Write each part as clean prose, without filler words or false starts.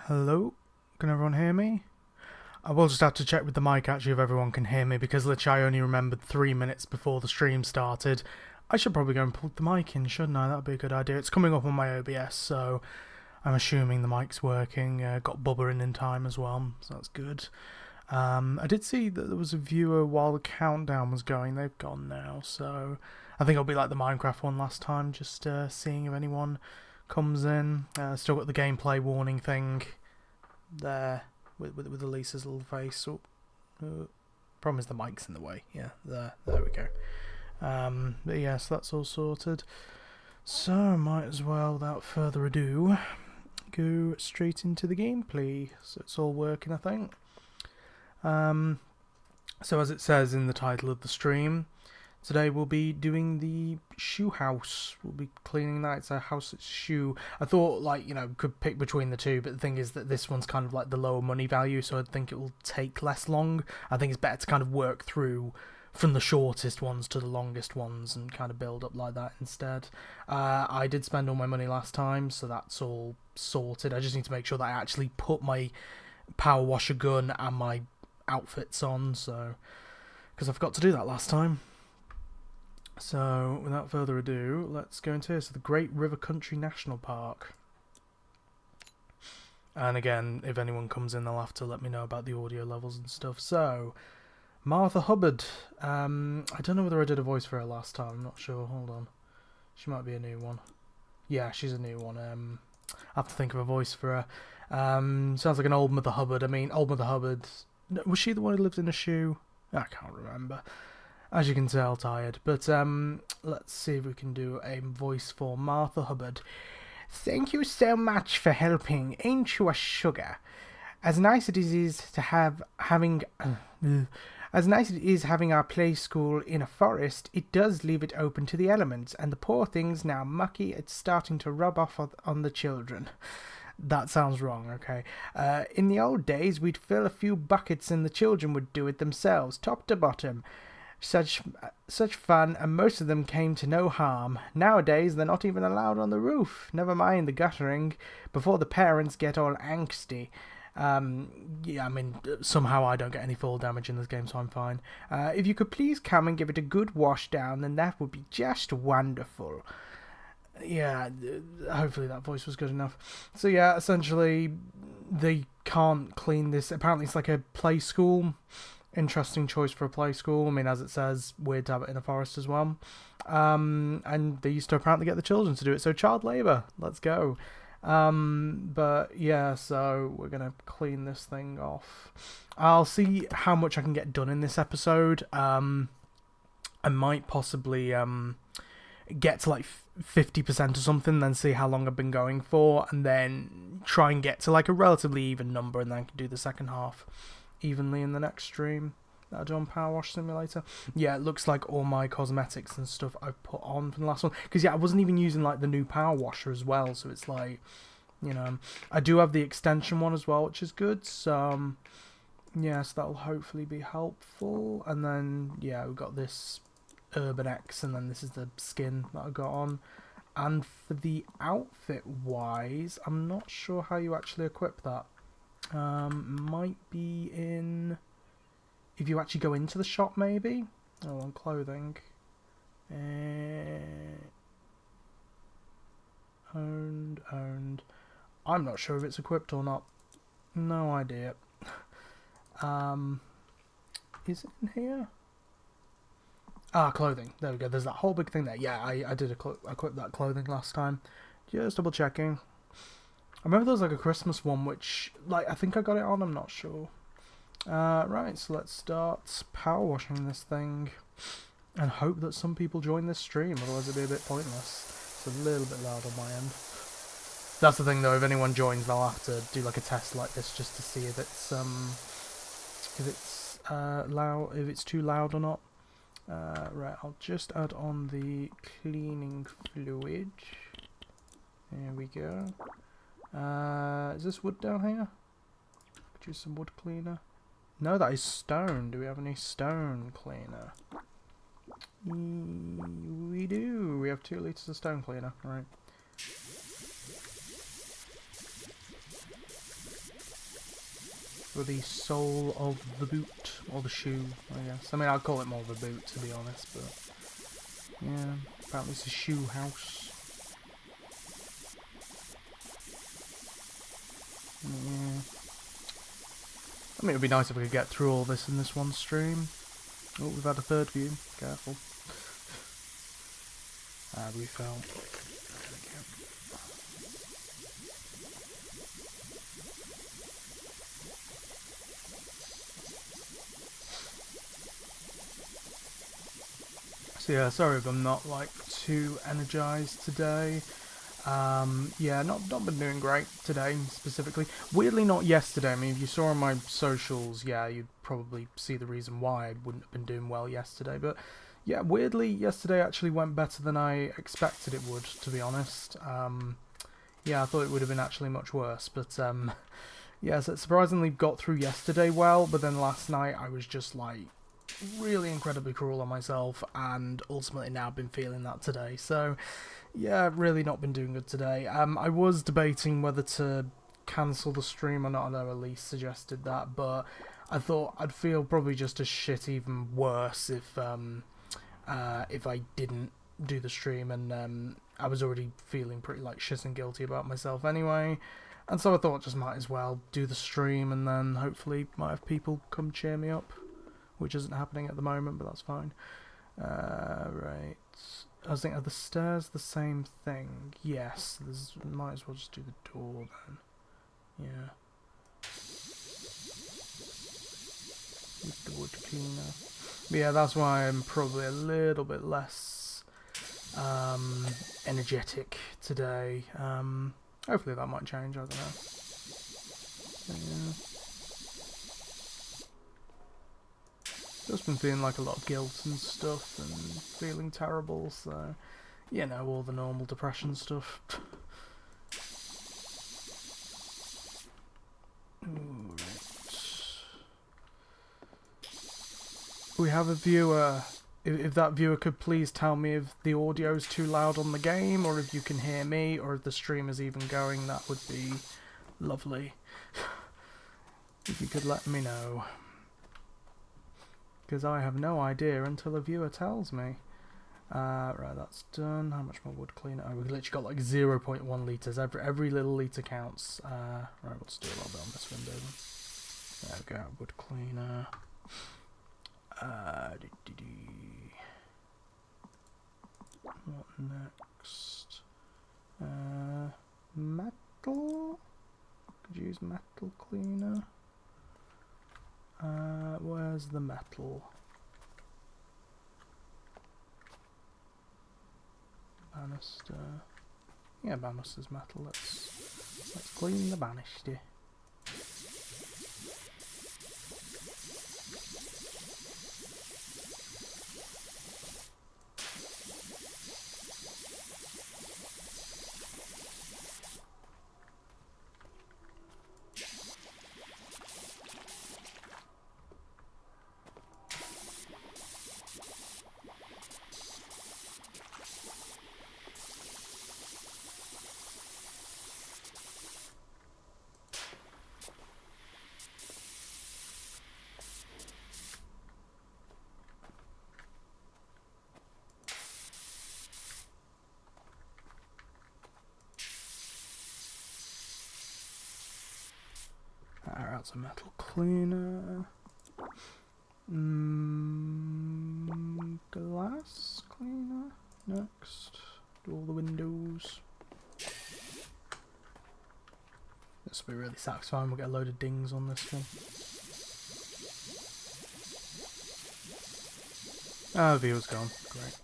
Hello? Can everyone hear me? I will just have to check with the mic actually if everyone can hear me, because literally I only remembered 3 minutes before the stream started. I should probably go and plug the mic in, shouldn't I? That would be a good idea. It's coming up on my OBS, so I'm assuming the mic's working. Got Bubba in time as well, so that's good. I did see that there was a viewer while the countdown was going. They've gone now, so I think it'll be like the Minecraft one last time, just seeing if anyone comes in. Still got the gameplay warning thing there with Elisa's little face. Problem is the mic's in the way. Yeah, there we go. But yeah, so that's all sorted. So might as well, without further ado, go straight into the gameplay. So it's all working, I think. So as it says in the title of the stream, today we'll be doing the shoe house. We'll be cleaning that. It's a house that's shoe. I thought, like, you know, could pick between the two, but the thing is that this one's kind of like the lower money value, so I think it will take less long. I think it's better to kind of work through from the shortest ones to the longest ones and kind of build up like that instead. I did spend all my money last time, so that's all sorted. I just need to make sure that I actually put my power washer gun and my outfits on, so because I forgot to do that last time. So without further ado, let's go into here. So the Great River Country National Park. And again, if anyone comes in, they'll have to let me know about the audio levels and stuff. So Martha Hubbard. I don't know whether I did a voice for her last time. I'm not sure. Hold on. She might be a new one. Yeah, she's a new one. I have to think of a voice for her. Sounds like an old Mother Hubbard. I mean, old Mother Hubbard. Was she the one who lived in a shoe? I can't remember. As you can tell, tired. But let's see if we can do a voice for Martha Hubbard. Thank you so much for helping. Ain't you a sugar? As nice it is to having our play school in a forest, it does leave it open to the elements, and the poor things now mucky. It's starting to rub off on the children. That sounds wrong, okay. In the old days, we'd fill a few buckets and the children would do it themselves, top to bottom. Such fun, and most of them came to no harm. Nowadays, they're not even allowed on the roof. Never mind the guttering, before the parents get all angsty. Yeah, I mean, somehow I don't get any fall damage in this game, so I'm fine. If you could please come and give it a good wash down, then that would be just wonderful. Yeah, hopefully that voice was good enough. So yeah, essentially, they can't clean this. Apparently it's like a play school. Interesting choice for a play school. I mean, as it says, weird to have it in a forest as well. And they used to apparently get the children to do it. So child labour, let's go. But yeah, so we're going to clean this thing off. I'll see how much I can get done in this episode. I might possibly get to like 50% or something, then see how long I've been going for, and then try and get to like a relatively even number, and then I can do the second half evenly in the next stream that I do on PowerWash Simulator. Yeah, it looks like all my cosmetics and stuff I've put on from the last one, because yeah, I wasn't even using like the new power washer as well, so it's like, you know, I do have the extension one as well, which is good. So yes, that'll hopefully be helpful. And then yeah, we've got this Urban X, and then this is the skin that I got on. And for the outfit wise, I'm not sure how you actually equip that. Might be in, if you actually go into the shop, maybe. Oh, on clothing. Owned. I'm not sure if it's equipped or not. No idea. Is it in here? Ah, clothing. There we go. There's that whole big thing there. Yeah, I did equip that clothing last time. Just double checking. I remember there was like a Christmas one, which, like, I think I got it on. I'm not sure. Right, so let's start power washing this thing, and hope that some people join this stream. Otherwise, it'd be a bit pointless. It's a little bit loud on my end. That's the thing, though. If anyone joins, they'll have to do like a test like this just to see if it's loud, if it's too loud or not. Right, I'll just add on the cleaning fluid. There we go. Is this wood down here? Could use some wood cleaner. No, that is stone. Do we have any stone cleaner? We do. We have 2 litres of stone cleaner. Right. for the sole of the boot, or the shoe, I guess. I mean, I'd call it more of a boot, to be honest, but yeah, apparently it's a shoe house. Yeah. I mean, it would be nice if we could get through all this in this one stream. Oh, we've had a third view. Careful. We fell. There we go. So yeah, sorry if I'm not like too energized today. Yeah, not been doing great today specifically. Weirdly, not yesterday. I mean, if you saw on my socials, yeah, you'd probably see the reason why I wouldn't have been doing well yesterday. But yeah, weirdly, yesterday actually went better than I expected it would, to be honest. Yeah, I thought it would have been actually much worse. But yeah, so it surprisingly got through yesterday well. But then last night I was just like really incredibly cruel on myself, and ultimately now I've been feeling that today. So yeah, really not been doing good today. I was debating whether to cancel the stream or not. I know Elise suggested that, but I thought I'd feel probably just as shit, even worse, if I didn't do the stream, and I was already feeling pretty like shit and guilty about myself anyway. And so I thought just might as well do the stream, and then hopefully might have people come cheer me up, which isn't happening at the moment, but that's fine. Right. I was thinking, are the stairs the same thing? Yes. Might as well just do the door then. Yeah. With the wood cleaner. But yeah, that's why I'm probably a little bit less energetic today. Hopefully that might change, I don't know. Yeah. Just been feeling like a lot of guilt and stuff, and feeling terrible, so, you know, all the normal depression stuff. Right. We have a viewer. If that viewer could please tell me if the audio is too loud on the game, or if you can hear me, or if the stream is even going, that would be lovely. If you could let me know. Because I have no idea until a viewer tells me. Right, that's done. How much more wood cleaner? Oh, we've literally got like 0.1 litres. Every little litre counts. Right, let's do a little bit on this window then. There we go, wood cleaner. What next? Metal? Could use metal cleaner. Where's the metal? Banister. Yeah, banister's metal. Let's clean the banister. That's a metal cleaner. Glass cleaner next. Do all the windows. This will be really satisfying. We'll get a load of dings on this one. Oh, the view's gone. Great.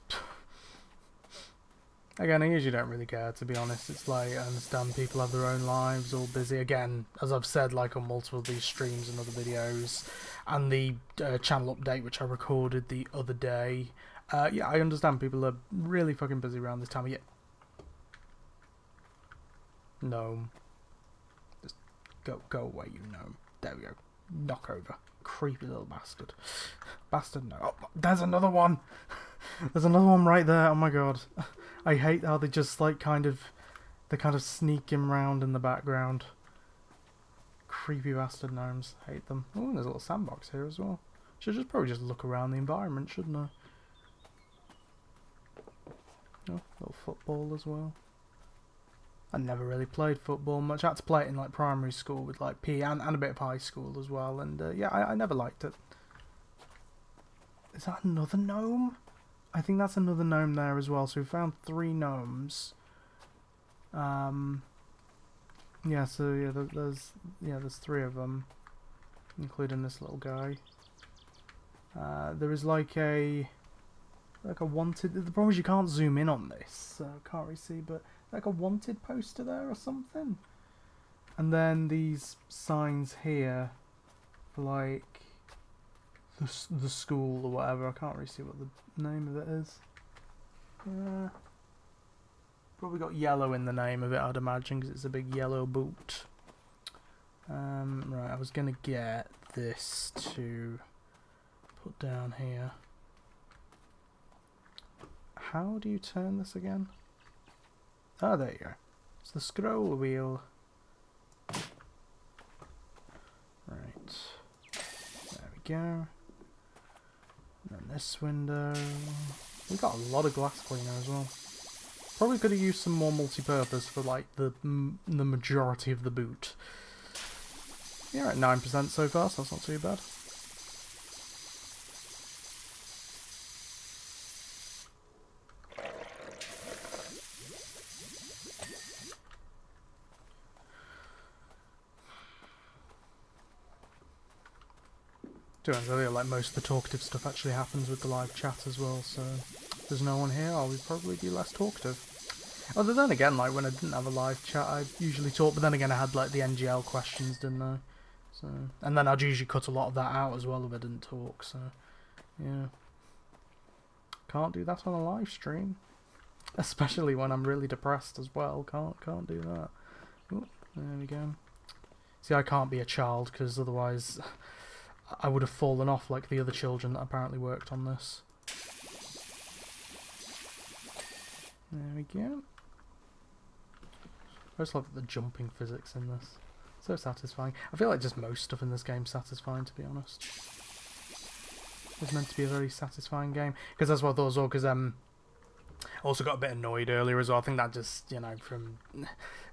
Again, I usually don't really care, to be honest. It's like, I understand people have their own lives, all busy. Again, as I've said, like on multiple of these streams and other videos, and the channel update, which I recorded the other day. Yeah, I understand people are really fucking busy around this time of year. Gnome. Just go away, you gnome. There we go. Knock over. Creepy little bastard. Bastard, no. Oh, there's another one! There's another one right there, oh my god. I hate how they just like they kind of sneak him round in the background. creepy bastard gnomes. Hate them. Oh, there's a little sandbox here as well. Should just probably just look around the environment, shouldn't I? Oh, little football as well. I never really played football much. I had to play it in like primary school with like PE and a bit of high school as well. And yeah, I never liked it. Is that another gnome? I think that's another gnome there as well. So we found 3 gnomes. Yeah, so yeah, there's 3 of them, including this little guy. There is like a wanted. The problem is you can't zoom in on this, so can't really see, but like a wanted poster there or something. And then these signs here, for like the school or whatever. I can't really see what the name of it is. Probably got yellow in the name of it, I'd imagine, because it's a big yellow boot. Right, I was gonna get this to put down here. How do you turn this again? Oh, there you go. It's the scroll wheel. Right. There we go. And then this window. We got a lot of glass cleaner as well. Probably could have used some more multi-purpose for like the majority of the boot. Yeah, at 9% so far, so that's not too bad. To be honest, I feel like most of the talkative stuff actually happens with the live chat as well, so if there's no one here, I'll probably be less talkative. Although then again, like when I didn't have a live chat, I usually talk, but then again I had like the NGL questions, didn't I? So, and then I'd usually cut a lot of that out as well if I didn't talk, so yeah. Can't do that on a live stream. Especially when I'm really depressed as well, can't do that. Ooh, there we go. See, I can't be a child, because otherwise I would have fallen off like the other children that apparently worked on this. There we go. I just love the jumping physics in this. So satisfying. I feel like just most stuff in this game is satisfying, to be honest. It's meant to be a very satisfying game. Because that's what I thought as well, because I also got a bit annoyed earlier as well. I think that just, you know, from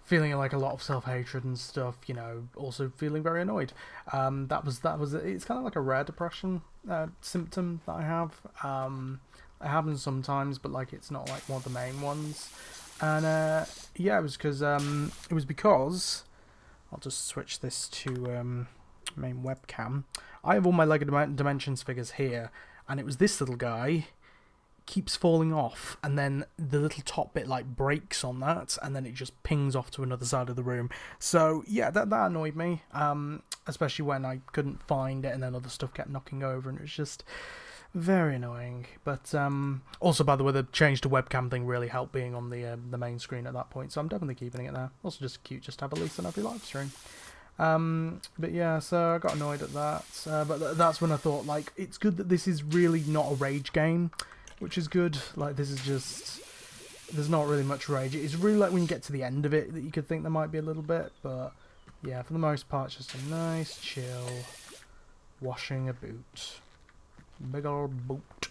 feeling like a lot of self-hatred and stuff, you know, also feeling very annoyed. That was it's kind of like a rare depression symptom that I have. It happens sometimes, but like it's not like one of the main ones. And yeah, it was because I'll just switch this to main webcam. I have all my Lego Dimensions figures here, and it was this little guy keeps falling off, and then the little top bit like breaks on that, and then it just pings off to another side of the room. So yeah, that annoyed me, especially when I couldn't find it, and then other stuff kept knocking over, and it was just very annoying. But also, by the way, the change to webcam thing really helped being on the main screen at that point, so I'm definitely keeping it there. Also just cute just to have a listen every live stream. But yeah, so I got annoyed at that, but that's when I thought, like, it's good that this is really not a rage game, which is good. Like, this is just, there's not really much rage. It's really like when you get to the end of it that you could think there might be a little bit, but yeah, for the most part, it's just a nice, chill, washing a boot. Big old boot.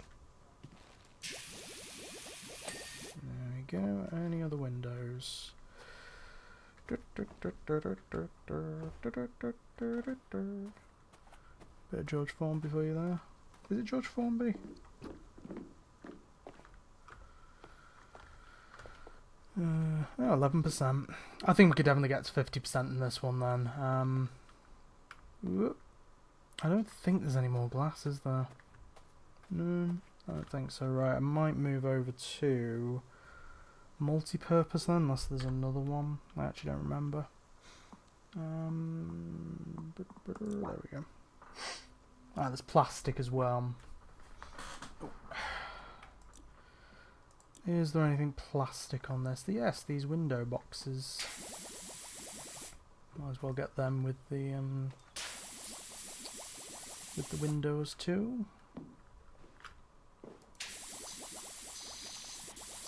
There we go. Any other windows? Bit of George Formby for you there. Is it George Formby? Oh, 11%. I think we could definitely get to 50% in this one then. I don't think there's any more glass, is there? No, I don't think so. Right, I might move over to multi-purpose then, unless there's another one. I actually don't remember. There we go. Ah, there's plastic as well. Is there anything plastic on this? Yes, these window boxes. Might as well get them with the windows too.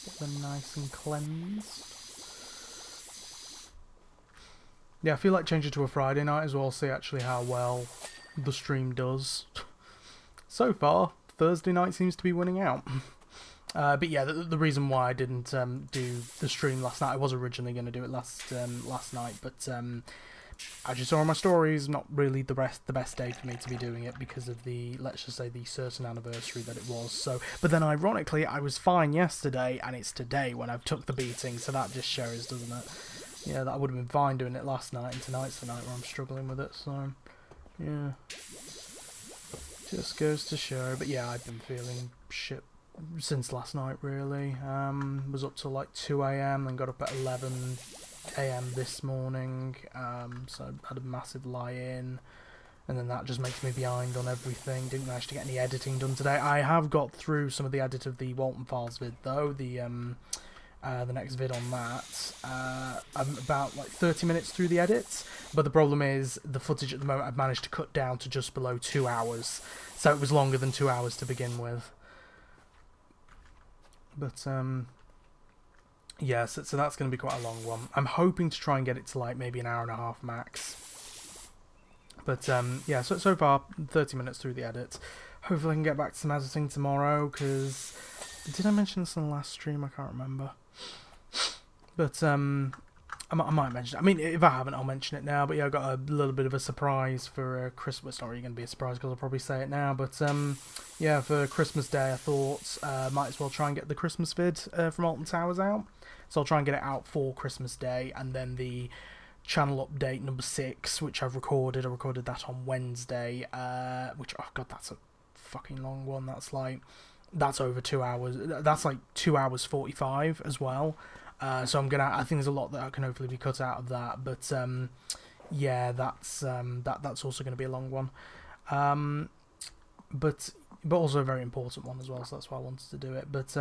Get them nice and cleansed. Yeah, I feel like changing to a Friday night as well, see actually how well the stream does. So far, Thursday night seems to be winning out. But yeah, the reason why I didn't do the stream last night, I was originally going to do it last night, but as you saw on my stories, not really the best day for me to be doing it because of the, let's just say, the certain anniversary that it was. So, but then ironically, I was fine yesterday, and it's today when I've took the beating, so that just shows, doesn't it? Yeah, that I would have been fine doing it last night, and tonight's the night where I'm struggling with it, so, yeah. Just goes to show, but yeah, I've been feeling shit since last night, really. Was up till like 2 AM, then got up at 11 AM this morning, so I had a massive lie-in, and then that just makes me behind on everything. Didn't manage to get any editing done today. I have got through some of the edit of the Walton Files vid, though, the next vid on that. I'm about like 30 minutes through the edits, but the problem is the footage at the moment I've managed to cut down to just below 2 hours, so it was longer than 2 hours to begin with. But yeah, so that's going to be quite a long one. I'm hoping to try and get it to like maybe an hour and a half max. But yeah, so far 30 minutes through the edit. Hopefully I can get back to some editing tomorrow, because did I mention this in the last stream? I can't remember. But I might mention it. I mean, if I haven't, I'll mention it now. But yeah, I got a little bit of a surprise for Christmas. It's not really going to be a surprise because I'll probably say it now. But yeah, for Christmas Day, I thought might as well try and get the Christmas vid from Alton Towers out. So I'll try and get it out for Christmas Day, and then the channel update number 6, which I've recorded. I recorded that on Wednesday. Which, oh god, that's a fucking long one. That's over 2 hours. That's like 2 hours 45 as well. So I think there's a lot that can hopefully be cut out of that. But yeah, that's also going to be a long one. But also a very important one as well. So that's why I wanted to do it. But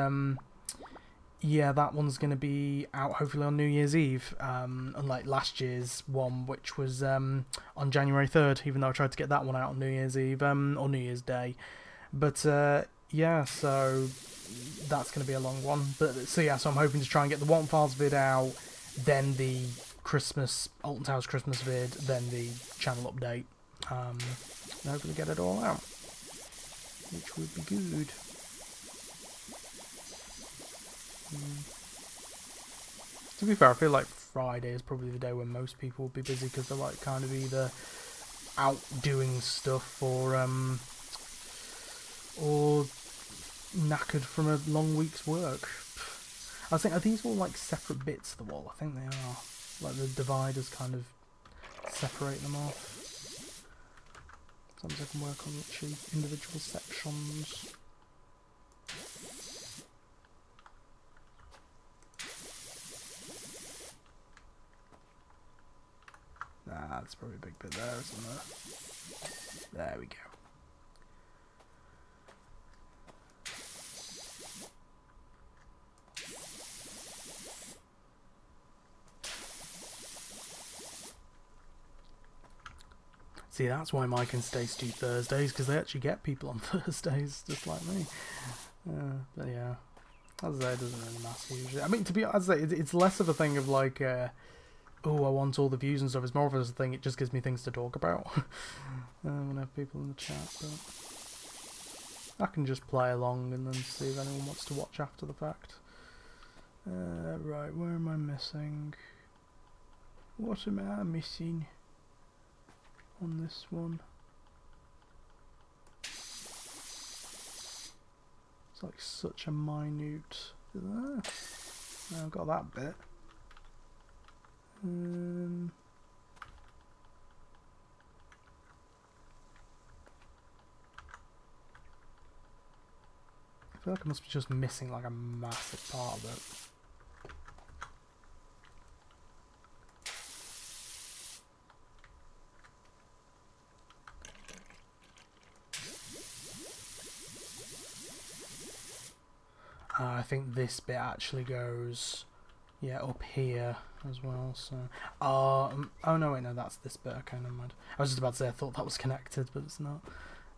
yeah, that one's going to be out hopefully on New Year's Eve. Unlike last year's one, which was on January 3rd. Even though I tried to get that one out on New Year's Eve or New Year's Day. But yeah, so that's going to be a long one. But so yeah, so I'm hoping to try and get the Walton Files vid out, then the Alton Towers Christmas vid, then the channel update. And hopefully get it all out, which would be good. To be fair, I feel like Friday is probably the day when most people will be busy, because they're like kind of either out doing stuff or knackered from a long week's work. I think, are these all like separate bits of the wall? I think they are. Like the dividers kind of separate them off. Sometimes I can work on each individual sections. Nah, that's probably a big bit there, isn't there? There we go. See, that's why Mike and Stace do Thursdays, because they actually get people on Thursdays, just like me. But yeah, as I say, it doesn't really matter usually. I mean, to be honest, it's less of a thing of like, oh, I want all the views and stuff. It's more of a thing, it just gives me things to talk about when I have people in the chat. But I can just play along and then see if anyone wants to watch after the fact. Right, where am I missing? What am I missing on this one? It's like such a minute. I've got that bit. I feel like I must be just missing like a massive part of it. I think this bit actually goes, yeah, up here as well. So, oh no, wait, no, that's this bit. Okay, never mind. I was just about to say I thought that was connected, but it's not.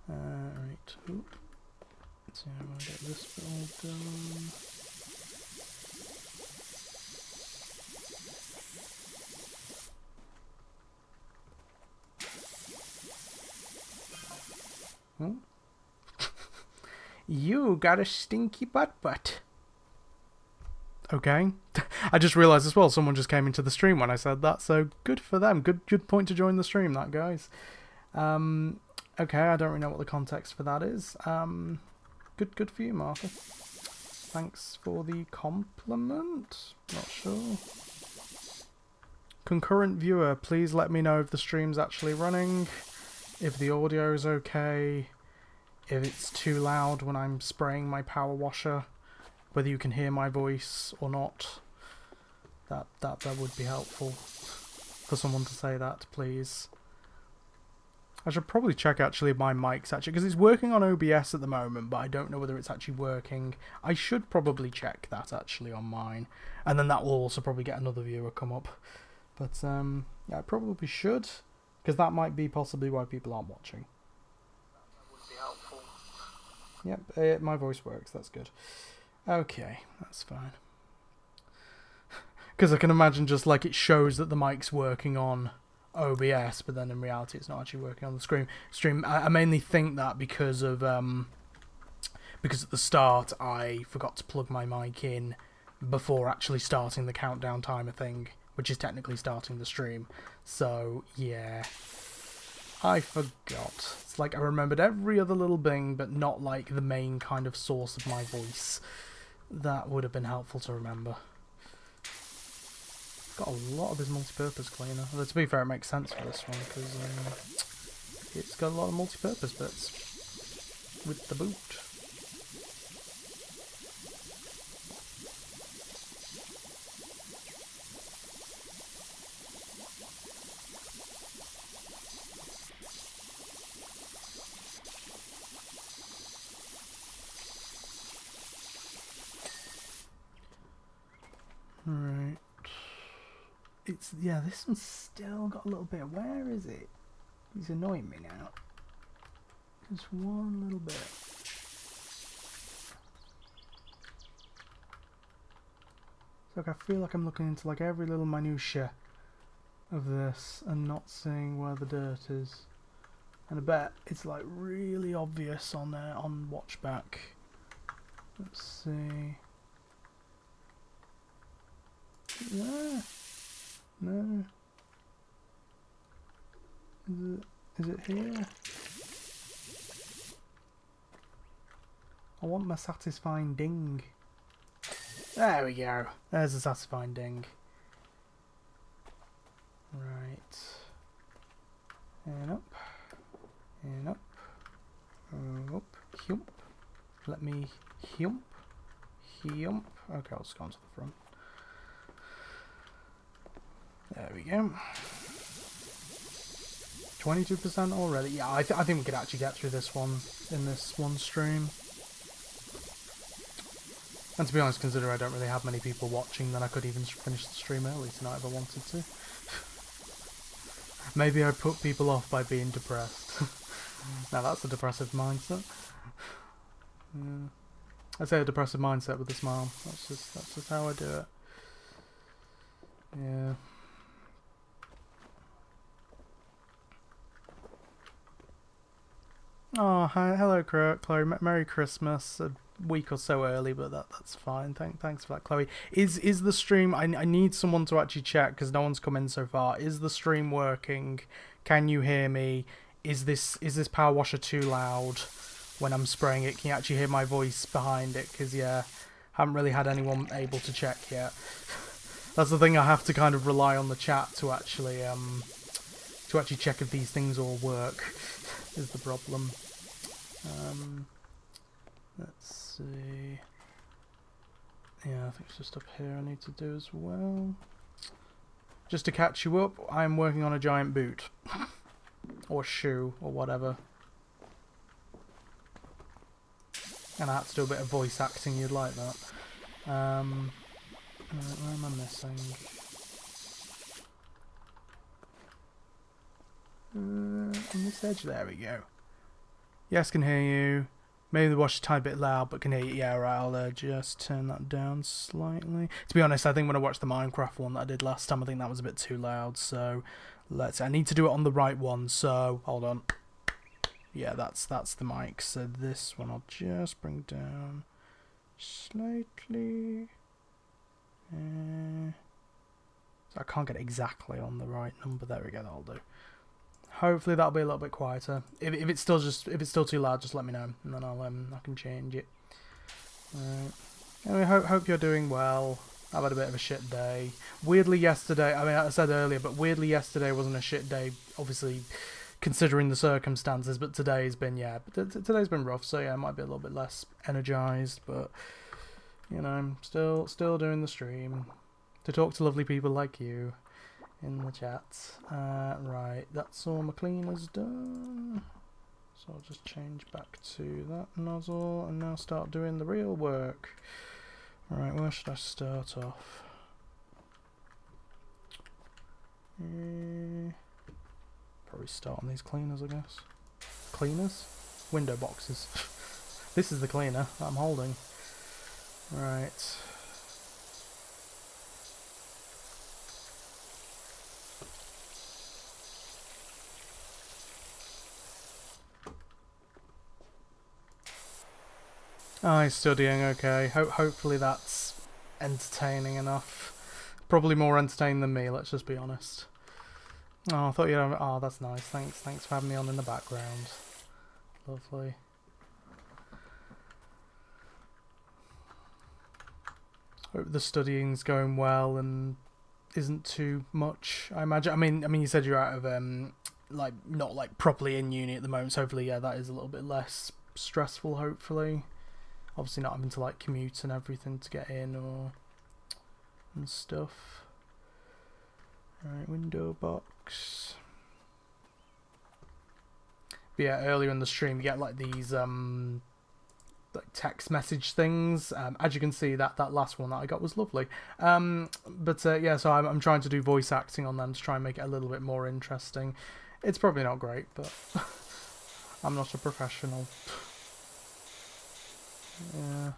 Right. Oop. So I'm gonna get this bit all done. Oh. You got a stinky butt. Okay. I just realised as well, someone just came into the stream when I said that, so good for them. Good point to join the stream, that, guys. Okay, I don't really know what the context for that is. Good for you, Martha. Thanks for the compliment. Not sure. Concurrent viewer, please let me know if the stream's actually running, if the audio is okay, if it's too loud when I'm spraying my power washer, whether you can hear my voice or not. That would be helpful for someone to say that, please. I should probably check actually my mics actually, because it's working on OBS at the moment, but I don't know whether it's actually working. I should probably check that actually on mine, and then that will also probably get another viewer come up. But yeah, I probably should, because that might be possibly why people aren't watching. That would be helpful. Yep, my voice works, that's good. Okay, that's fine. Because I can imagine just like it shows that the mic's working on OBS, but then in reality it's not actually working on the stream. I mainly think that because at the start I forgot to plug my mic in before actually starting the countdown timer thing, which is technically starting the stream. So yeah, I forgot. It's like I remembered every other little thing, but not like the main kind of source of my voice. That would have been helpful to remember. Got a lot of this multi-purpose cleaner. Although to be fair, it makes sense for this one because it's got a lot of multi-purpose bits with the boot. Right. Yeah, this one's still got a little bit. Where is it? He's annoying me now. Just one little bit. It's like I feel like I'm looking into like every little minutiae of this and not seeing where the dirt is. And I bet it's like really obvious on there on watchback. Let's see. Yeah. No. Is it here? I want my satisfying ding. There we go. There's a satisfying ding. Right. And up. And up. Up. Hump. Let me hump. Hump. Okay, I'll just go on to the front. There we go. 22% already. Yeah, I think we could actually get through this one in this one stream. And to be honest, considering I don't really have many people watching, then I could even finish the stream early tonight if I wanted to. Maybe I put people off by being depressed. Now that's a depressive mindset. Yeah. I say a depressive mindset with a smile. That's just how I do it. Yeah. Oh, hi, hello, Chloe. Merry Christmas. A week or so early, but that's fine. Thanks for that, Chloe. Is the stream? I need someone to actually check because no one's come in so far. Is the stream working? Can you hear me? Is this power washer too loud when I'm spraying it? Can you actually hear my voice behind it? Because yeah, haven't really had anyone able to check yet. That's the thing. I have to kind of rely on the chat to actually check if these things all work. Is the problem. Let's see. Yeah, I think it's just up here I need to do as well. Just to catch you up, I'm working on a giant boot. Or shoe, or whatever. And I had to do a bit of voice acting, you'd like that. Where am I missing? On this edge, there we go. Yes, can hear you. Maybe the wash is a tiny bit loud, but can hear you. Yeah, right, I'll just turn that down slightly. To be honest, I think when I watched the Minecraft one that I did last time, I think that was a bit too loud, so I need to do it on the right one, so hold on. Yeah, that's the mic. So this one I'll just bring down slightly. So I can't get it exactly on the right number. There we go. That'll do. Hopefully that'll be a little bit quieter. If it's still too loud, just let me know, and then I can change it. Right. Anyway, hope you're doing well. I've had a bit of a shit day. Weirdly yesterday, I mean I said earlier, but weirdly yesterday wasn't a shit day, obviously considering the circumstances, but today's been, today's been rough, so yeah, I might be a little bit less energized, but you know, still doing the stream to talk to lovely people like you in the chat. Right, that's all my cleaners done. So I'll just change back to that nozzle and now start doing the real work. Right, where should I start off? Probably start on these cleaners, I guess. Cleaners? Window boxes. This is the cleaner that I'm holding. Right. Oh, he's studying, okay. Hopefully that's entertaining enough. Probably more entertaining than me, let's just be honest. Oh, I thought you'd have... Oh, that's nice. Thanks for having me on in the background. Lovely. Hope the studying's going well and isn't too much, I imagine. I mean, you said you're out of, like, not, like, properly in uni at the moment, so hopefully, yeah, that is a little bit less stressful, hopefully. Obviously not having to, like, commute and everything to get in and stuff. Right, window box. But yeah, earlier in the stream you get like these like text message things. As you can see, that last one that I got was lovely. Yeah, so I'm trying to do voice acting on them to try and make it a little bit more interesting. It's probably not great, but I'm not a professional. Yeah.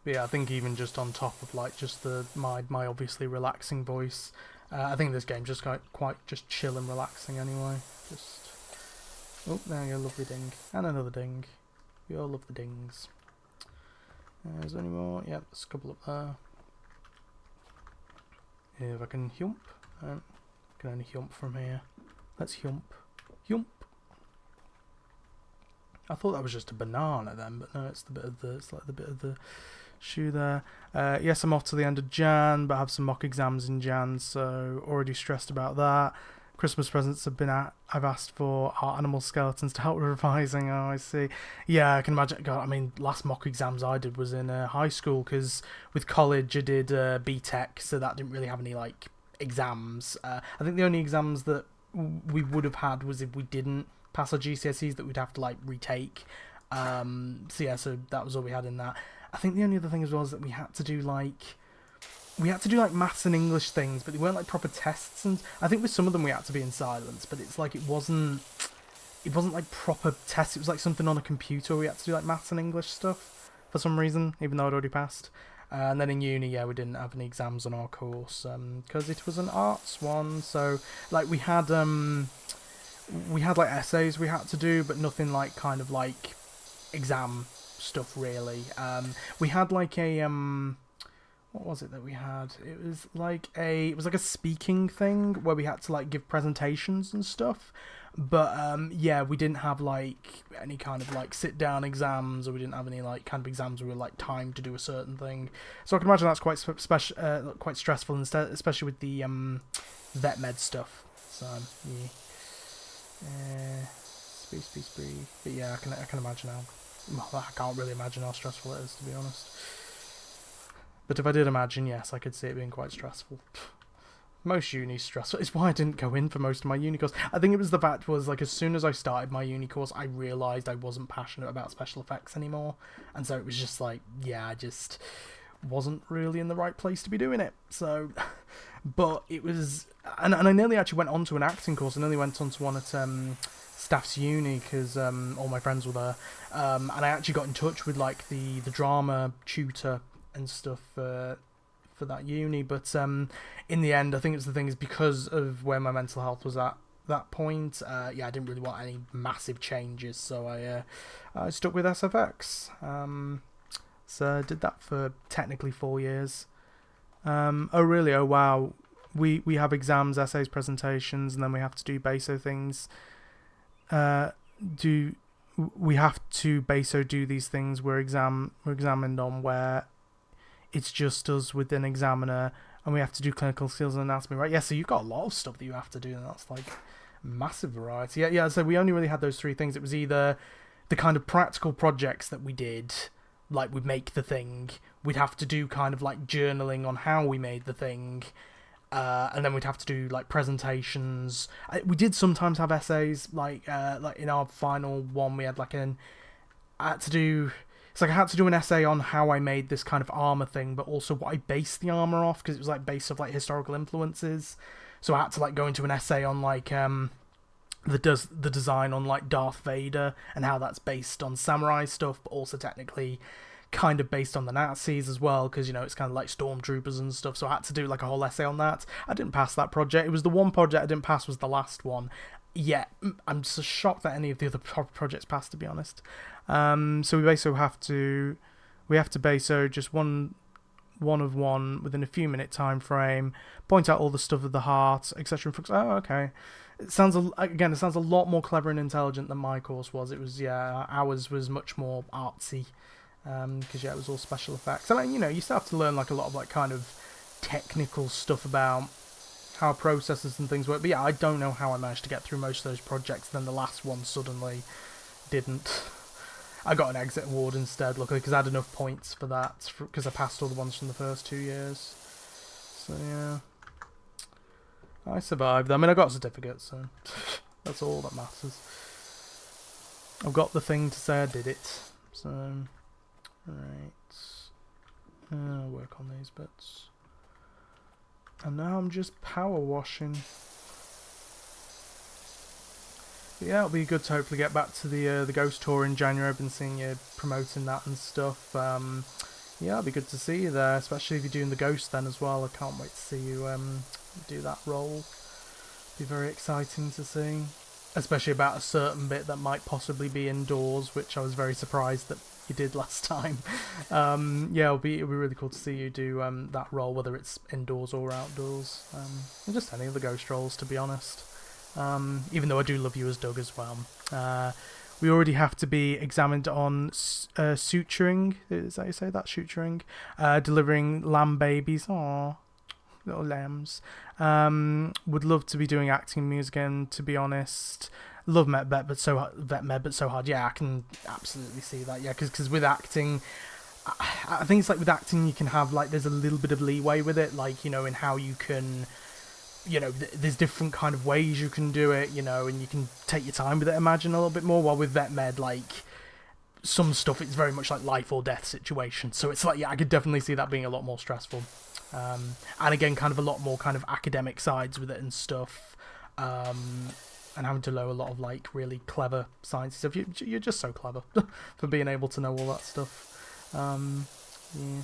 But yeah, I think even just on top of like just my obviously relaxing voice, I think this game's just quite just chill and relaxing anyway. Just oh, there you go, lovely ding and another ding. We all love the dings. Is there any more? Yep, there's a couple up there. If I can hump, I can only hump from here. Let's hump, hump. I thought that was just a banana then, but no, it's the bit of the bit of the shoe there. Yes, I'm off to the end of Jan, but I have some mock exams in Jan, so already stressed about that. Christmas presents I've asked for our animal skeletons to help with revising. Oh, I see. Yeah, I can imagine. God, I mean, last mock exams I did was in high school, because with college I did BTEC, so that didn't really have any like exams. I think the only exams that we would have had was if we didn't pass our GCSEs that we'd have to like retake. So yeah, so that was all we had in that. I think the only other thing as well is that we had to do like maths and English things, but they weren't like proper tests, and I think with some of them we had to be in silence, but it's like it wasn't like proper tests. It was like something on a computer. We had to do like maths and English stuff for some reason, even though I'd already passed. And then in uni, yeah, we didn't have any exams on our course because it was an arts one. So like we had like essays we had to do, but nothing like kind of like exam stuff really. We had like a what was it that we had? It was like a speaking thing where we had to like give presentations and stuff. But yeah, we didn't have like any kind of like sit down exams, or we didn't have any like kind of exams where we were like timed to do a certain thing. So I can imagine that's quite quite stressful, instead, especially with the vet med stuff. So yeah, spree. But yeah, I can imagine how. Well, I can't really imagine how stressful it is, to be honest. But if I did imagine, yes, I could see it being quite stressful. Most uni's stressful. It's why I didn't go in for most of my uni course. I think it was the fact was, like, as soon as I started my uni course, I realised I wasn't passionate about special effects anymore. And so it was just like, yeah, I just wasn't really in the right place to be doing it. So, but it was... And I nearly actually went on to an acting course. I nearly went on to one at Staff's uni, because all my friends were there. And I actually got in touch with, like, the drama tutor and stuff for for that uni. But in the end, I think it's the thing is because of where my mental health was at that point. Yeah, I didn't really want any massive changes, so I stuck with SFX. So I did that for technically 4 years. Oh really? Oh wow. We have exams, essays, presentations, and then we have to do BASO things. We have to BASO do these things we're examined on, where it's just us with an examiner, and we have to do clinical skills and anatomy, right? Yeah, so you've got a lot of stuff that you have to do, and that's like massive variety. Yeah. So we only really had those 3 things. It was either the kind of practical projects that we did, like we'd make the thing, we'd have to do kind of like journaling on how we made the thing. And then we'd have to do like presentations. We did sometimes have essays, like in our final one, we had like I had to do an essay on how I made this kind of armor thing, but also what I based the armor off, because it was like based off like historical influences. So I had to like go into an essay on like the design on like Darth Vader and how that's based on samurai stuff, but also technically kind of based on the Nazis as well, because, you know, it's kind of like stormtroopers and stuff. So I had to do like a whole essay on that. I didn't pass that project. It was the one project I didn't pass, was the last one. Yeah, I'm just shocked that any of the other projects passed, to be honest. So we basically have to BASO just one of one within a few minute time frame, point out all the stuff of the heart, etc. Oh, okay. It sounds a lot more clever and intelligent than my course was. It was, yeah, ours was much more artsy. Because it was all special effects, and you know, you still have to learn like a lot of like kind of technical stuff about how processes and things work. But yeah, I don't know how I managed to get through most of those projects. Then the last one suddenly didn't. I got an exit award instead, luckily, because I had enough points for that, because I passed all the ones from the first 2 years. So yeah, I survived. I mean, I got a certificate, so that's all that matters. I've got the thing to say I did it. So. Right, I'll work on these bits. And now I'm just power washing. But yeah, it'll be good to hopefully get back to the ghost tour in January. I've been seeing you promoting that and stuff. Yeah, it'll be good to see you there, especially if you're doing the ghost then as well. I can't wait to see you do that role. Be very exciting to see, especially about a certain bit that might possibly be indoors, which I was very surprised that you did last time. Yeah, it'll be really cool to see you do that role, whether it's indoors or outdoors, and just any of the ghost roles, to be honest. Even though I do love you as Doug as well. We already have to be examined on suturing. Is that how you say that? Suturing. Delivering lamb babies. Aww, little lambs. Would love to be doing acting music again, to be honest. Love vet med, but so hard. Yeah, I can absolutely see that. Yeah, because with acting, I think it's like with acting, you can have like, there's a little bit of leeway with it, like, you know, in how you can, you know, there's different kind of ways you can do it, you know, and you can take your time with it, imagine, a little bit more. While with vet med, like, some stuff, it's very much like life or death situation. So it's like, yeah, I could definitely see that being a lot more stressful. And again, kind of a lot more kind of academic sides with it and stuff. And having to know a lot of like really clever science stuff. You're just so clever for being able to know all that stuff. Yeah.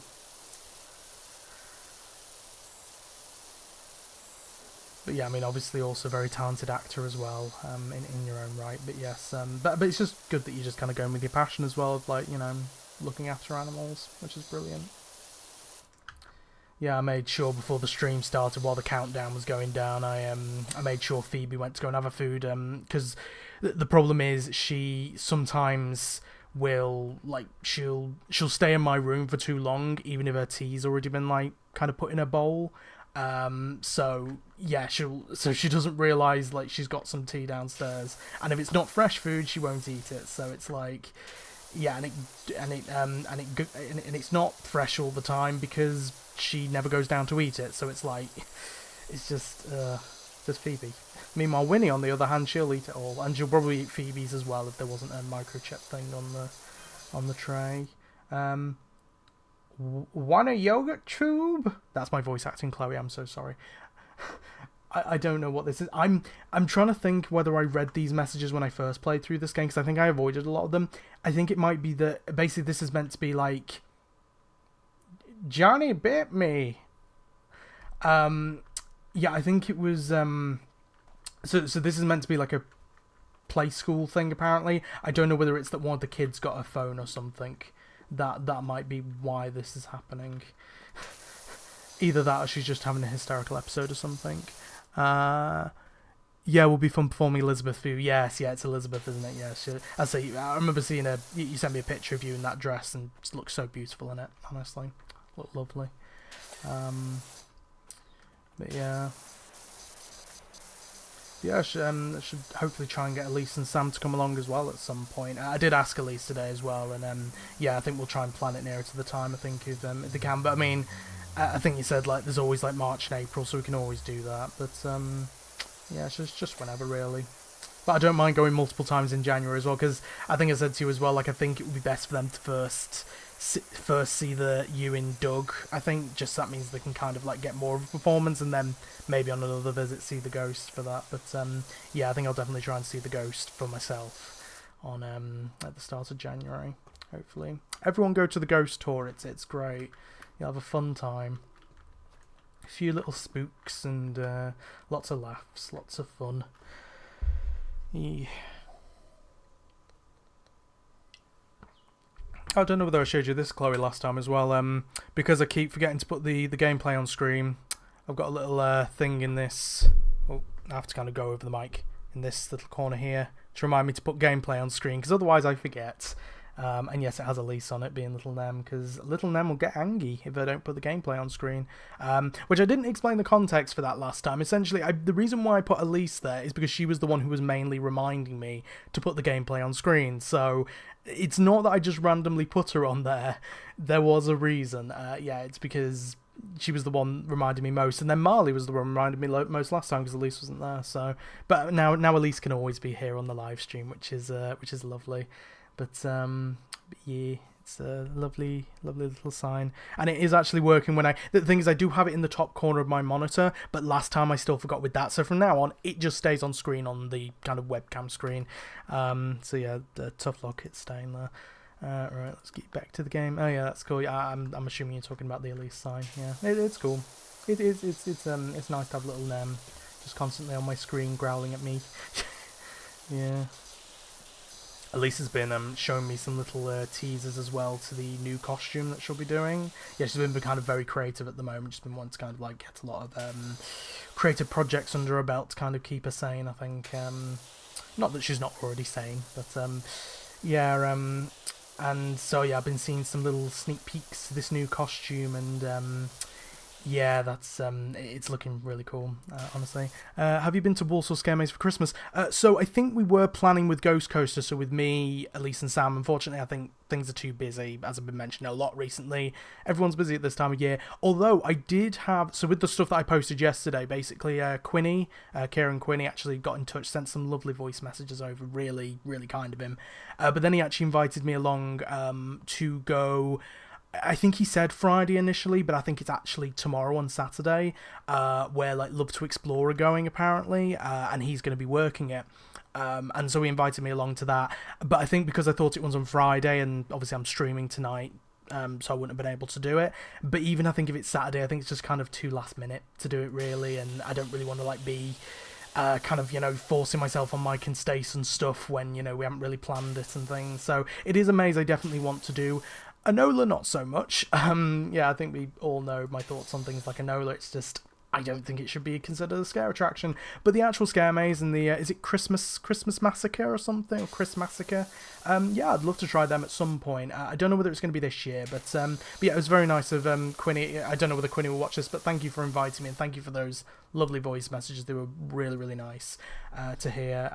But yeah, I mean, obviously also very talented actor as well, in your own right. But yes, but it's just good that you're just kind of going with your passion as well of, like, you know, looking after animals, which is brilliant. Yeah, I made sure before the stream started, while the countdown was going down, I made sure Phoebe went to go and have her food, because the problem is she sometimes will, like, she'll stay in my room for too long, even if her tea's already been, like, kind of put in a bowl. So yeah, she doesn't realise, like, she's got some tea downstairs, and if it's not fresh food, she won't eat it. So it's like, yeah, and it's not fresh all the time because she never goes down to eat it. So it's like, it's just Phoebe. Meanwhile, Winnie, on the other hand, she'll eat it all, and she'll probably eat Phoebe's as well if there wasn't a microchip thing on the tray. Want a yogurt tube? That's my voice acting, Chloe. I'm so sorry. I don't know what this is. I'm trying to think whether I read these messages when I first played through this game, because I think I avoided a lot of them. I think it might be that basically this is meant to be like, Johnny bit me. Yeah, I think it was. So this is meant to be like a play school thing. Apparently, I don't know whether it's that one of the kids got a phone or something. That might be why this is happening. Either that, or she's just having a hysterical episode or something. Yeah, will be fun performing Elizabeth for you. Yes, yeah, it's Elizabeth, isn't it? Yes. I remember seeing you sent me a picture of you in that dress, and it looks so beautiful in it. Honestly, looked lovely. But yeah. Yeah, I should hopefully try and get Elise and Sam to come along as well at some point. I did ask Elise today as well, and yeah, I think we'll try and plan it nearer to the time. I think if they can, but I mean, I think you said like there's always like March and April, so we can always do that. But yeah, it's just whenever really. But I don't mind going multiple times in January as well, because I think I said to you as well, like I think it would be best for them to first see the you in Doug. I think just that means they can kind of like get more of a performance, and then maybe on another visit see the Ghost for that. But yeah, I think I'll definitely try and see the Ghost for myself on at the start of January. Hopefully, everyone go to the Ghost tour. It's great. You'll have a fun time. A few little spooks and lots of laughs, lots of fun. Yeah. I don't know whether I showed you this, Chloe, last time as well. Because I keep forgetting to put the gameplay on screen, I've got a little thing in this. Oh, I have to kind of go over the mic in this little corner here to remind me to put gameplay on screen, because otherwise I forget. And yes, it has Elise on it, being Little Nem, because Little Nem will get angry if I don't put the gameplay on screen. Which I didn't explain the context for that last time. Essentially, the reason why I put Elise there is because she was the one who was mainly reminding me to put the gameplay on screen. So it's not that I just randomly put her on there. There was a reason. Yeah, it's because she was the one reminding me most, and then Marley was the one reminding me most last time because Elise wasn't there. So, but now Elise can always be here on the live stream, which is lovely. But yeah, it's a lovely little sign, and it is actually working when the thing is I do have it in the top corner of my monitor, but last time I still forgot with that, so from now on it just stays on screen on the kind of webcam screen. So yeah, the tough luck, it's staying there. Right, let's get back to the game. Oh yeah, that's cool. Yeah, I'm assuming you're talking about the Elise sign. Yeah, it's cool. It's nice to have little Nem just constantly on my screen growling at me. Yeah. Elise has been showing me some little teasers as well to the new costume that she'll be doing. Yeah, she's been kind of very creative at the moment. She's been wanting to kind of like get a lot of creative projects under her belt to kind of keep her sane, I think. Not that she's not already sane, but yeah. And so yeah, I've been seeing some little sneak peeks to this new costume, and yeah, that's it's looking really cool, honestly. Have you been to Walsall Scare Maze for Christmas? So I think we were planning with Ghost Coaster, so with me, Elise and Sam. Unfortunately, I think things are too busy, as I've been mentioning a lot recently. Everyone's busy at this time of year. Although I did have, so with the stuff that I posted yesterday, basically Kieran Quinny actually got in touch, sent some lovely voice messages over, really, really kind of him. But then he actually invited me along to go, I think he said Friday initially, but I think it's actually tomorrow on Saturday, where like Love to Explore are going apparently, and he's going to be working it. And so he invited me along to that. But I think because I thought it was on Friday, and obviously I'm streaming tonight, so I wouldn't have been able to do it. But even I think if it's Saturday, I think it's just kind of too last minute to do it really, and I don't really want to like be kind of, forcing myself on mic and Stace and stuff when, we haven't really planned it and things. So it is a maze I definitely want to do. Enola, not so much. Yeah, I think we all know my thoughts on things like Enola. It's just, I don't think it should be considered a scare attraction. But the actual scare maze and the, is it Christmas Massacre or something? Or Chris Massacre? Yeah, I'd love to try them at some point. I don't know whether it's going to be this year, but yeah, it was very nice of Quinny. I don't know whether Quinny will watch this, but thank you for inviting me, and thank you for those lovely voice messages. They were really, really nice to hear.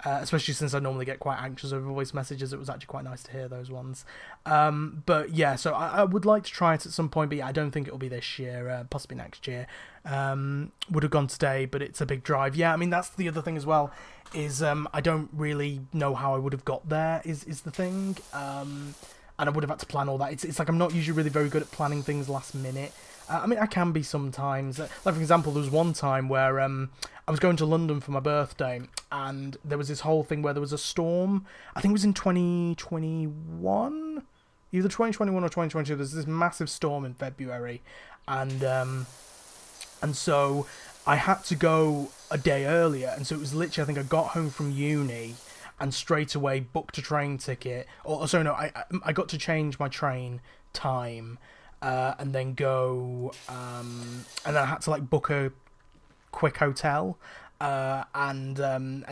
Especially since I normally get quite anxious over voice messages, it was actually quite nice to hear those ones. But yeah, so I would like to try it at some point, but yeah, I don't think it'll be this year, possibly next year. Would have gone today, but it's a big drive. Yeah, I mean, that's the other thing as well, is I don't really know how I would have got there, is the thing. And I would have had to plan all that. It's like I'm not usually really very good at planning things last minute. I mean, I can be sometimes. Like, for example, there was one time where I was going to London for my birthday, and there was this whole thing where there was a storm. I think it was in 2021? Either 2021 or 2022. There's this massive storm in February, and And so I had to go a day earlier, and so it was literally, I think I got home from uni and straight away booked a train ticket. Or sorry, no, I got to change my train time, and then go, and then I had to like book a quick hotel, and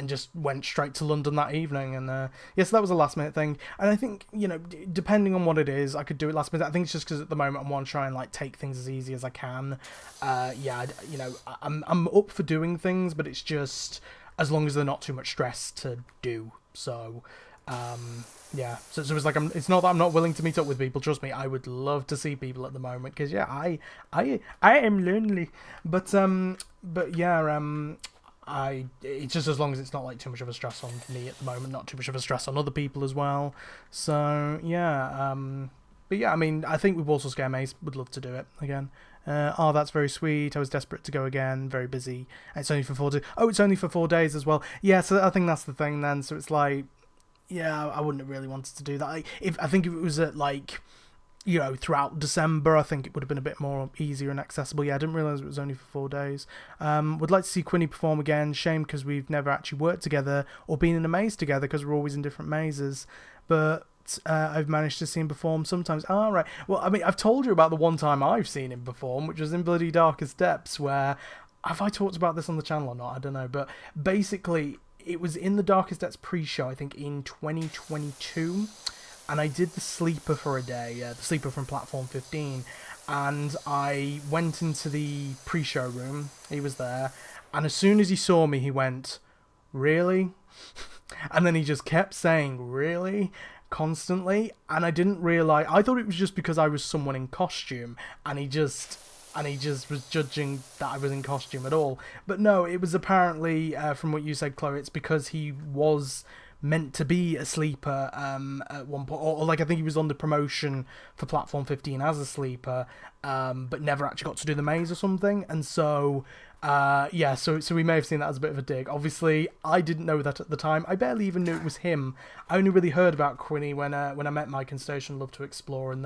just went straight to London that evening. And yes, that was a last minute thing. And I think, you know, depending on what it is, I could do it last minute. I think it's just because at the moment I want to try and like take things as easy as I can. Yeah, you know, I'm up for doing things, but it's just as long as they're not too much stress to do. So yeah, so it's like it's not that I'm not willing to meet up with people. Trust me, I would love to see people at the moment, because yeah, I am lonely. But yeah, it's just as long as it's not like too much of a stress on me at the moment, not too much of a stress on other people as well. So yeah, but yeah, I mean, I think with Warsaw Scare Maze, would love to do it again. Oh, that's very sweet. I was desperate to go again. Very busy. It's only for 4 days. Oh, it's only for 4 days as well. Yeah, so I think that's the thing then. So it's like, yeah, I wouldn't have really wanted to do that. I think if it was at like, you know, throughout December, I think it would have been a bit more easier and accessible. Yeah, I didn't realise it was only for 4 days. Would like to see Quinny perform again. Shame because we've never actually worked together or been in a maze together, because we're always in different mazes. But I've managed to see him perform sometimes. Ah, right. Well, I mean, I've told you about the one time I've seen him perform, which was in bloody Darkest Depths, where... Have I talked about this on the channel or not? I don't know. But basically, it was in the Darkest Depths pre-show, I think, in 2022. And I did the sleeper for a day, the sleeper from Platform 15. And I went into the pre-show room. He was there. And as soon as he saw me, he went, "Really?" And then he just kept saying, "Really?" constantly. And I didn't realise... I thought it was just because I was someone in costume. And he just was judging that I was in costume at all. But no, it was apparently, from what you said, Chloe, it's because he was meant to be a sleeper at one point, or like I think he was on the promotion for Platform 15 as a sleeper, but never actually got to do the maze or something. And so yeah, so we may have seen that as a bit of a dig. Obviously, I didn't know that at the time. I barely even knew it was him. I only really heard about Quinny when I met Mike and Station Love to Explore, and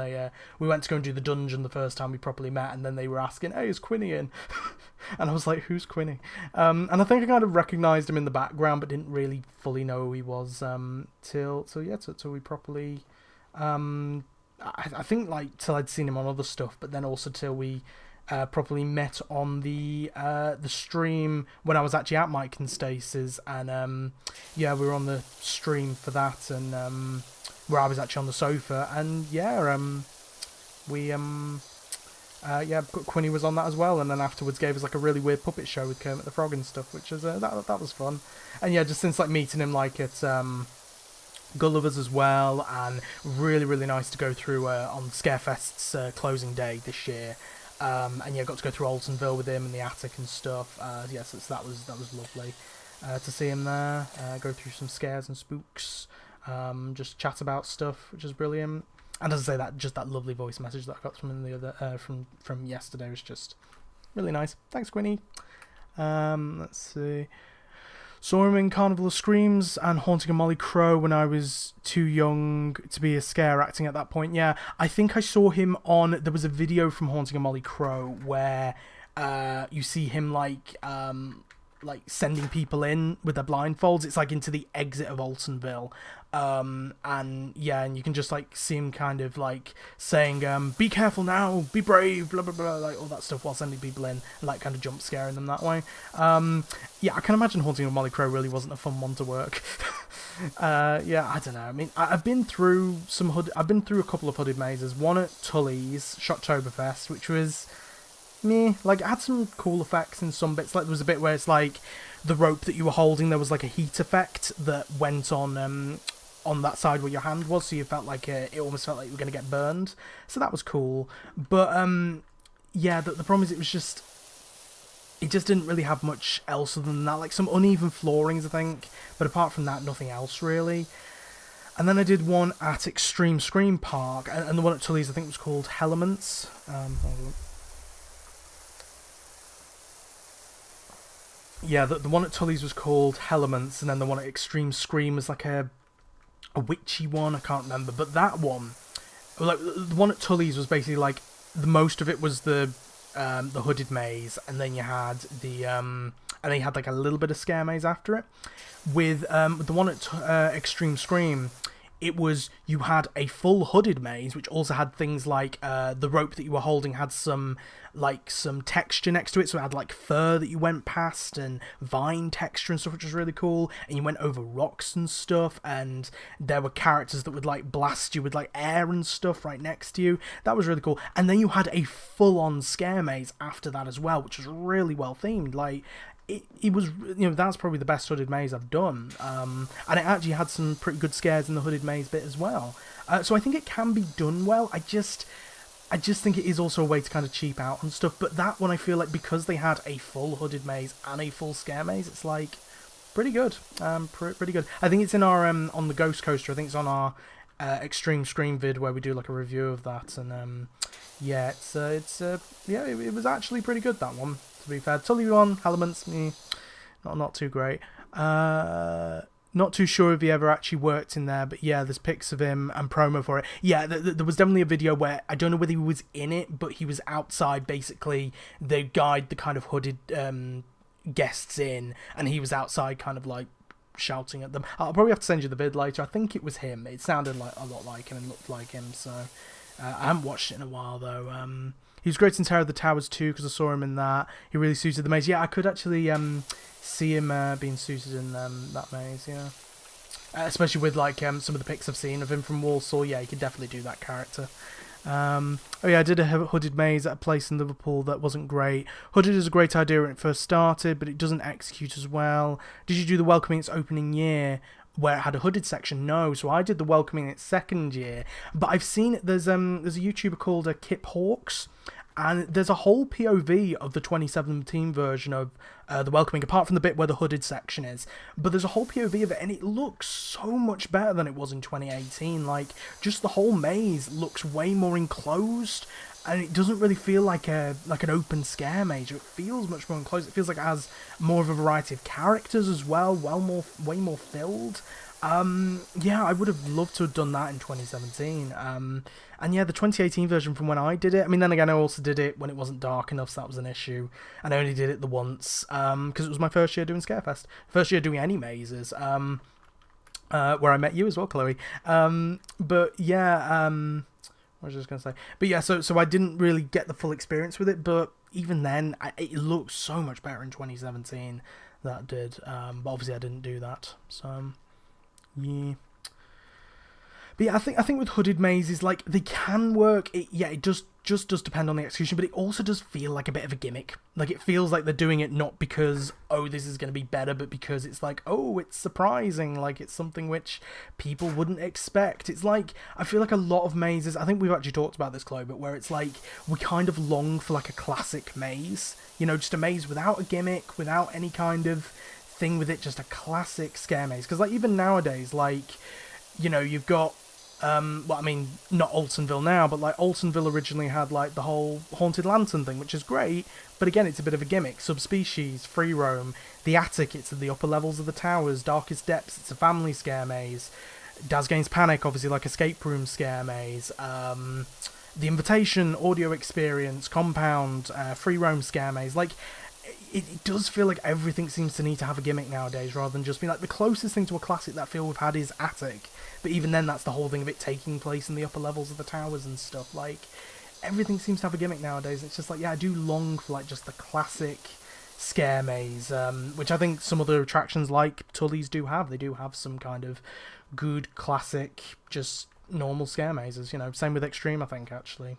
we went to go and do the dungeon the first time we properly met, and then they were asking, "Hey, is Quinny in?" And I was like, "Who's Quinny?" And I think I kind of recognised him in the background, but didn't really fully know who he was till we properly. I think like till I'd seen him on other stuff, but then also till we properly met on the stream when I was actually at Mike and Stace's, and yeah, we were on the stream for that, and where I was actually on the sofa, and yeah, yeah, Quinny was on that as well, and then afterwards gave us like a really weird puppet show with Kermit the Frog and stuff, which was that was fun. And yeah, just since like meeting him like at Gulliver's as well, and really nice to go through on Scarefest's closing day this year. And yeah, got to go through Altonville with him and the attic and stuff. Yeah, so that was lovely to see him there. Go through some scares and spooks. Just chat about stuff, which is brilliant. And as I say, that lovely voice message that I got from the other from yesterday was just really nice. Thanks, Quinny. Let's see. Saw him in Carnival of Screams and Haunting of Molly Crow when I was too young to be a scare acting at that point. Yeah, I think I saw him on... There was a video from Haunting of Molly Crow where you see him like sending people in with their blindfolds. It's like into the exit of Altonville. And yeah, and you can just like see him kind of like saying, "Be careful now, be brave," blah blah blah, like all that stuff while sending people in and like kind of jump scaring them that way. Yeah, I can imagine Haunting of Molly Crow really wasn't a fun one to work. Yeah, I don't know. I mean, I've been through a couple of hooded mazes. One at Tully's Shocktoberfest, which was meh. Like, it had some cool effects in some bits. Like, there was a bit where it's like the rope that you were holding, there was like a heat effect that went on that side where your hand was, so you felt like it almost felt like you were going to get burned. So that was cool. But yeah, the problem is it just didn't really have much else other than that. Like some uneven floorings, I think, but apart from that, nothing else really. And then I did one at Extreme Scream Park, and the one at Tully's I think was called Hellaments. Yeah, the one at Tully's was called Hellaments, and then the one at Extreme Scream was like a witchy one, I can't remember. But that one, like the one at Tully's was basically like, the most of it was the the hooded maze, and then you had the and then you had like a little bit of scare maze after it. With the one at Extreme Scream, it was, you had a full hooded maze, which also had things like the rope that you were holding had some texture next to it, so it had like fur that you went past and vine texture and stuff, which was really cool. And you went over rocks and stuff, and there were characters that would like blast you with like air and stuff right next to you. That was really cool. And then you had a full-on scare maze after that as well, which was really well themed. Like, it was, that's probably the best hooded maze I've done, and it actually had some pretty good scares in the hooded maze bit as well. So I think it can be done well. I just think it is also a way to kind of cheap out and stuff. But that one, I feel like, because they had a full hooded maze and a full scare maze, it's like pretty good. Pretty good. I think it's in our on the Ghost Coaster. I think it's on our Extreme Scream vid where we do like a review of that. And yeah, it was actually pretty good, that one. To be fair, Tully one elements, not too great. Not too sure if he ever actually worked in there, but yeah, there's pics of him and promo for it. Yeah, there was definitely a video where, I don't know whether he was in it, but he was outside, basically. They guide the kind of hooded guests in, and he was outside kind of like shouting at them. I'll probably have to send you the vid later. I think it was him. It sounded like a lot like him and looked like him, so I haven't watched it in a while though. He was great in Terror of the Towers too, because I saw him in that. He really suited the maze. Yeah, I could actually see him being suited in that maze, yeah. Especially with like some of the pics I've seen of him from Warsaw. Yeah, he could definitely do that character. Oh yeah, I did a hooded maze at a place in Liverpool that wasn't great. Hooded is a great idea when it first started, but it doesn't execute as well. Did you do the Welcoming its opening year, where it had a hooded section? No, so I did the Welcoming its second year. But I've seen, there's a YouTuber called Kip Hawks, and there's a whole POV of the 2017 version of the Welcoming, apart from the bit where the hooded section is. But there's a whole POV of it, and it looks so much better than it was in 2018. Like, just the whole maze looks way more enclosed, and it doesn't really feel like an open scare maze. It feels much more enclosed. It feels like it has more of a variety of characters as well, way more filled. Yeah, I would have loved to have done that in 2017. And yeah, the 2018 version from when I did it, I mean, then again, I also did it when it wasn't dark enough, so that was an issue. And I only did it the once, because it was my first year doing Scarefest. First year doing any mazes, where I met you as well, Chloe. But yeah, what was I just going to say? But yeah, so I didn't really get the full experience with it, but even then, it looked so much better in 2017, that did. But obviously I didn't do that, so yeah. But yeah, I think with hooded mazes, like, they can work. It just does depend on the execution, but it also does feel like a bit of a gimmick. Like, it feels like they're doing it not because, oh, this is going to be better, but because it's like, oh, it's surprising. Like, it's something which people wouldn't expect. It's like, I feel like a lot of mazes, I think we've actually talked about this, Chloe, but where it's like, we kind of long for like a classic maze. Just a maze without a gimmick, without any kind of thing with it, just a classic scare maze. Because like, even nowadays, like, you've got well, I mean, not Altonville now, but like Altonville originally had like the whole Haunted Lantern thing, which is great, but again, it's a bit of a gimmick. Subspecies, Free Roam, the Attic, it's at the upper levels of the towers, Darkest Depths, it's a family scare maze, Dazgain's Panic, obviously like escape room scare maze, The Invitation, audio experience, Compound, Free Roam scare maze. Like, it does feel like everything seems to need to have a gimmick nowadays, rather than just being like, the closest thing to a classic that I feel we've had is Attic, but even then, that's the whole thing of it taking place in the upper levels of the towers and stuff. Like, everything seems to have a gimmick nowadays. It's just like, yeah, I do long for like just the classic scare maze, which I think some other attractions like Tully's do have. They do have some kind of good classic, just normal scare mazes. Same with Extreme, I think, actually.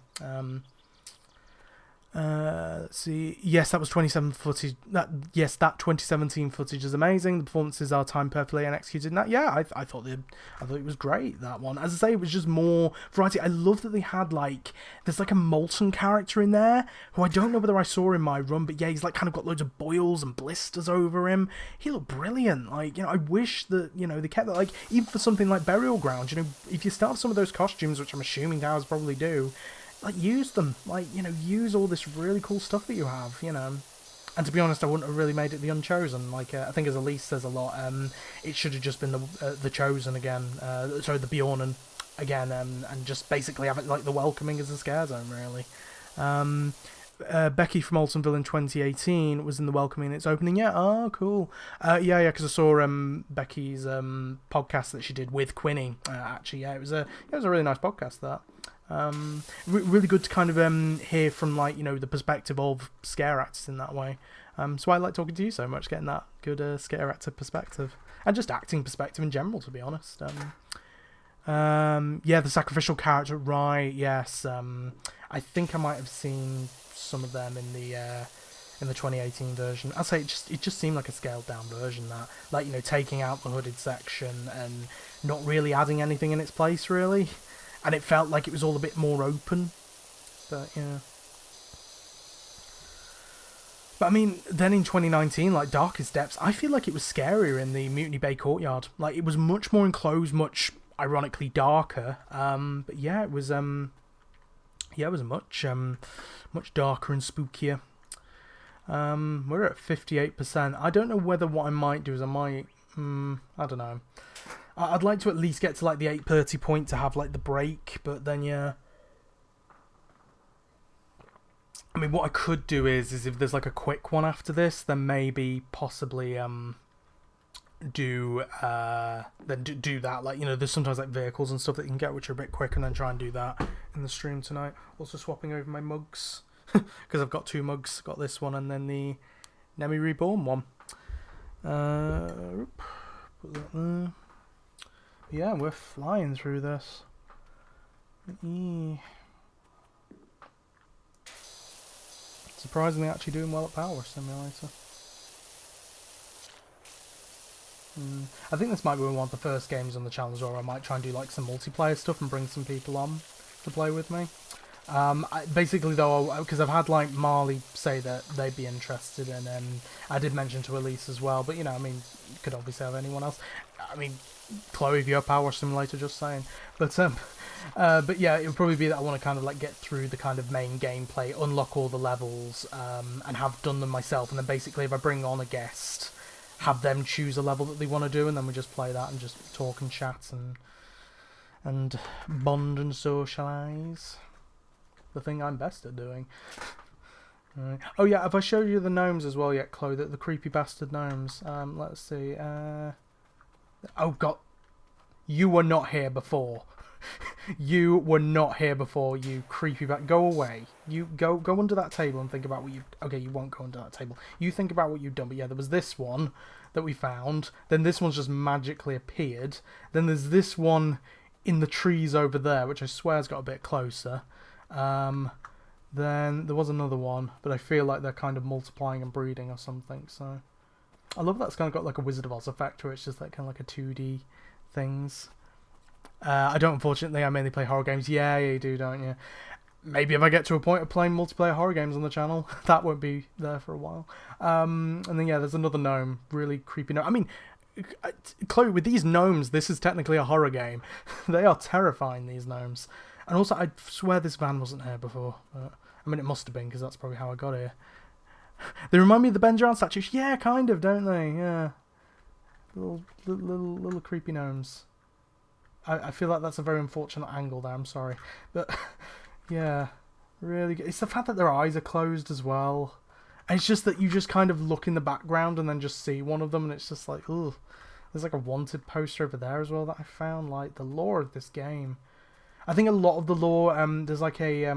Let's see. Yes, that was 27 footage. That 2017 footage is amazing. The performances are timed perfectly and executed. That, yeah, I thought it was great, that one. As I say, it was just more variety. I love that they had like, there's like a molten character in there who I don't know whether I saw in my run, but yeah, he's like kind of got loads of boils and blisters over him. He looked brilliant. Like, I wish that they kept that. Like, even for something like Burial Ground, if you still have some of those costumes, which I'm assuming towers probably do, like, use them. Like, use all this really cool stuff that you have, And to be honest, I wouldn't have really made it the Unchosen. Like, I think as Elise says a lot, it should have just been the Chosen again. Sorry, the Bjornen again, and just basically have it like the Welcoming as a scare zone, really. Becky from Altonville in 2018 was in the welcoming its opening. Yeah, oh, cool. Yeah, because I saw Becky's podcast that she did with Quinny. Actually, yeah, it was a really nice podcast. That really good to kind of hear from, like, you know, the perspective of scare actors in that way. So I like talking to you so much, getting that good scare actor perspective and just acting perspective in general, to be honest. Yeah, the sacrificial character, right? Yes. I think I might have seen some of them in the 2018 version. I'd say it just seemed like a scaled down version, that, like, you know, taking out the hooded section and not really adding anything in its place, really. And it felt like it was all a bit more open. But yeah. But I mean, then in 2019, like Darkest Depths, I feel like it was scarier in the Mutiny Bay courtyard. Like, it was much more enclosed, much ironically darker. But yeah, it was much darker and spookier. We're at 58%. I don't know whether what I might do is I don't know. I'd like to at least get to like the 8:30 point to have like the break, but then yeah. I mean, what I could do is if there's like a quick one after this, then maybe possibly do that. Like, you know, there's sometimes like vehicles and stuff that you can get which are a bit quicker, and then try and do that in the stream tonight. Also swapping over my mugs because I've got 2 mugs. Got this one and then the Nemi Reborn one. Put that there. Yeah, we're flying through this. Surprisingly actually doing well at PowerWash Simulator. I think this might be one of the first games on the channel as well where I might try and do like some multiplayer stuff and bring some people on to play with me. Basically though, because I've had like Marley say that they'd be interested, and I did mention to Elise as well, but you know, I mean, you could obviously have anyone else. I mean, Chloe, if you're PowerWash Simulator, just saying. But yeah, it would probably be that I want to kind of like get through the kind of main gameplay, unlock all the levels, and have done them myself, and then basically if I bring on a guest, have them choose a level that they want to do, and then we just play that and just talk and chat and bond and socialise. The thing I'm best at doing. Right. Oh yeah, have I showed you the gnomes as well yet, Chloe? The creepy bastard gnomes. Let's see. Oh god, you were not here before. You were not here before, you creepy go away. You go under that table and think about what you. Okay, you won't go under that table. You think about what you've done. But yeah, there was this one that we found. Then this one's just magically appeared. Then there's this one in the trees over there, which I swear has got a bit closer. Then there was another one, but I feel like they're kind of multiplying and breeding or something. So I love that it's kind of got like a Wizard of Oz effect where it's just like kind of like a 2D things. I don't, unfortunately. I mainly play horror games. Yeah, you do, don't you? Maybe if I get to a point of playing multiplayer horror games on the channel, that won't be there for a while. And then yeah, there's another gnome, really creepy gnome. I mean, Chloe, with these gnomes, this is technically a horror game. They are terrifying, these gnomes. And also, I swear this van wasn't here before. But, I mean, it must have been, because that's probably how I got here. They remind me of the Ben Jarn statues. Yeah, kind of, don't they? Yeah. Little creepy gnomes. I feel like that's a very unfortunate angle there, I'm sorry. But, yeah, really good. It's the fact that their eyes are closed as well. And it's just that you just kind of look in the background and then just see one of them, and it's just like, ugh. There's like a wanted poster over there as well that I found. Like, the lore of this game. I think a lot of the lore, there's like a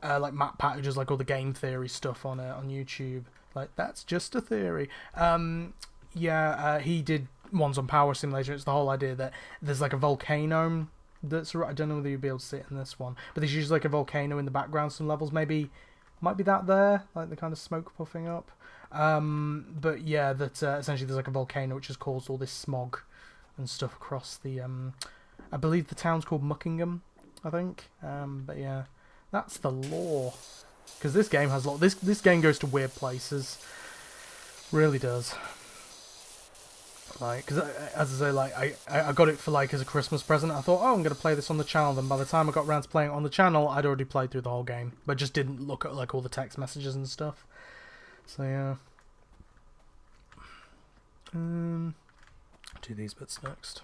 like Matt Pat who does like all the game theory stuff on YouTube. Like, that's just a theory. He did ones on PowerWash Simulator. It's the whole idea that there's like a volcano that's, I don't know whether you'll be able to see it in this one, but there's usually like a volcano in the background. Some levels might be that there, like the kind of smoke puffing up. But yeah, that essentially there's like a volcano which has caused all this smog and stuff across the I believe the town's called Muckingham, I think. But yeah, that's the lore. Because this game has a lot. This game goes to weird places. Really does. Like, because as I say, like I got it for like as a Christmas present. I thought, oh, I'm gonna play this on the channel. Then by the time I got around to playing it on the channel, I'd already played through the whole game, but just didn't look at like all the text messages and stuff. So yeah. Do these bits next.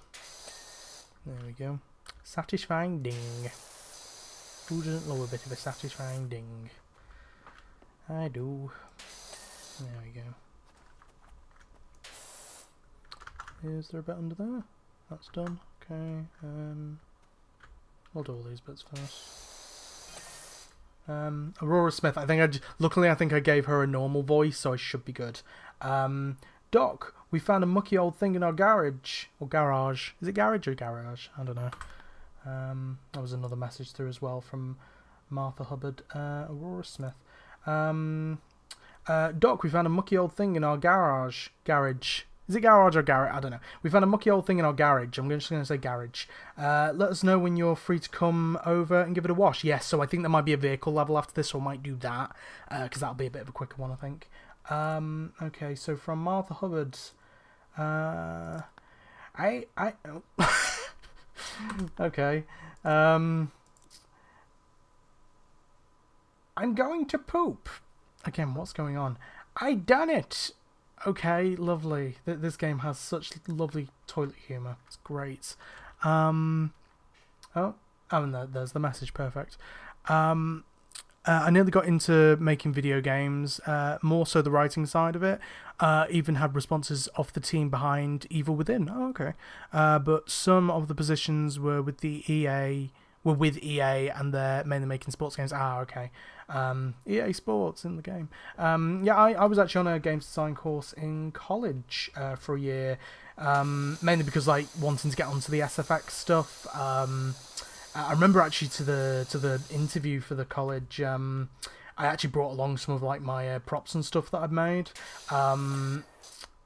There we go. Satisfying ding. Who doesn't love a bit of a satisfying ding? I do. There we go. Is there a bit under there? That's done. Okay. I'll do all these bits first. Aurora Smith. Luckily, I think I gave her a normal voice, so I should be good. Doc, we found a mucky old thing in our garage or garage. Is it garage or garage? I don't know. That was another message through as well from Martha Hubbard. Aurora Smith. Doc, we found a mucky old thing in our garage. Is it garage or garage? I don't know. We found a mucky old thing in our garage. I'm just going to say garage. Let us know when you're free to come over and give it a wash. Yes, so I think there might be a vehicle level after this, so I might do that. Because that'll be a bit of a quicker one, I think. Okay, so from Martha Hubbard. Okay. I'm going to poop. Again, what's going on? I done it! Okay, lovely. This game has such lovely toilet humour. It's great. Oh, there's the message. Perfect. I nearly got into making video games, more so the writing side of it. Even had responses off the team behind Evil Within. Oh, okay. But some of the positions were with EA, and they're mainly making sports games. Okay. EA Sports in the game. Yeah, I was actually on a games design course in college for a year, mainly because like wanting to get onto the SFX stuff. I remember actually to the interview for the college, I actually brought along some of like my props and stuff that I'd made.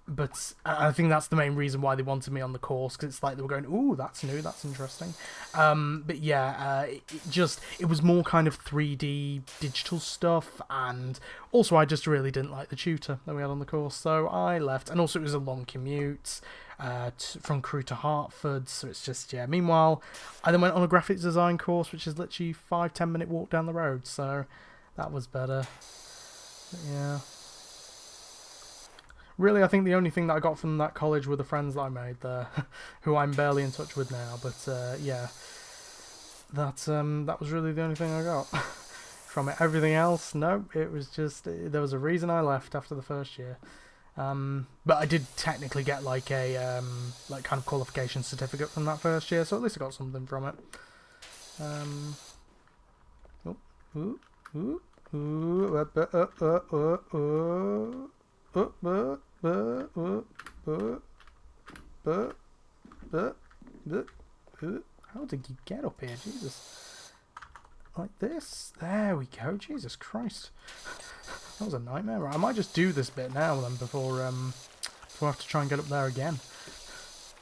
But I think that's the main reason why they wanted me on the course, because it's like they were going, ooh, that's new, that's interesting. But yeah, it was more kind of 3D digital stuff, and also I just really didn't like the tutor that we had on the course, so I left. And also it was a long commute from Crewe to Hertford, so it's just, yeah. Meanwhile, I then went on a graphics design course, which is literally 5-10 minute walk down the road, so that was better. But yeah. Really, I think the only thing that I got from that college were the friends that I made there, who I'm barely in touch with now. But yeah, that was really the only thing I got from it. Everything else, no, it was just, there was a reason I left after the first year. But I did technically get like a like kind of qualification certificate from that first year, so at least I got something from it. How did you get up here? Jesus. Like this? There we go. Jesus Christ. That was a nightmare. Right, I might just do this bit now then before I have to try and get up there again.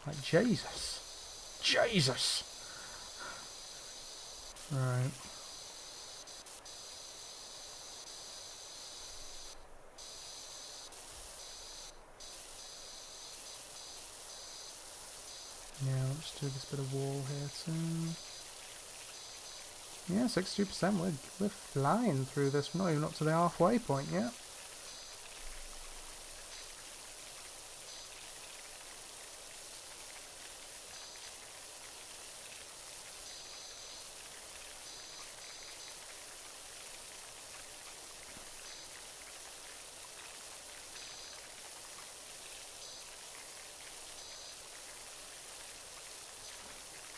Like, Jesus. Jesus! Alright. Yeah, let's do this bit of wall here too. Yeah, 62%. We're flying through this. We're not even up to the halfway point yet.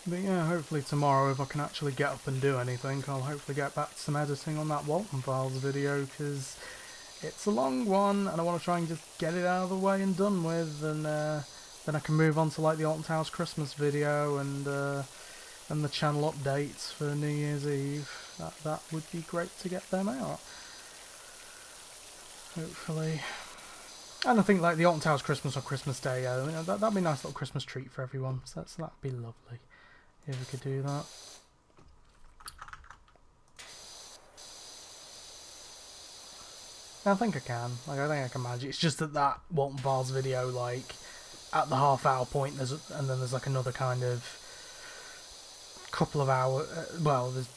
But yeah, hopefully tomorrow, if I can actually get up and do anything, I'll hopefully get back to some editing on that Walton Files video, because it's a long one, and I want to try and just get it out of the way and done with, and then I can move on to like the Alton Towers Christmas video and the channel updates for New Year's Eve. That would be great to get them out. Hopefully. And I think like the Alton Towers Christmas or Christmas Day, that'd be a nice little Christmas treat for everyone, so that'd be lovely. If we could do that. I think I can. Like, I think I can manage it. It's just that Walton Files video, like, at the half-hour point, and then there's like another kind of couple of hours.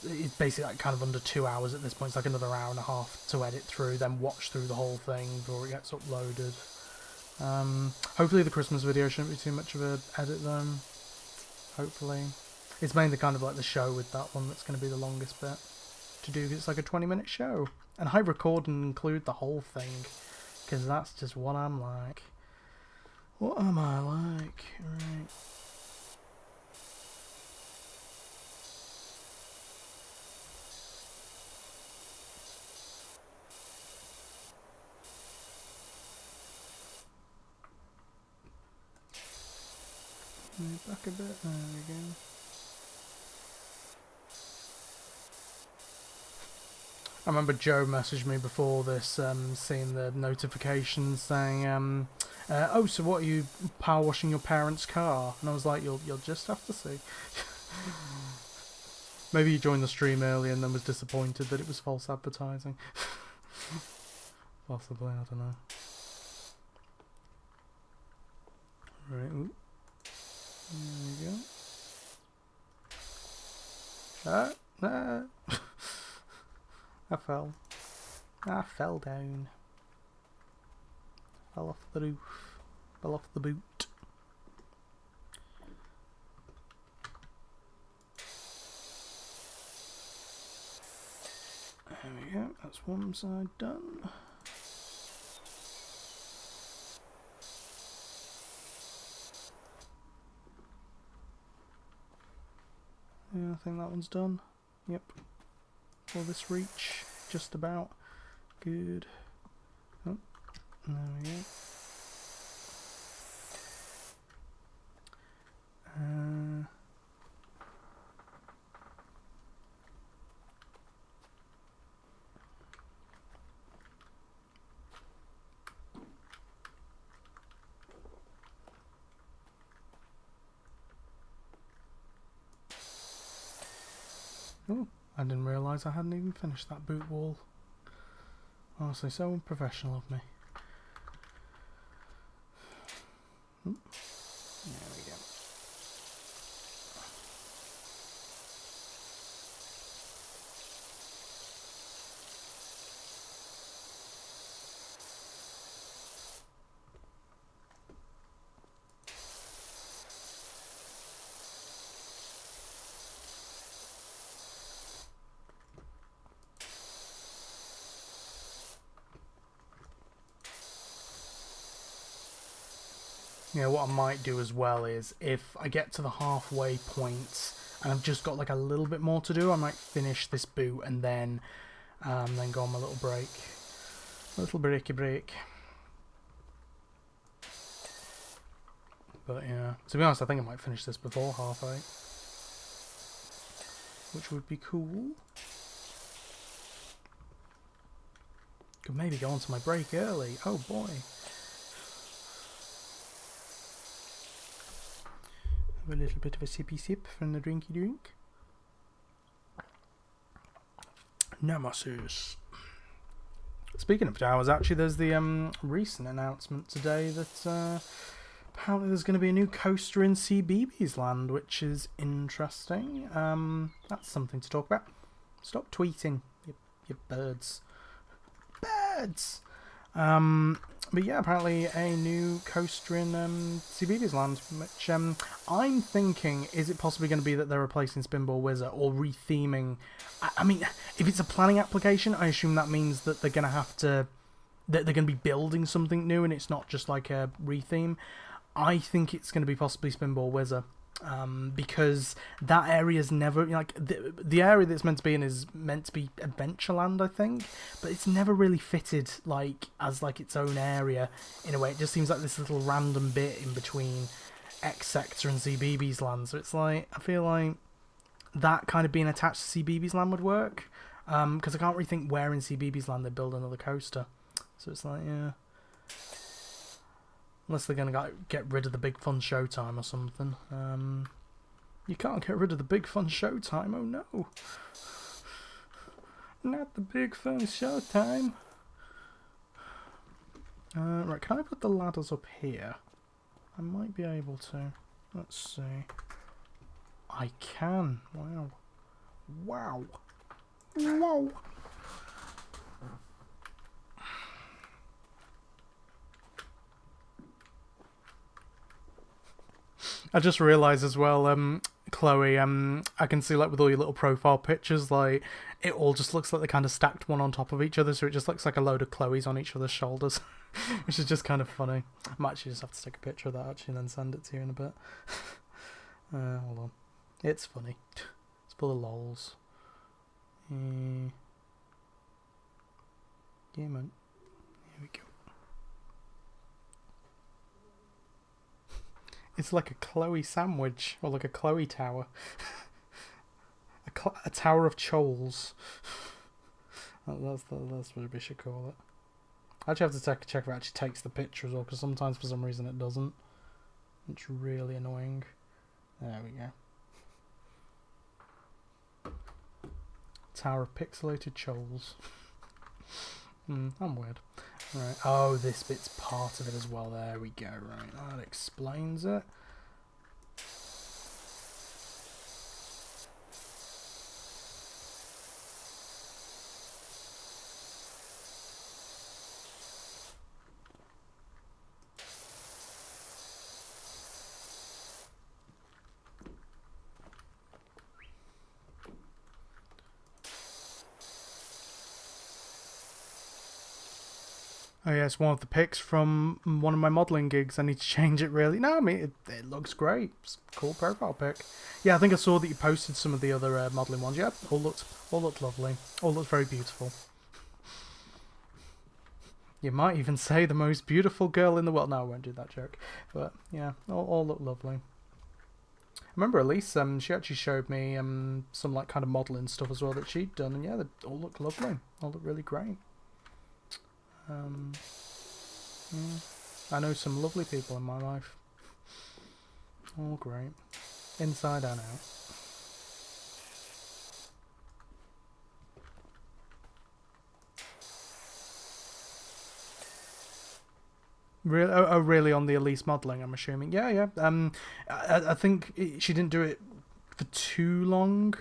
It's basically like kind of under 2 hours at this point. It's like another hour and a half to edit through, then watch through the whole thing before it gets uploaded. Hopefully the Christmas video shouldn't be too much of an edit though. Hopefully. It's mainly kind of like the show with that one that's going to be the longest bit to do. It's like a 20-minute show. And I record and include the whole thing, because that's just what I'm like. What am I like? Right. Back a bit, there we go. I remember Joe messaged me before this, seeing the notifications saying, oh, so what, are you power washing your parents' car? And I was like, you'll just have to see. Maybe he joined the stream early and then was disappointed that it was false advertising. Possibly, I don't know. Right, ooh. There we go. I fell. I fell down. Fell off the roof. Fell off the boot. There we go. That's one side done. Yeah, I think that one's done. Yep. Will this reach? Just about. Good. Oh, there we go. Oh, I didn't realise I hadn't even finished that boot wall. Honestly, so unprofessional of me. There we go. Yeah, what I might do as well is, if I get to the halfway point and I've just got like a little bit more to do, I might finish this boot and then go on my little break. A little breaky break. But yeah, to be honest, I think I might finish this before 8:30. Which would be cool. Could maybe go on to my break early. Oh boy. A little bit of a sippy sip from the drinky drink. Nemesis. Speaking of towers, actually, there's the recent announcement today that apparently there's going to be a new coaster in CBeebies Land, which is interesting. That's something to talk about. Stop tweeting, you birds. Birds! But yeah, apparently a new coaster in CBeebies Land, which I'm thinking, is it possibly going to be that they're replacing Spinball Wizard or retheming? I mean, if it's a planning application, I assume that means that they're going to have to, that they're going to be building something new and it's not just like a retheme. I think it's going to be possibly Spinball Wizard. Because that area's never, like, the area that's meant to be in is meant to be Adventureland, I think, but it's never really fitted like as like its own area in a way. It just seems like this little random bit in between X Sector and CBeebies Land, so it's like, I feel like that kind of being attached to CBeebies Land would work, because I can't really think where in CBeebies Land they build another coaster, so it's like, yeah. Unless they're going to get rid of the Big Fun Showtime or something. You can't get rid of the Big Fun Showtime, oh no. Not the Big Fun Showtime. Right, can I put the ladders up here? I might be able to. Let's see. I can. Wow. Wow. Wow. I just realised as well, Chloe, I can see like with all your little profile pictures, like It all just looks like they kind of stacked one on top of each other, so it just looks like a load of Chloes on each other's shoulders, which is just kind of funny. I might actually just have to take a picture of that actually and then send it to you in a bit. Hold on. It's funny. It's full of lols. Yeah, man. Here we go. It's like a Chloe sandwich, or like a Chloe tower. A tower of choles. That's what we should call it. I actually have to check if it actually takes the picture as well, because sometimes for some reason it doesn't. It's really annoying. There we go. Tower of pixelated choles. I'm weird. Right. Oh, this bit's part of it as well. There we go. Right. That explains it. Oh yeah, it's one of the pics from one of my modelling gigs. I need to change it really. No, I mean, it looks great. It's a cool profile pic. Yeah, I think I saw that you posted some of the other modelling ones. Yeah, all looked lovely. All looked very beautiful. You might even say the most beautiful girl in the world. No, I won't do that joke. But yeah, all look lovely. I remember Elise, she actually showed me some like kind of modelling stuff as well that she'd done, and yeah, they all look lovely. All look really great. I know some lovely people in my life. All great. Inside and out. Really? Oh, really? On the Elise modelling, I'm assuming. Yeah. I think she didn't do it for too long.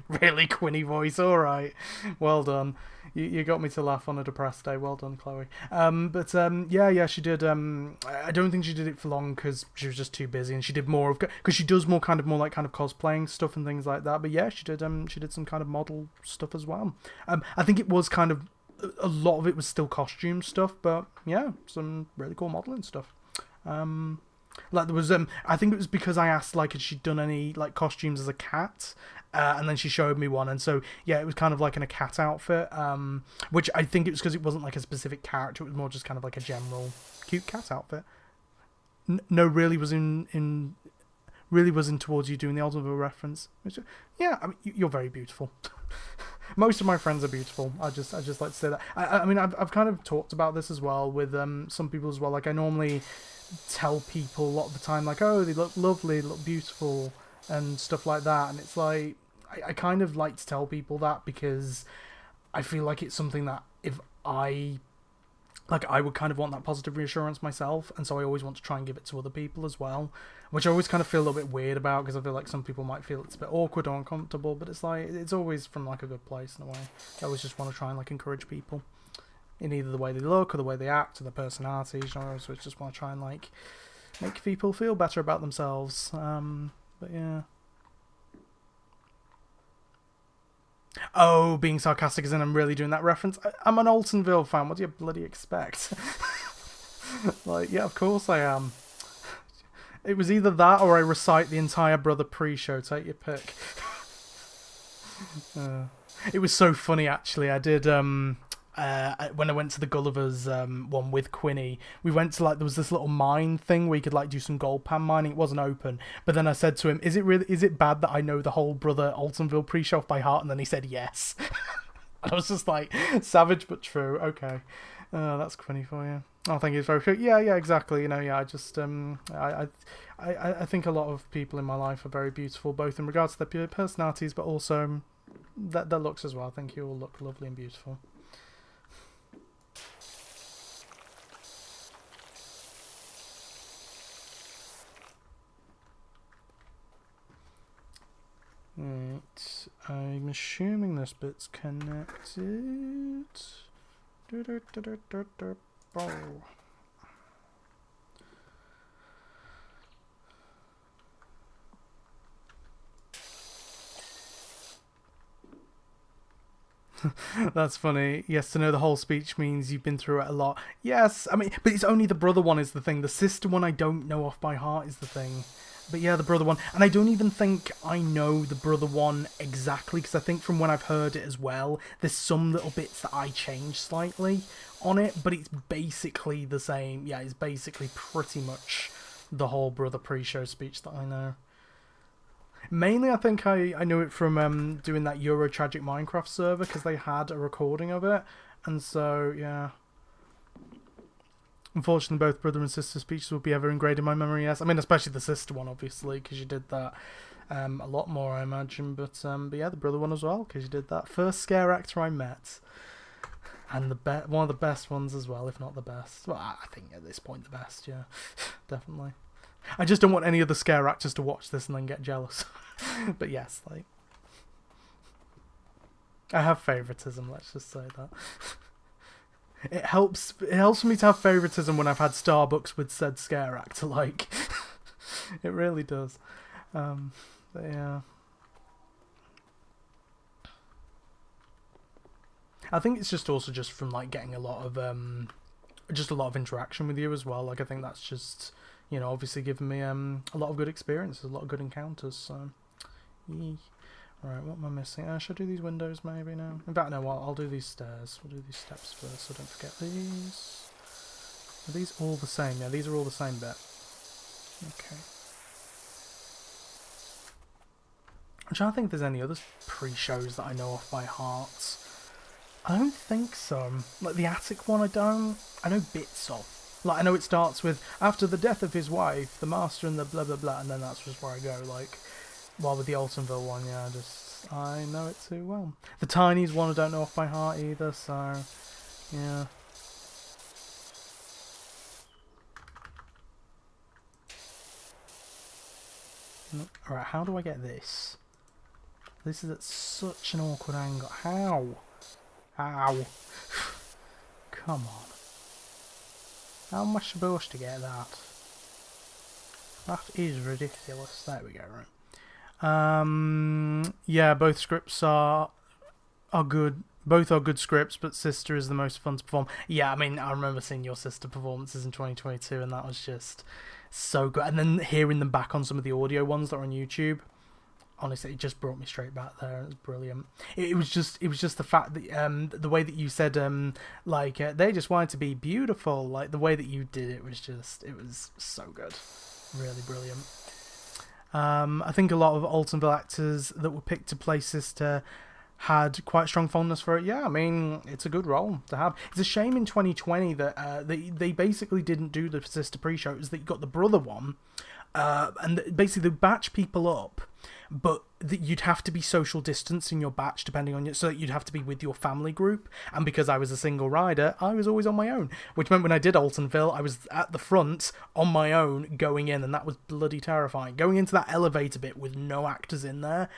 Really, Quinny voice. All right. Well done. You got me to laugh on a depressed day. Well done, Chloe. Yeah, she did. I don't think she did it for long because she was just too busy, and she did more of because she does more kind of cosplaying stuff and things like that. But yeah, she did some kind of model stuff as well. I think it was kind of a lot of it was still costume stuff, but yeah, some really cool modeling stuff. Like there was I think it was because I asked like had she done any like costumes as a cat. And then she showed me one, and so yeah, it was kind of like in a cat outfit, which I think it was because it wasn't like a specific character; it was more just kind of like a general cute cat outfit. No, really was in towards you doing the Oldsmobile reference. Which, yeah, I mean, you're very beautiful. Most of my friends are beautiful. I just like to say that. I mean, I've kind of talked about this as well with some people as well. Like I normally tell people a lot of the time, like, oh, they look lovely, they look beautiful, and stuff like that, and it's like I kind of like to tell people that because I feel like it's something that if I would kind of want that positive reassurance myself, and so I always want to try and give it to other people as well, which I always kind of feel a little bit weird about because I feel like some people might feel it's a bit awkward or uncomfortable, but it's like it's always from like a good place in a way. I always just want to try and like encourage people in either the way they look or the way they act or their personalities, so I just want to try and like make people feel better about themselves. But yeah. Oh, being sarcastic as in I'm really doing that reference. I'm an Altonville fan. What do you bloody expect? Like, yeah, of course I am. It was either that or I recite the entire Brother pre-show. Take your pick. It was so funny, actually. I did... when I went to the Gulliver's one with Quinny, we went to like there was this little mine thing where you could like do some gold pan mining. It wasn't open, but then I said to him, "Is it bad that I know the whole Brother Altonville pre-show by heart?" And then he said yes. I was just like, savage but true. Okay, that's Quinny for you. Oh, thank you. It's very true. Yeah, exactly. You know, yeah. I just I think a lot of people in my life are very beautiful, both in regards to their personalities, but also their looks as well. I think you all look lovely and beautiful. Right, I'm assuming this bit's connected. Oh. That's funny. Yes, to know the whole speech means you've been through it a lot. Yes, I mean, but it's only the brother one is the thing. The sister one I don't know off by heart is the thing. But yeah, the brother one. And I don't even think I know the brother one exactly, because I think from when I've heard it as well, there's some little bits that I changed slightly on it, but it's basically the same. Yeah, it's basically pretty much the whole brother pre-show speech that I know. Mainly, I think I knew it from doing that Euro Tragic Minecraft server, because they had a recording of it, and so yeah. Unfortunately, both brother and sister speeches will be ever ingrained in my memory. Yes, I mean especially the sister one, obviously, because you did that a lot more, I imagine. But yeah, the brother one as well, because you did that. First scare actor I met, and one of the best ones as well, if not the best. Well, I think at this point the best. Yeah, definitely. I just don't want any of the scare actors to watch this and then get jealous. But yes, like, I have favoritism. Let's just say that. It helps for me to have favoritism when I've had Starbucks with said scare actor. Like, it really does. But yeah. I think it's just also just from like getting a lot of interaction with you as well. Like, I think that's just, you know, obviously given me a lot of good experiences, a lot of good encounters. So, yeah. Alright, what am I missing? Should I do these windows maybe now? In fact, no, I'll do these stairs. We'll do these steps first, so don't forget these. Are these all the same? Yeah, these are all the same bit. Okay. I'm trying to think if there's any other pre-shows that I know off by heart. I don't think so. Like, the attic one, I don't. I know bits of. Like, I know it starts with, after the death of his wife, the master and the blah blah blah, and then that's just where I go, like... While with the Altonville one, yeah, I know it too well. The Tinies one I don't know off by heart either, so yeah. Alright, how do I get this? This is at such an awkward angle. How? How? Come on. How am I supposed to get that? That is ridiculous. There we go, right. Yeah, both scripts are good. Both are good scripts, but Sister is the most fun to perform. Yeah, I mean, I remember seeing your Sister performances in 2022, and that was just so good. And then hearing them back on some of the audio ones that are on YouTube, honestly, it just brought me straight back there. It was brilliant. It was just the fact that the way that you said they just wanted to be beautiful. Like, the way that you did it was so good, really brilliant. I think a lot of Altonville actors that were picked to play Sister had quite strong fondness for it. Yeah, I mean, it's a good role to have. It's a shame in 2020 that they basically didn't do the Sister pre-show. It was that you got the brother one, and basically they batch people up, but you'd have to be social distance in your batch depending on so you'd have to be with your family group. And because I was a single rider, I was always on my own, which meant when I did Altonville, I was at the front on my own going in, and that was bloody terrifying. Going into that elevator bit with no actors in there,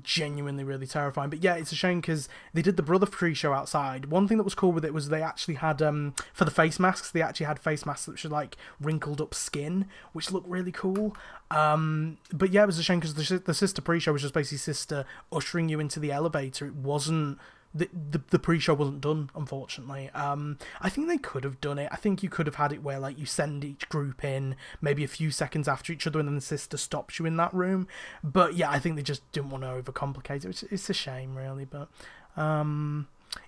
genuinely really terrifying. But yeah, it's a shame because they did the brother pre-show outside. One thing that was cool with it was they actually had for the face masks, they actually had face masks that should like wrinkled up skin, which looked really cool. But yeah, it was a shame because the Sister pre-show was just basically Sister ushering you into the elevator. It wasn't the pre-show wasn't done, unfortunately. I think they could have done it. I think you could have had it where like you send each group in maybe a few seconds after each other, and then the Sister stops you in that room. But yeah, I think they just didn't want to overcomplicate it. It's a shame, really. But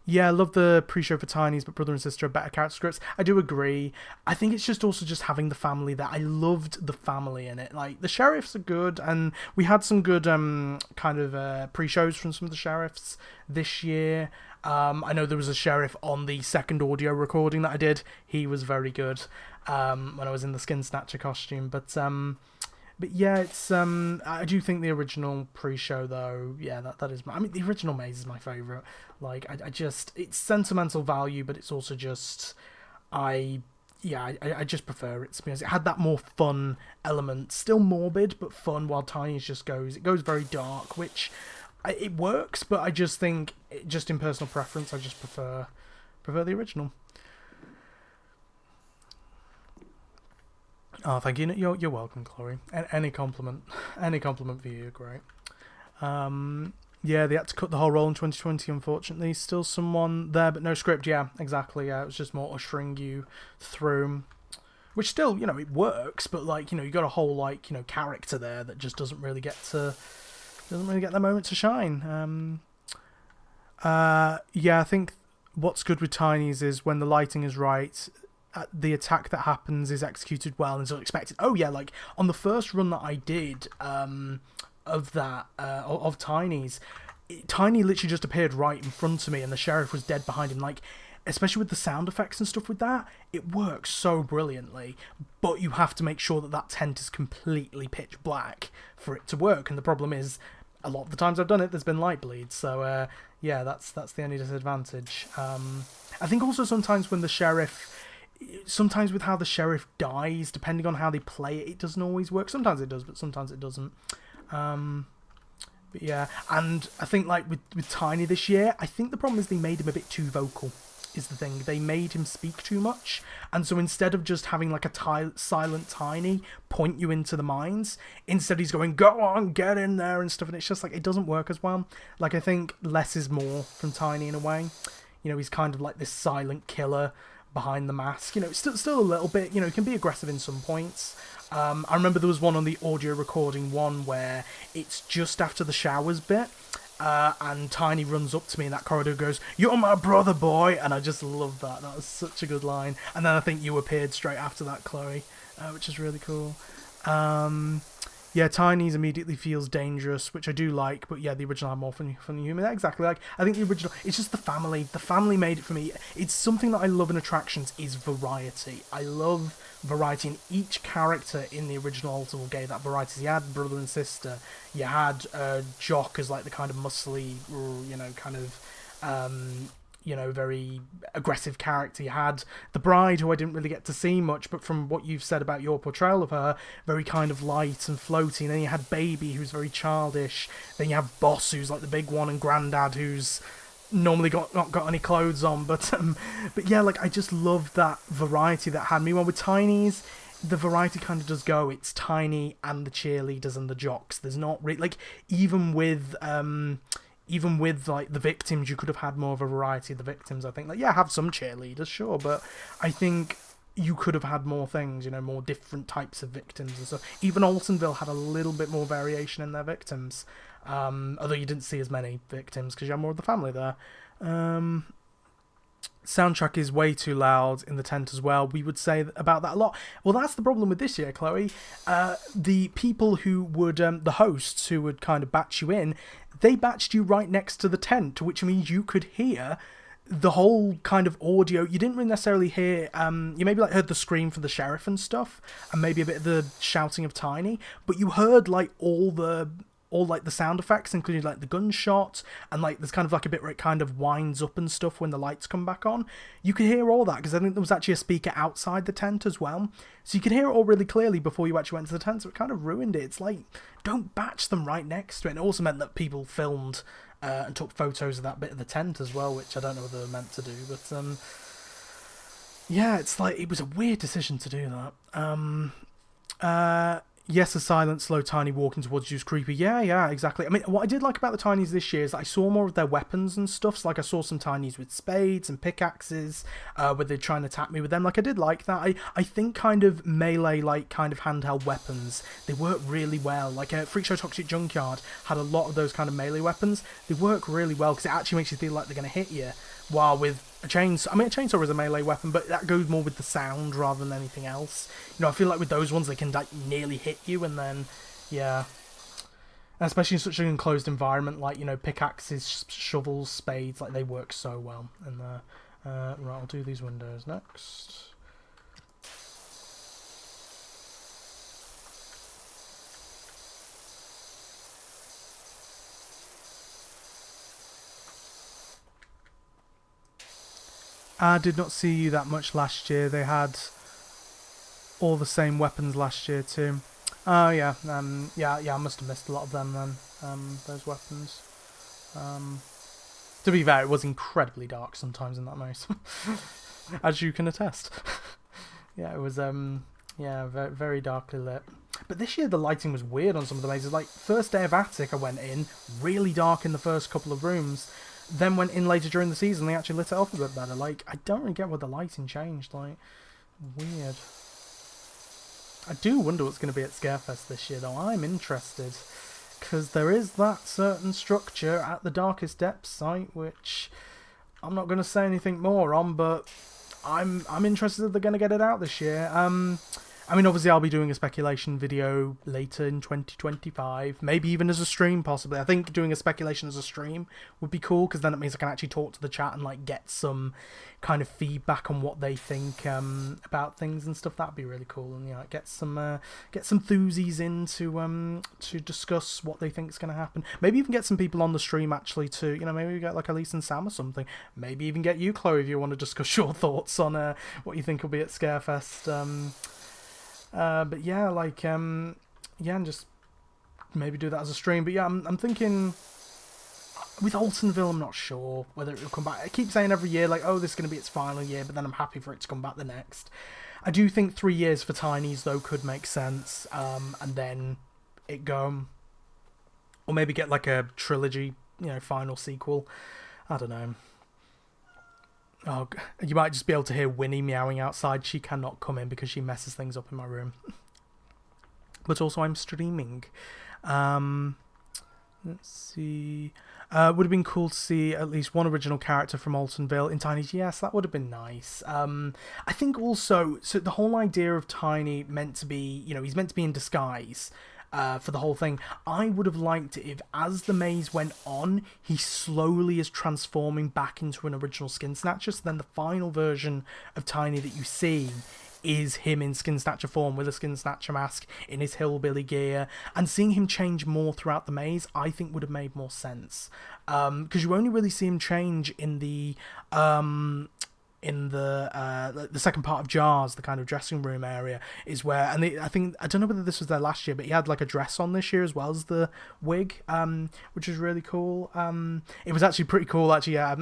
yeah, I love the pre-show for Tinies, but Brother and Sister are better character scripts. I do agree. I think it's just also just having the family there. I loved the family in it. Like, the sheriffs are good, and we had some good kind of pre-shows from some of the sheriffs this year. I know there was a sheriff on the second audio recording that I did. He was very good when I was in the Skin Snatcher costume. But yeah, it's I do think the original pre-show though, yeah, that is I mean, the original Maze is my favourite. Like, I just, it's sentimental value, but it's also just, I just prefer it, to be honest. It had that more fun element, still morbid but fun, while Tiny's just goes very dark, which it works, but I just think, just in personal preference, I just prefer the original. Oh, thank you. You're welcome, Chloe. Any compliment for you, great. Yeah, they had to cut the whole role in 2020, unfortunately. Still someone there, but no script. Yeah, exactly. Yeah, it was just more ushering you through. Which still, it works, but like, you got a whole like, character there that just doesn't really get their moment to shine. Yeah, I think what's good with Tinies is when the lighting is right, the attack that happens is executed well and is unexpected. Oh yeah, like on the first run that I did of Tinies, Tiny literally just appeared right in front of me and the sheriff was dead behind him. Like, especially with the sound effects and stuff with that, it works so brilliantly, but you have to make sure that tent is completely pitch black for it to work, and the problem is, a lot of the times I've done it, there's been light bleed, so yeah, that's the only disadvantage. I think also sometimes with how the sheriff dies, depending on how they play it, it doesn't always work. Sometimes it does, but sometimes it doesn't. But yeah, and I think like with Tiny this year, I think the problem is they made him a bit too vocal, is the thing. They made him speak too much, and so instead of just having like a silent Tiny point you into the mines, instead he's going, go on, get in there and stuff, and it's just like, it doesn't work as well. Like, I think less is more from Tiny in a way. He's kind of like this silent killer behind the mask. It's still a little bit, it can be aggressive in some points. I remember there was one on the audio recording one where it's just after the showers bit, and Tiny runs up to me in that corridor and goes, "You're my brother, boy," and I just love that. That was such a good line. And then I think you appeared straight after that, Chloe, which is really cool. Yeah, Tiny's immediately feels dangerous, which I do like, but yeah, the original had more funny humour. Exactly, like, I think the original, it's just the family. The family made it for me. It's something that I love in attractions, is variety. I love variety, and each character in the original Ultimate gave that variety. So you had brother and sister, you had Jock as like the kind of muscly, kind of, very aggressive character. You had the bride, who I didn't really get to see much, but from what you've said about your portrayal of her, very kind of light and floaty. And then you had Baby, who's very childish. Then you have Boss, who's like the big one, and Grandad, who's normally not got any clothes on. But yeah, like, I just love that variety that had me. Well, with Tinies, the variety kind of does go. It's Tiny and the cheerleaders and the jocks. There's not really, like, even with like the victims, you could have had more of a variety of the victims. I think, like, yeah, have some cheerleaders, sure, but I think you could have had more things, more different types of victims and stuff. Even Altonville had a little bit more variation in their victims, although you didn't see as many victims because you had more of the family there. Soundtrack is way too loud in the tent as well. We would say about that a lot. Well, that's the problem with this year, Chloe. The people who would, the hosts who would kind of batch you in, they batched you right next to the tent, which means you could hear the whole kind of audio. You didn't really necessarily hear, you maybe like heard the scream from the sheriff and stuff, and maybe a bit of the shouting of Tiny, but you heard like all the sound effects, including like the gunshot, and like there's kind of like a bit where it kind of winds up and stuff when the lights come back on. You could hear all that because I think there was actually a speaker outside the tent as well, so you could hear it all really clearly before you actually went to the tent. So it kind of ruined it. It's like, don't batch them right next to it. And it also meant that people filmed and took photos of that bit of the tent as well, which I don't know what they were meant to do, but yeah, it's like, it was a weird decision to do that. Yes, a silent, slow Tiny walking towards you is creepy. Yeah, exactly. I mean, what I did like about the Tinies this year is that I saw more of their weapons and stuff. So, like, I saw some Tinies with spades and pickaxes, where they're trying to attack me with them. Like, I did like that. I think kind of melee, like, kind of handheld weapons, they work really well. Like, Freak Show Toxic Junkyard had a lot of those kind of melee weapons. They work really well because it actually makes you feel like they're going to hit you. While with a chainsaw, I mean, a chainsaw is a melee weapon, but that goes more with the sound rather than anything else. I feel like with those ones, they can like nearly hit you, and then, yeah. And especially in such an enclosed environment, like, pickaxes, shovels, spades, like, they work so well. And right, I'll do these windows next. I did not see you that much last year. They had all the same weapons last year too. Oh yeah, yeah, I must have missed a lot of them then. Those weapons. To be fair, it was incredibly dark sometimes in that maze, as you can attest. Yeah, it was very, very darkly lit. But this year the lighting was weird on some of the mazes. Like, first day of Attic I went in, really dark in the first couple of rooms. Then went in later during the season, they actually lit it up a bit better. Like, I don't really get why the lighting changed. Like, weird. I do wonder what's going to be at Scarefest this year, though. I'm interested. Because there is that certain structure at the Darkest Depths site, which I'm not going to say anything more on, but I'm interested if they're going to get it out this year. I mean, obviously, I'll be doing a speculation video later in 2025, maybe even as a stream, possibly. I think doing a speculation as a stream would be cool, because then it means I can actually talk to the chat and like get some kind of feedback on what they think about things and stuff. That'd be really cool, and yeah, get some thuzies in to discuss what they think is going to happen. Maybe even get some people on the stream actually to, you know, maybe we get like Elise and Sam or something. Maybe even get you, Chloe, if you want to discuss your thoughts on what you think will be at Scarefest. But yeah, like, yeah, and just maybe do that as a stream. But yeah, I'm thinking with Altonville, I'm not sure whether it will come back. I keep saying every year, like, oh, this is going to be its final year, but then I'm happy for it to come back the next. I do think 3 years for Tinies, though, could make sense, and then it go, or maybe get like a trilogy, you know, final sequel. I don't know. Oh, you might just be able to hear Winnie meowing outside. She cannot come in because she messes things up in my room. But also I'm streaming. Let's see. Would have been cool to see at least one original character from Altonville in Tiny's. Yes, that would have been nice. I think also, so the whole idea of Tiny meant to be, you know, he's meant to be in disguise. For the whole thing, I would have liked it if, as the maze went on, he slowly is transforming back into an original Skin Snatcher. So then the final version of Tiny that you see is him in Skin Snatcher form with a Skin Snatcher mask, in his hillbilly gear, and seeing him change more throughout the maze, I think would have made more sense. Because you only really see him change in the second part of Jars, the kind of dressing room area, is where, and I don't know whether this was there last year, but he had like a dress on this year as well as the wig, which was really cool. It was actually pretty cool, actually. Yeah,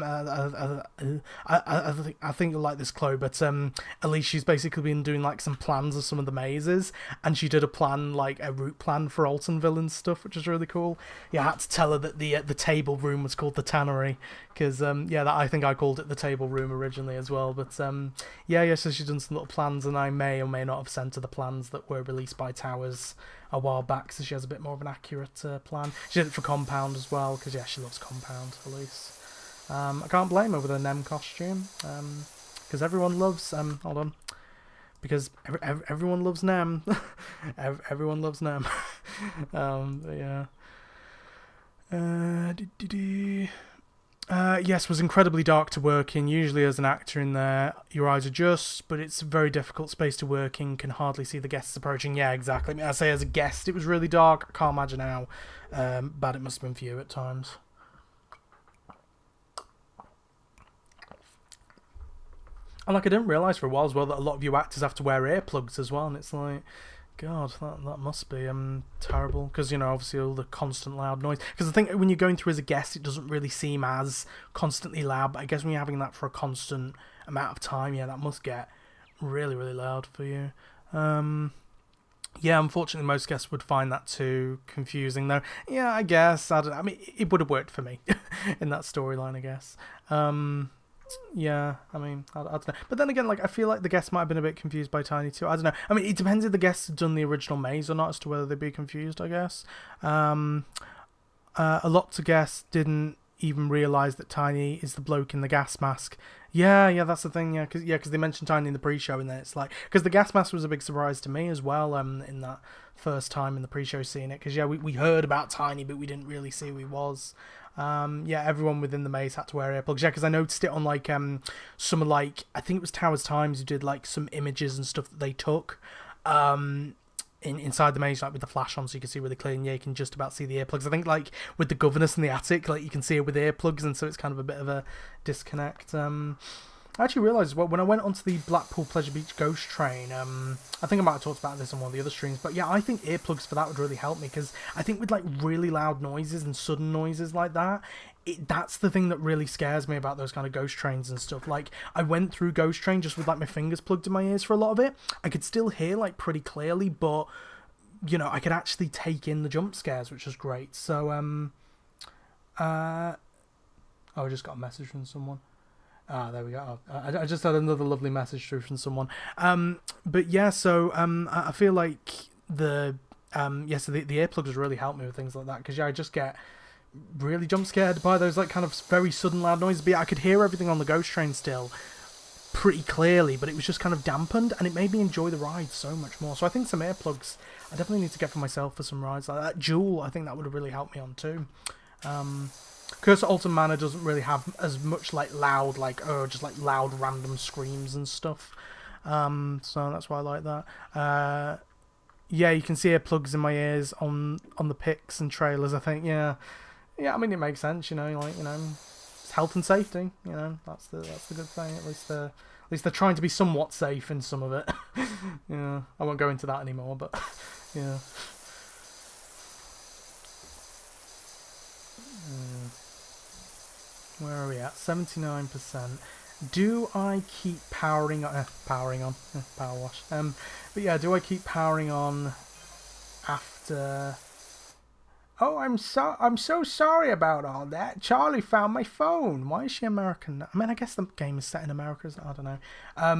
I think you'll like this, Chloe, but at least she's basically been doing like some plans of some of the mazes, and she did a plan, like a route plan for Altonville and stuff, which was really cool. Yeah, I had to tell her that the table room was called the Tannery, because I think I called it the table room originally as well. But so she's done some little plans, and I may or may not have sent her the plans that were released by Towers a while back, so she has a bit more of an accurate plan. She did it for Compound as well, because she loves Compound, Elise. I can't blame her with her Nem costume, because everyone loves hold on, because everyone loves Nem. Everyone loves Nem. But yeah. Yes, was incredibly dark to work in. Usually as an actor in there, your eyes adjust, but it's a very difficult space to work in. Can hardly see the guests approaching. Yeah, exactly. I mean, I say as a guest, it was really dark. I can't imagine how bad it must have been for you at times. And like, I didn't realise for a while as well that a lot of you actors have to wear earplugs as well, and it's like, God, that must be terrible, because, you know, obviously all the constant loud noise. Because I think when you're going through as a guest, it doesn't really seem as constantly loud, but I guess when you're having that for a constant amount of time, yeah, that must get really, really loud for you. Yeah, unfortunately, most guests would find that too confusing, though. Yeah, I guess. I mean, it would have worked for me in that storyline, I guess. Yeah, I mean, I don't know. But then again, like, I feel like the guests might have been a bit confused by Tiny too. I don't know. I mean, it depends if the guests had done the original maze or not as to whether they'd be confused, I guess. A lot of guests didn't even realise that Tiny is the bloke in the gas mask. Yeah, that's the thing, yeah, because they mentioned Tiny in the pre-show, and then it's like, because the gas mask was a big surprise to me as well, in that first time in the pre-show seeing it, because, yeah, we heard about Tiny, but we didn't really see who he was. Yeah, everyone within the maze had to wear earplugs. Yeah, because I noticed it on, like, some of, like, I think it was Towers Times who did, like, some images and stuff that they took, inside the maze, like, with the flash on, so you can see really clear, and yeah, you can just about see the earplugs. I think, like, with the governess in the attic, like, you can see it with earplugs, and so it's kind of a bit of a disconnect. I actually realised, well, when I went onto the Blackpool Pleasure Beach Ghost Train, I think I might have talked about this on one of the other streams, but yeah, I think earplugs for that would really help me, because I think with, like, really loud noises and sudden noises like that, that's the thing that really scares me about those kind of ghost trains and stuff. Like, I went through Ghost Train just with, like, my fingers plugged in my ears for a lot of it. I could still hear, like, pretty clearly, but you know, I could actually take in the jump scares, which was great. So, I just got a message from someone. Ah, there we go. I just had another lovely message through from someone. But yeah, so I feel like the so the earplugs really helped me with things like that, because I just get really jump scared by those like kind of very sudden loud noises. But yeah, I could hear everything on the ghost train still pretty clearly, but it was just kind of dampened, and it made me enjoy the ride so much more. So I think some earplugs I definitely need to get for myself for some rides like that. Jewel, I think that would have really helped me on too. Curse of Alton Manor doesn't really have as much like loud, like just like loud random screams and stuff. So that's why I like that. Yeah, you can see earplugs in my ears on the pics and trailers. I think, yeah. I mean, it makes sense, you know, like, you know, it's health and safety. You know, that's the good thing. At least they're trying to be somewhat safe in some of it. Yeah, I won't go into that anymore, but yeah. Where are we at? 79%. Do I keep powering on? Power wash. But yeah, do I keep powering on after? Oh, I'm so sorry about all that. Charlie found my phone. Why is she American? I mean, I guess the game is set in America. I don't know.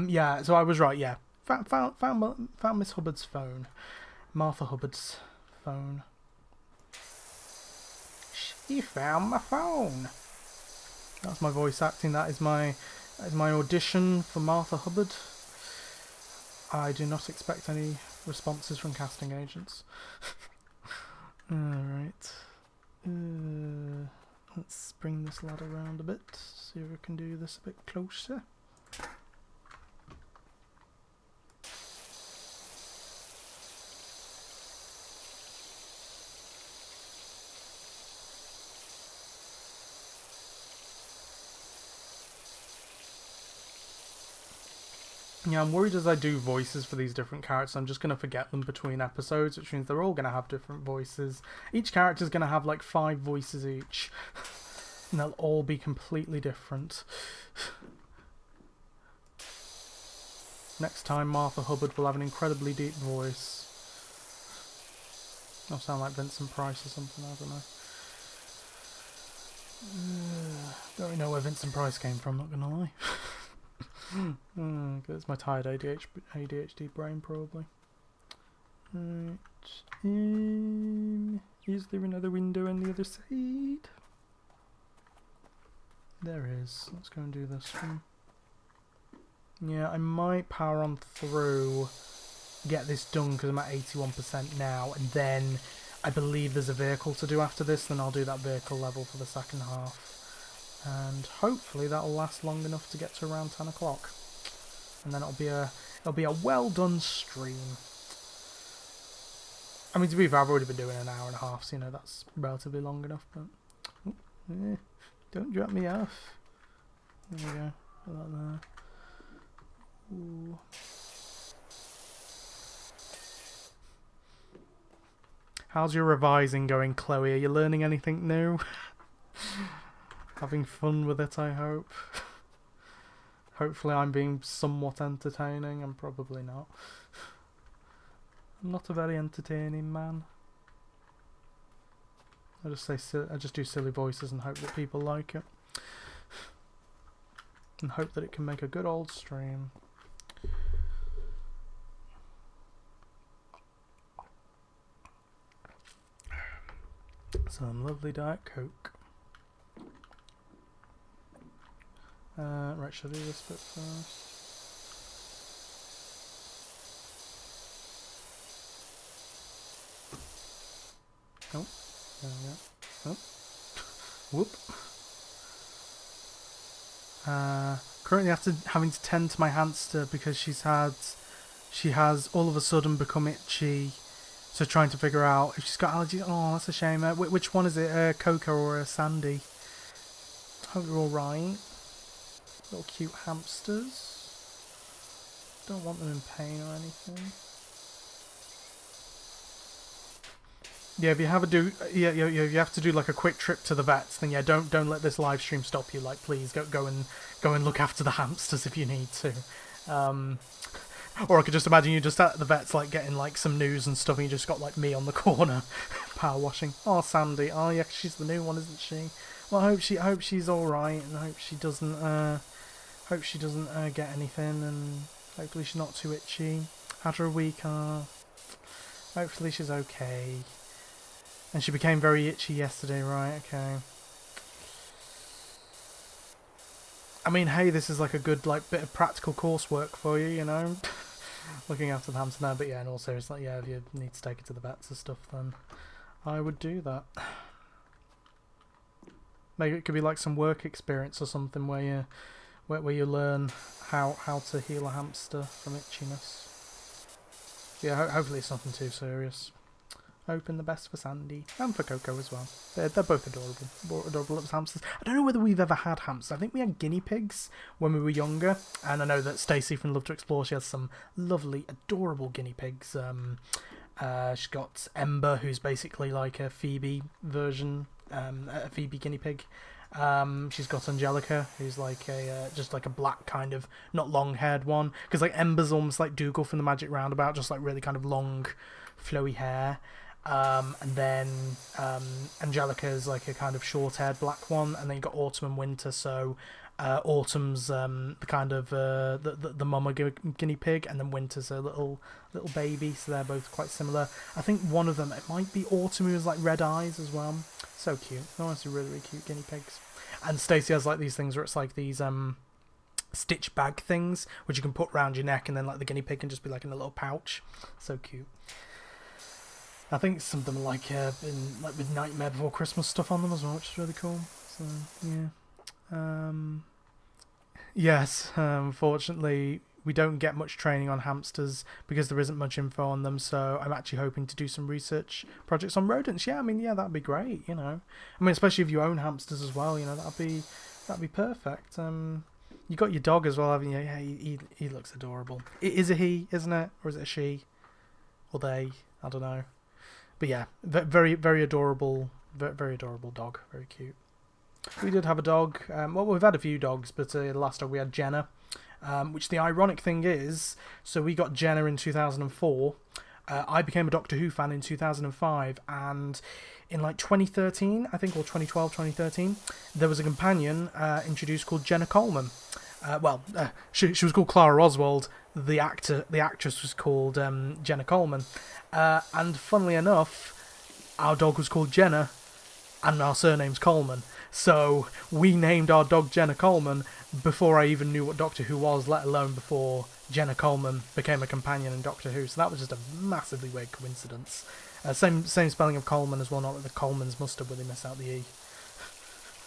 Yeah. So I was right. Yeah. Found Miss Hubbard's phone. Martha Hubbard's phone. She found my phone. That's my voice acting. That is my audition for Martha Hubbard. I do not expect any responses from casting agents. Alright. Let's bring this lad around a bit. See if we can do this a bit closer. Yeah, I'm worried as I do voices for these different characters, I'm just going to forget them between episodes, which means they're all going to have different voices. Each character's going to have like 5 voices each, and they'll all be completely different. Next time, Martha Hubbard will have an incredibly deep voice. I'll sound like Vincent Price or something, I don't know. Don't really know where Vincent Price came from, not going to lie. It's my tired ADHD brain, probably. Right. Is there another window on the other side? There is. Let's go and do this one. Yeah, I might power on through, get this done because I'm at 81% now, and then I believe there's a vehicle to do after this, then I'll do that vehicle level for the second half. And hopefully that'll last long enough to get to around 10 o'clock. And then it'll be a well done stream. I mean, to be fair, I've already been doing an hour and a half, so you know that's relatively long enough, but don't drop me off. There we go. Put that there. Ooh. How's your revising going, Chloe? Are you learning anything new? Having fun with it, I hope. Hopefully I'm being somewhat entertaining. I'm probably not. I'm not a very entertaining man. I just do silly voices and hope that people like it. And hope that it can make a good old stream. Some lovely Diet Coke. Right, should I do this bit first? Oh, there we go. Oh, whoop. Currently having to tend to my hamster because she has all of a sudden become itchy. So trying to figure out if she's got allergies. Oh, that's a shame. Which one is it? Coco or Sandy? Hope you're all right. Little cute hamsters. Don't want them in pain or anything. Yeah, if you have you have to do like a quick trip to the vets, then yeah, don't let this live stream stop you. Like, please go and look after the hamsters if you need to. Or I could just imagine you just at the vet's like getting like some news and stuff, and you just got like me on the corner, power washing. Oh, Sandy. Oh yeah, she's the new one, isn't she? Well, I hope she's all right, and I hope she doesn't get anything, and hopefully she's not too itchy. Had her a week. Hopefully she's okay. And she became very itchy yesterday, right? Okay. I mean, hey, this is like a good like bit of practical coursework for you, you know. Looking after the hamster now, but yeah, in all seriousness, like, yeah, if you need to take it to the vets and stuff, then I would do that. Maybe it could be like some work experience or something where you learn how to heal a hamster from itchiness. Yeah, hopefully it's nothing too serious. Hoping the best for Sandy and for Coco as well. They're both adorable little hamsters. I don't know whether we've ever had hamsters. I think we had guinea pigs when we were younger, and I know that Stacey from Love to Explore, she has some lovely, adorable guinea pigs. She's got Ember, who's basically like a Phoebe version, a Phoebe guinea pig. She's got Angelica, who's like just like a black kind of, not long-haired one, because like Ember's almost like Dougal from the Magic Roundabout, just like really kind of long, flowy hair. And then Angelica is like a kind of short-haired black one, and then you got Autumn and Winter. So Autumn's the kind of the mama guinea pig, and then Winter's a little baby. So they're both quite similar. I think one of them, it might be Autumn, who has like red eyes as well. So cute. They're honestly really, really cute guinea pigs. And Stacey has like these things where it's like these stitch bag things which you can put around your neck, and then like the guinea pig can just be like in a little pouch. So cute. I think some of them are like with Nightmare Before Christmas stuff on them as well, which is really cool. So yeah. Yes, unfortunately we don't get much training on hamsters because there isn't much info on them, so I'm actually hoping to do some research projects on rodents. Yeah, I mean, yeah, that'd be great, you know. I mean, especially if you own hamsters as well, you know, that'd be perfect. You got your dog as well, haven't you? Yeah, he looks adorable. It is a he, isn't it? Or is it a she? Or they? I don't know. But yeah, very, very adorable, very adorable dog, very cute. We did have a dog. Well, we've had a few dogs, but the last dog we had Jenna, which the ironic thing is, so we got Jenna in 2004. I became a Doctor Who fan in 2005, and in like 2013, I think, or 2012, 2013, there was a companion introduced called Jenna Coleman. She was called Clara Oswald. The actress was called Jenna Coleman. And funnily enough, our dog was called Jenna, and our surname's Coleman. So we named our dog Jenna Coleman before I even knew what Doctor Who was, let alone before Jenna Coleman became a companion in Doctor Who. So that was just a massively weird coincidence. Same spelling of Coleman as well, not like the Coleman's mustard where they miss out the E.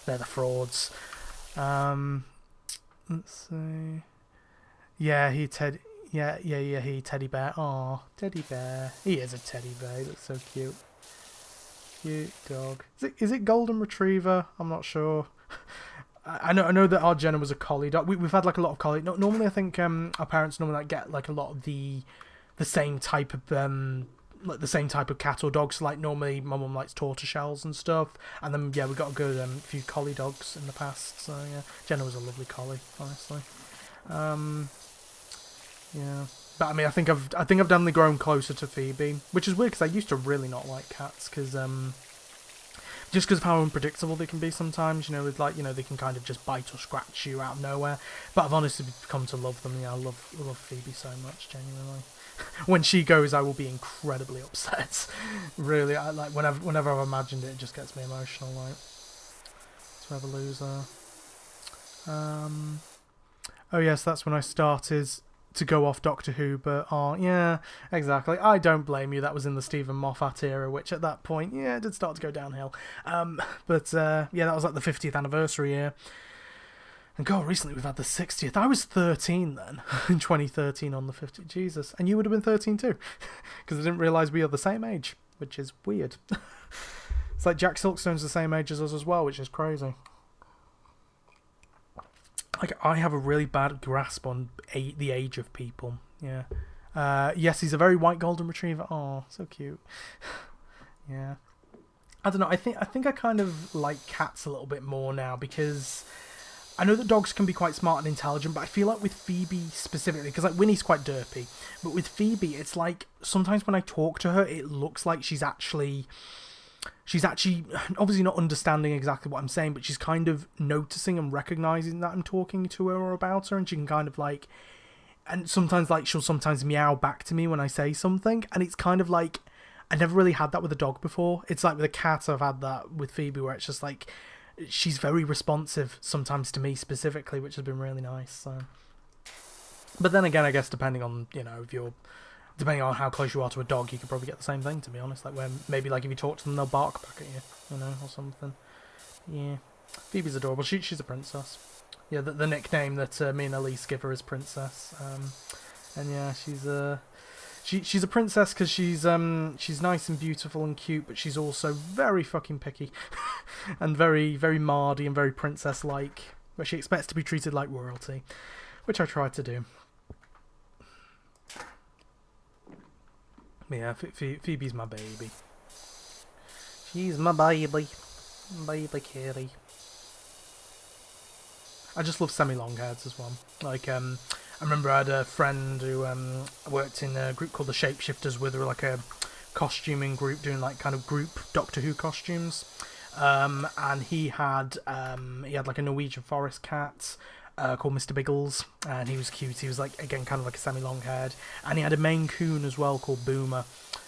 They're the frauds. Let's see. Yeah, he teddy bear. Aw, teddy bear. He is a teddy bear. He looks so cute. Cute dog. Is it golden retriever? I'm not sure. I know that our Jenna was a collie dog. We've had like a lot of collie. Normally, I think our parents normally like get like a lot of the same type of like the same type of cat or dogs. Like normally, my mum likes tortoiseshells and stuff. And then yeah, we got a good few collie dogs in the past. So yeah, Jenna was a lovely collie, honestly. Yeah, but I mean, I think I've definitely grown closer to Phoebe, which is weird because I used to really not like cats because just because of how unpredictable they can be sometimes. You know, with like, you know, they can kind of just bite or scratch you out of nowhere. But I've honestly come to love them. Yeah, I love Phoebe so much, genuinely. When she goes, I will be incredibly upset. Really, I like whenever I've imagined it, it just gets me emotional. Like, to ever lose her. Oh yes, that's when I started to go off Doctor Who, but yeah, exactly. I don't blame you. That was in the Stephen Moffat era, which at that point, yeah, it did start to go downhill. But yeah, that was like the 50th anniversary year. And God, recently we've had the 60th. I was 13 then, in 2013 on the 50th. Jesus. And you would have been 13 too, because I didn't realise we are the same age, which is weird. It's like Jack Silkstone's the same age as us as well, which is crazy. Like, I have a really bad grasp on the age of people. Yeah. Yes, he's a very white golden retriever. Oh, so cute. Yeah. I don't know. I think I kind of like cats a little bit more now because I know that dogs can be quite smart and intelligent, but I feel like with Phoebe specifically, because like Winnie's quite derpy, but with Phoebe, it's like sometimes when I talk to her, it looks like she's actually obviously not understanding exactly what I'm saying, but she's kind of noticing and recognizing that I'm talking to her or about her, and she can kind of like, and sometimes like she'll sometimes meow back to me when I say something, and it's kind of like, I never really had that with a dog before. It's like with a cat, I've had that with Phoebe, where it's just like, she's very responsive sometimes to me specifically, which has been really nice. So, but then again, I guess depending on, you know, depending on how close you are to a dog, you could probably get the same thing, to be honest. Like where maybe like if you talk to them, they'll bark back at you, you know, or something. Yeah, Phoebe's adorable. She's a princess. Yeah, the nickname that me and Elise give her is Princess. And yeah, she's a princess because she's nice and beautiful and cute, but she's also very fucking picky and very, very mardy and very princess-like, where she expects to be treated like royalty, which I try to do. But yeah, Phoebe's my baby. She's my baby. Baby kitty. I just love semi-long-hairs as well. Like, I remember I had a friend who worked in a group called the Shapeshifters, with like a costuming group doing like kind of group Doctor Who costumes. And he had like a Norwegian forest cat called Mr. Biggles, and he was cute. He was like, again, kind of like a semi-long-haired, and he had a Maine Coon as well called Boomer,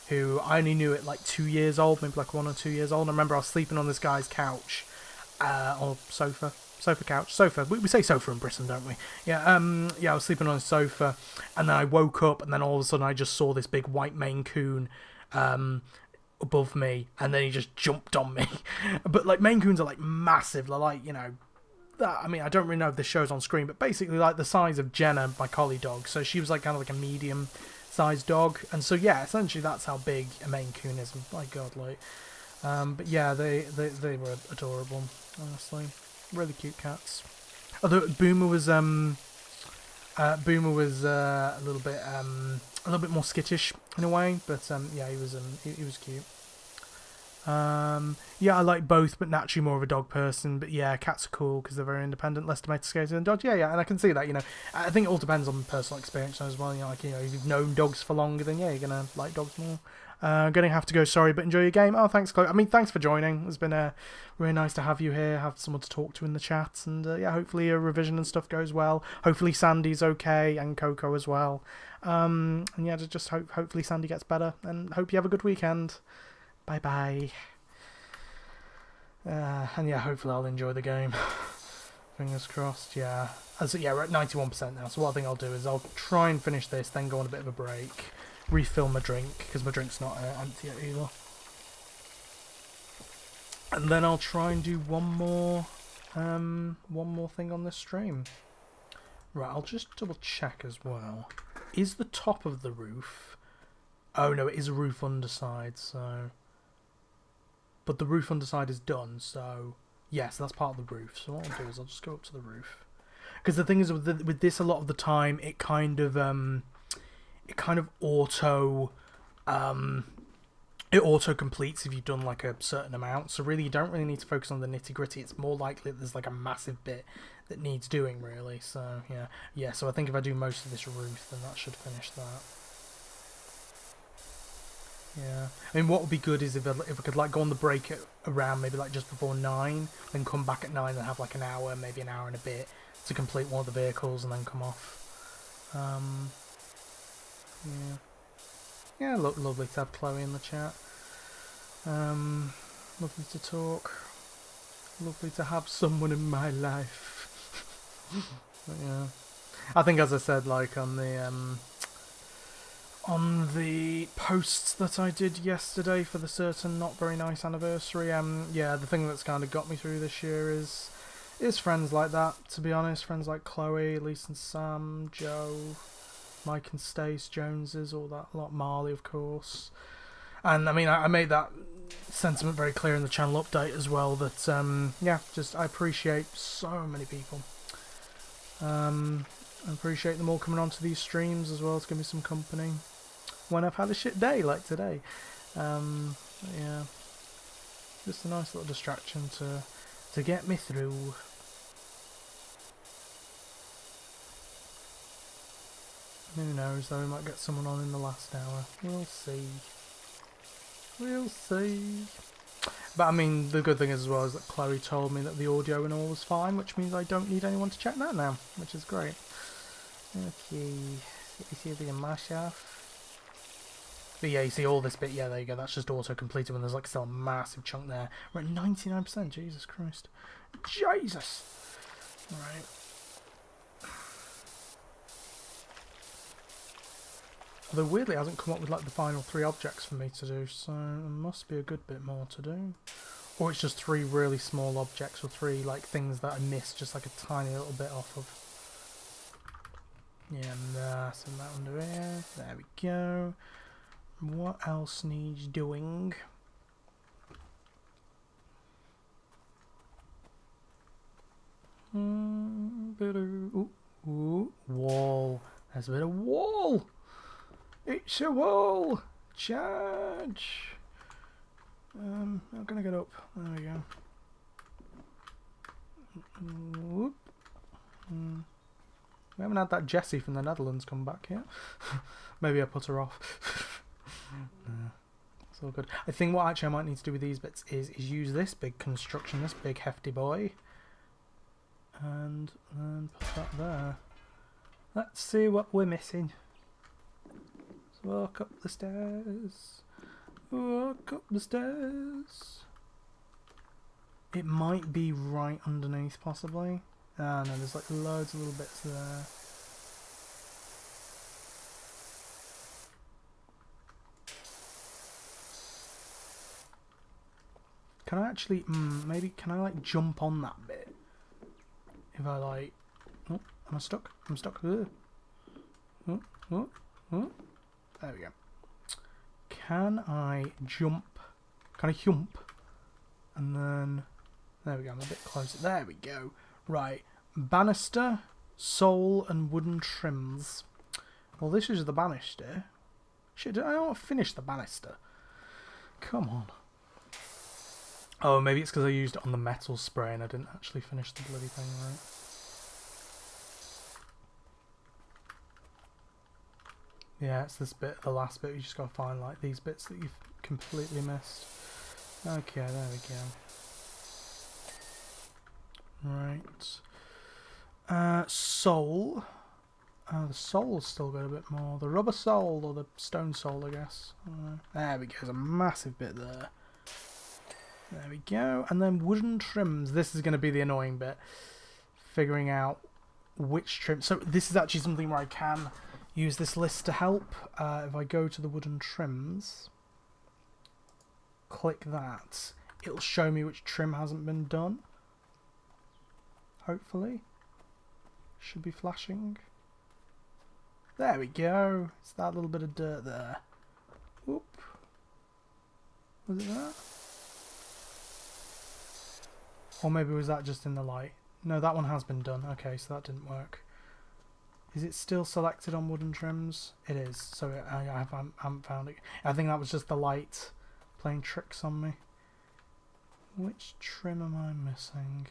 who I only knew at like 2 years old, maybe like 1 or 2 years old. And I remember I was sleeping on this guy's couch, or sofa couch. We say sofa in Britain, don't we? Yeah, I was sleeping on a sofa, and then I woke up, and then all of a sudden I just saw this big white Maine Coon above me, and then he just jumped on me. But like Maine Coons are like massive. They're like, you know, I mean, I don't really know if this show's on screen, but basically like the size of Jenna, my collie dog. So she was like kind of like a medium-sized dog, and so yeah, essentially that's how big a Maine Coon is. My God, like, but yeah, they were adorable, honestly. Really cute cats. Although Boomer was a little bit more skittish in a way, but yeah, he was cute. Yeah, I like both, but naturally more of a dog person. But yeah, cats are cool because they're very independent, less domesticated than dogs. Yeah, and I can see that. You know, I think it all depends on personal experience as well. You know, like, you know, if you've known dogs for longer, then yeah, you're gonna like dogs more. Gonna have to go, sorry, but enjoy your game. Oh, thanks, Chloe. I mean, thanks for joining. It's been really nice to have you here, have someone to talk to in the chat, and yeah, hopefully your revision and stuff goes well. Hopefully Sandy's okay, and Coco as well. And yeah, just hopefully Sandy gets better, and hope you have a good weekend. Bye bye. And yeah, hopefully I'll enjoy the game. Fingers crossed. Yeah. So yeah, we're at 91% now. So what I think I'll do is I'll try and finish this, then go on a bit of a break, refill my drink because my drink's not empty yet either, and then I'll try and do one more thing on this stream. Right, I'll just double check as well. Is the top of the roof? Oh no, it is a roof underside. So, but the roof underside is done. So yes, that's part of the roof. So what I'll do is I'll just go up to the roof, because the thing is with this, a lot of the time it kind of auto completes if you've done like a certain amount. So really, you don't really need to focus on the nitty gritty. It's more likely that there's like a massive bit that needs doing, really. So yeah. So I think if I do most of this roof, then that should finish that. Yeah. I mean, what would be good is if I could like go on the break around maybe like just before 9, then come back at 9 and have like an hour, maybe an hour and a bit to complete one of the vehicles and then come off. Yeah, look, lovely to have Chloe in the chat. Lovely to talk. Lovely to have someone in my life. But yeah, I think, as I said, like on the posts that I did yesterday for the certain not very nice anniversary, yeah, the thing that's kind of got me through this year is friends like that. To be honest, friends like Chloe, Lisa and Sam, Joe, Mike and Stace, Joneses, all that lot, Marley, of course. And I mean, I made that sentiment very clear in the channel update as well, that yeah, just I appreciate so many people. I appreciate them all coming onto these streams as well to give me some company when I've had a shit day like today. Yeah, just a nice little distraction to get me through. Who knows, though, we might get someone on in the last hour. We'll see. We'll see. But I mean, the good thing is as well is that Chloe told me that the audio and all was fine, which means I don't need anyone to check that now, which is great. Okay, you see the mashup. But yeah, you see all this bit, yeah, there you go, that's just auto-completed when there's like still a massive chunk there. We're at 99%, Jesus Christ. Jesus! Right. Although weirdly it hasn't come up with like the final 3 objects for me to do, so there must be a good bit more to do. Or it's just 3 really small objects, or 3 like things that I missed just like a tiny little bit off of. Yeah, and send that under here. There we go. What else needs doing? Ooh, wall. There's a bit of wall. It's a wall. Charge. I'm gonna get up. There we go. Whoop. We haven't had that Jessie from the Netherlands come back yet. Maybe I put her off. No, it's all good. I think what actually I might need to do with these bits is use this big construction, this big hefty boy, and then put that there. Let's see what we're missing. Let's walk up the stairs. Walk up the stairs. It might be right underneath, possibly. Ah, no, there's like loads of little bits there. Can I actually, maybe, can I like jump on that bit? If I like, oh, am I stuck? I'm stuck. Oh, oh, oh. There we go. Can I jump? Can I jump? And then, there we go, I'm a bit closer. There we go. Right, banister, sole and wooden trims. Well, this is the banister. Shit, I don't want to finish the banister. Come on. Oh, maybe it's because I used it on the metal spray and I didn't actually finish the bloody thing right. Yeah, it's this bit, the last bit. You just gotta find like these bits that you've completely missed. Okay, there we go. Right. Sole. The sole's still got a bit more. The rubber sole or the stone sole, I guess. There we go. There's a massive bit there. There we go. And then wooden trims. This is going to be the annoying bit. Figuring out which trim. So this is actually something where I can use this list to help. If I go to the wooden trims, click that, it'll show me which trim hasn't been done. Hopefully. Should be flashing. There we go. It's that little bit of dirt there. Whoop. Was it that? Or maybe was that just in the light? No, that one has been done. Okay, so that didn't work. Is it still selected on wooden trims? It is. So I haven't found it. I think that was just the light playing tricks on me. Which trim am I missing?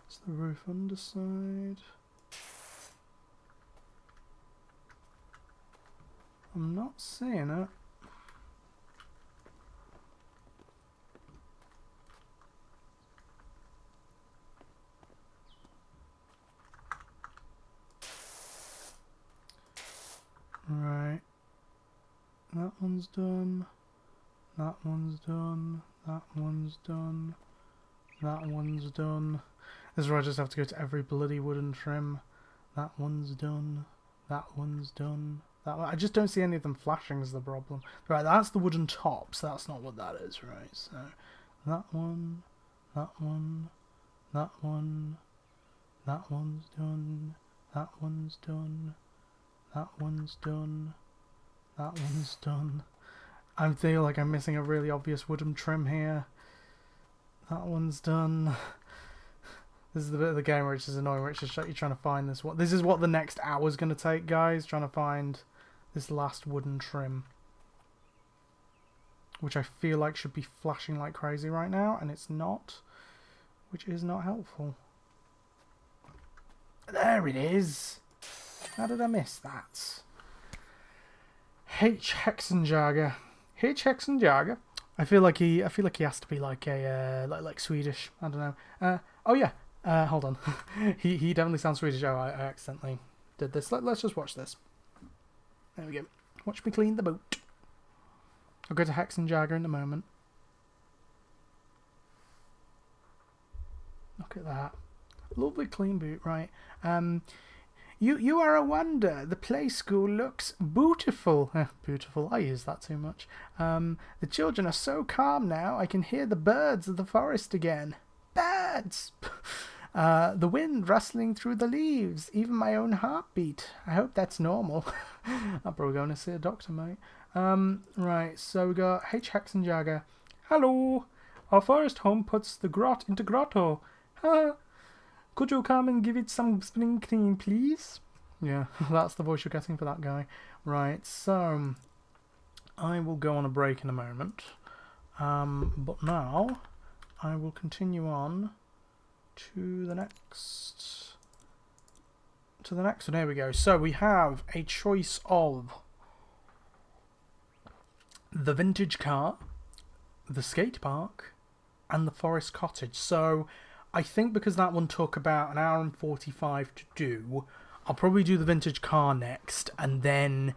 It's the roof underside. I'm not seeing it. Right. That one's done. That one's done. That one's done. That one's done. This is where I just have to go to every bloody wooden trim. That one's done. That one's done. That one. I just don't see any of them flashing is the problem. Right, that's the wooden tops. That's not what that is, right? So, that one, that one, that one, that one's done. That one's done. That one's done. That one's done. I feel like I'm missing a really obvious wooden trim here. That one's done. This is the bit of the game where it's just annoying, where it's just you're trying to find this one. This is what the next hour's going to take, guys. Trying to find this last wooden trim, which I feel like should be flashing like crazy right now, and it's not, which is not helpful. There it is. How did I miss that? H. Hexenjager. H. Hexenjager. I feel like he has to be like a like Swedish. I don't know. Oh yeah. Hold on. he definitely sounds Swedish. Oh, I accidentally did this. Let's just watch this. There we go. Watch me clean the boot. I'll go to Hexenjager in a moment. Look at that. Lovely clean boot, right. You are a wonder. The play school looks beautiful. Beautiful. I use that too much. The children are so calm now. I can hear the birds of the forest again. Birds! The wind rustling through the leaves. Even my own heartbeat. I hope that's normal. I'm probably going to see a doctor, mate. Right, so we got H. Hexenjager. Hello! Our forest home puts the grot into grotto. Could you come and give it some spring clean, please? Yeah, that's the voice you're getting for that guy. Right, so I will go on a break in a moment. But now I will continue on to the next one. Here we go. So we have a choice of the vintage car, the skate park, and the forest cottage. So I think because that one took about an hour and 45 to do, I'll probably do the vintage car next, and then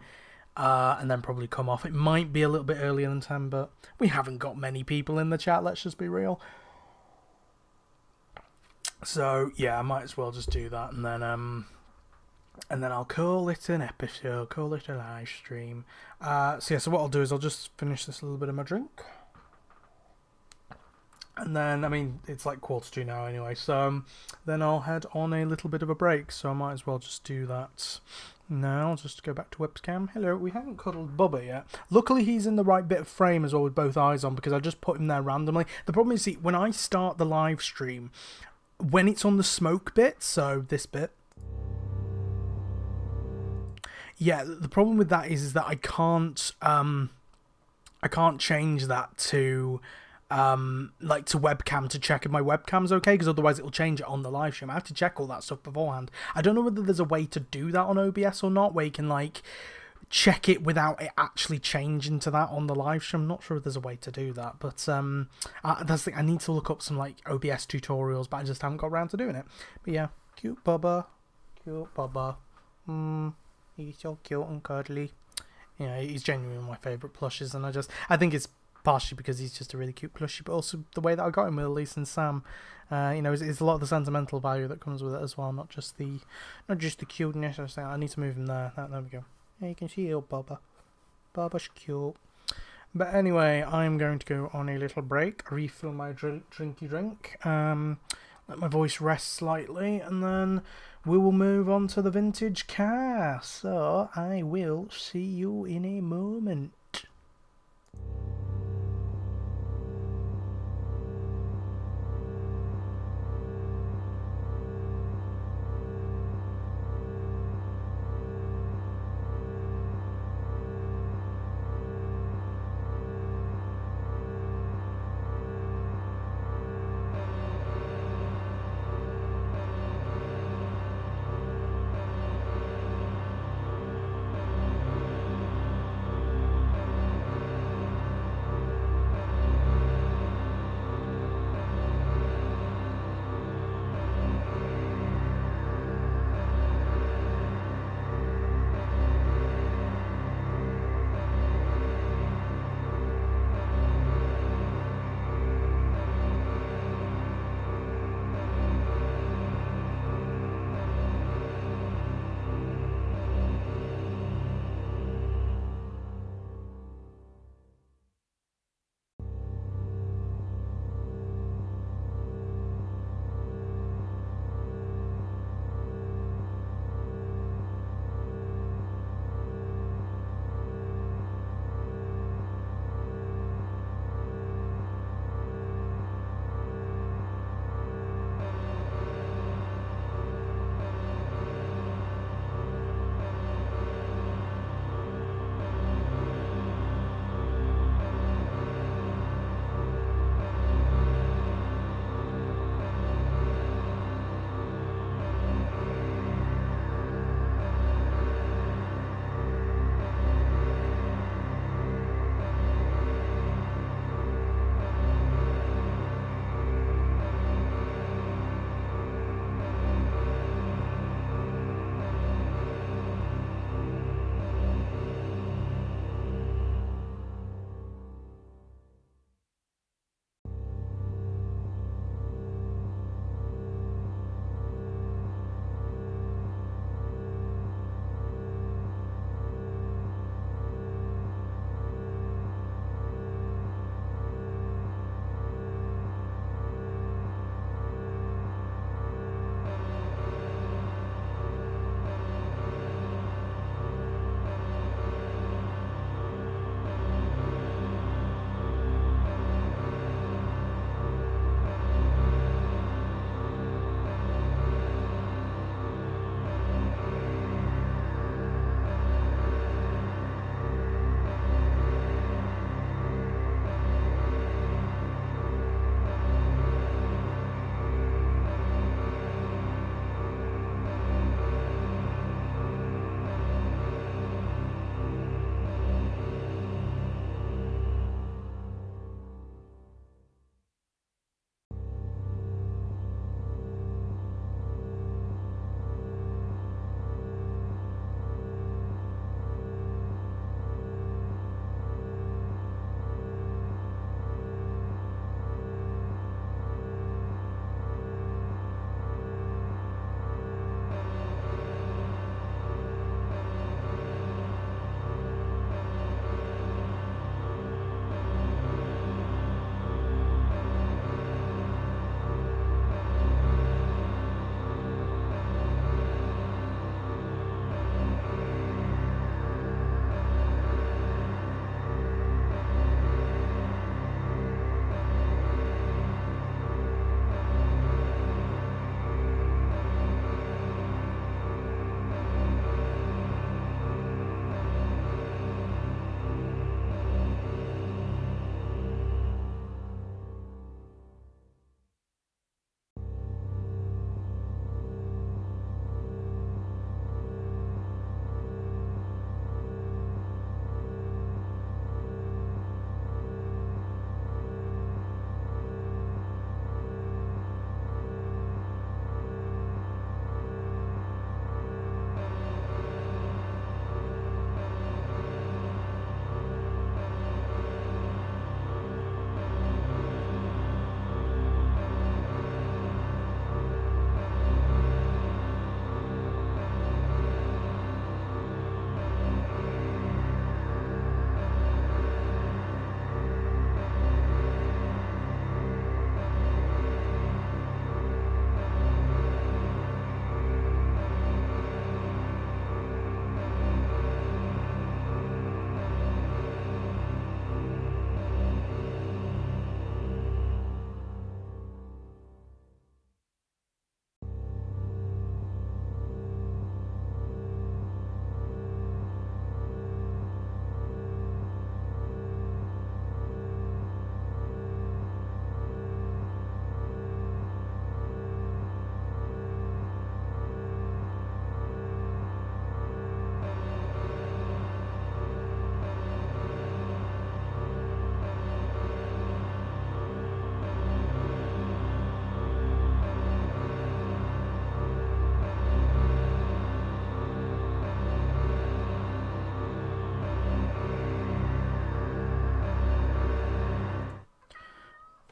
probably come off. It might be a little bit earlier than 10, but we haven't got many people in the chat, let's just be real. So yeah, I might as well just do that, and then I'll call it an episode, call it a live stream. So what I'll do is I'll just finish this little bit of my drink. And then, I mean, it's like 1:45 now anyway, so then I'll head on a little bit of a break, so I might as well just do that now. Just go back to webcam. Hello, we haven't cuddled Bubba yet. Luckily, he's in the right bit of frame as well with both eyes on, because I just put him there randomly. The problem is, see, when I start the live stream, when it's on the smoke bit, so this bit, yeah, the problem with that is that I can't change that to to webcam to check if my webcam's okay, because otherwise it'll change it on the live stream. I have to check all that stuff beforehand. I don't know whether there's a way to do that on OBS or not, where you can like check it without it actually changing to that on the live stream. I'm not sure if there's a way to do that, but that's the thing. I need to look up some like OBS tutorials, but I just haven't got around to doing it. But yeah, cute Bubba. He's so cute and cuddly. Yeah, he's genuinely my favourite plushes, and I think it's partially because he's just a really cute plushie, but also the way that I got him with Elise and Sam. It's a lot of the sentimental value that comes with it as well, not just the cuteness. I need to move him there. There we go. Yeah, you can see old Bubba. Bubba's cute. But anyway, I'm going to go on a little break, refill my drinky drink, let my voice rest slightly, and then we will move on to the vintage car. So I will see you in a moment.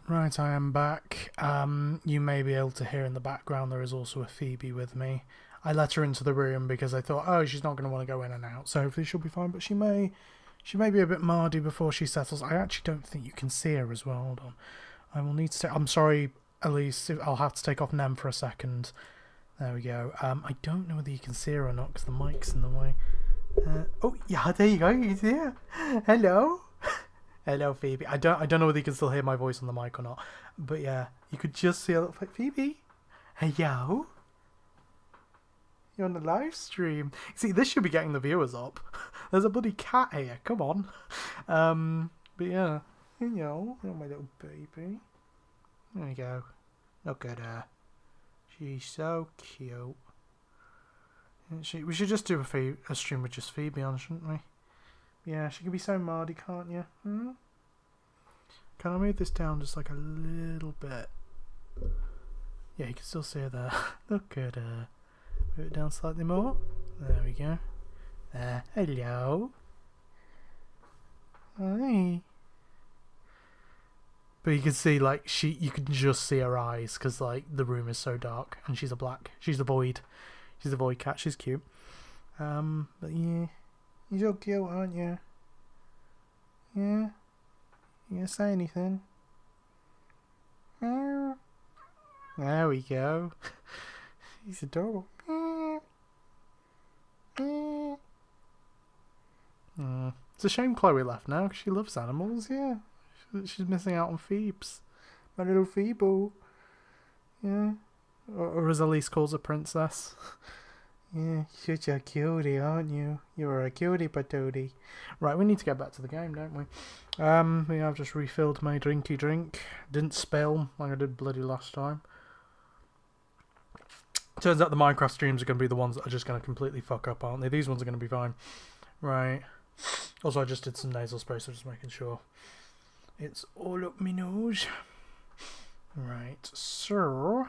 Right, I am back. You may be able to hear in the background there is also a Phoebe with me. I let her into the room because I thought, oh, she's not going to want to go in and out, so hopefully she'll be fine. But she may be a bit mardy before she settles. I actually don't think you can see her as well. Hold on. I will need to. I'm sorry, Elise. I'll have to take off Nem for a second. There we go. I don't know whether you can see her or not because the mic's in the way. Oh yeah, there you go. You can see her. Hello. Hello, Phoebe. I don't know whether you can still hear my voice on the mic or not, but yeah, you could just see a little Phoebe. Hello. You're on the live stream. See, this should be getting the viewers up. There's a bloody cat here. Come on. But yeah, hello, my little baby. There we go. Look at her. She's so cute. We should just do a stream with just Phoebe on, shouldn't we? Yeah, she can be so mardy, can't you? Hmm? Can I move this down just like a little bit? Yeah, you can still see her there. Look at her. Move it down slightly more. There we go. Hello. Hi. But you can see, like, you can just see her eyes because, like, the room is so dark and she's a void. She's a void cat. She's cute. But yeah. You're so cute, aren't you? Yeah? You gonna say anything? There we go. He's adorable. It's a shame Chloe left now because she loves animals, yeah. She's missing out on Phoebes. My little Phoebe. Yeah. Or as Elise calls her, Princess. Yeah, such a cutie, aren't you? You're a cutie patootie. Right, we need to get back to the game, don't we? I've just refilled my drinky drink. Didn't spill like I did bloody last time. Turns out the Minecraft streams are going to be the ones that are just going to completely fuck up, aren't they? These ones are going to be fine. Right. Also, I just did some nasal spray, so just making sure it's all up my nose. Right, so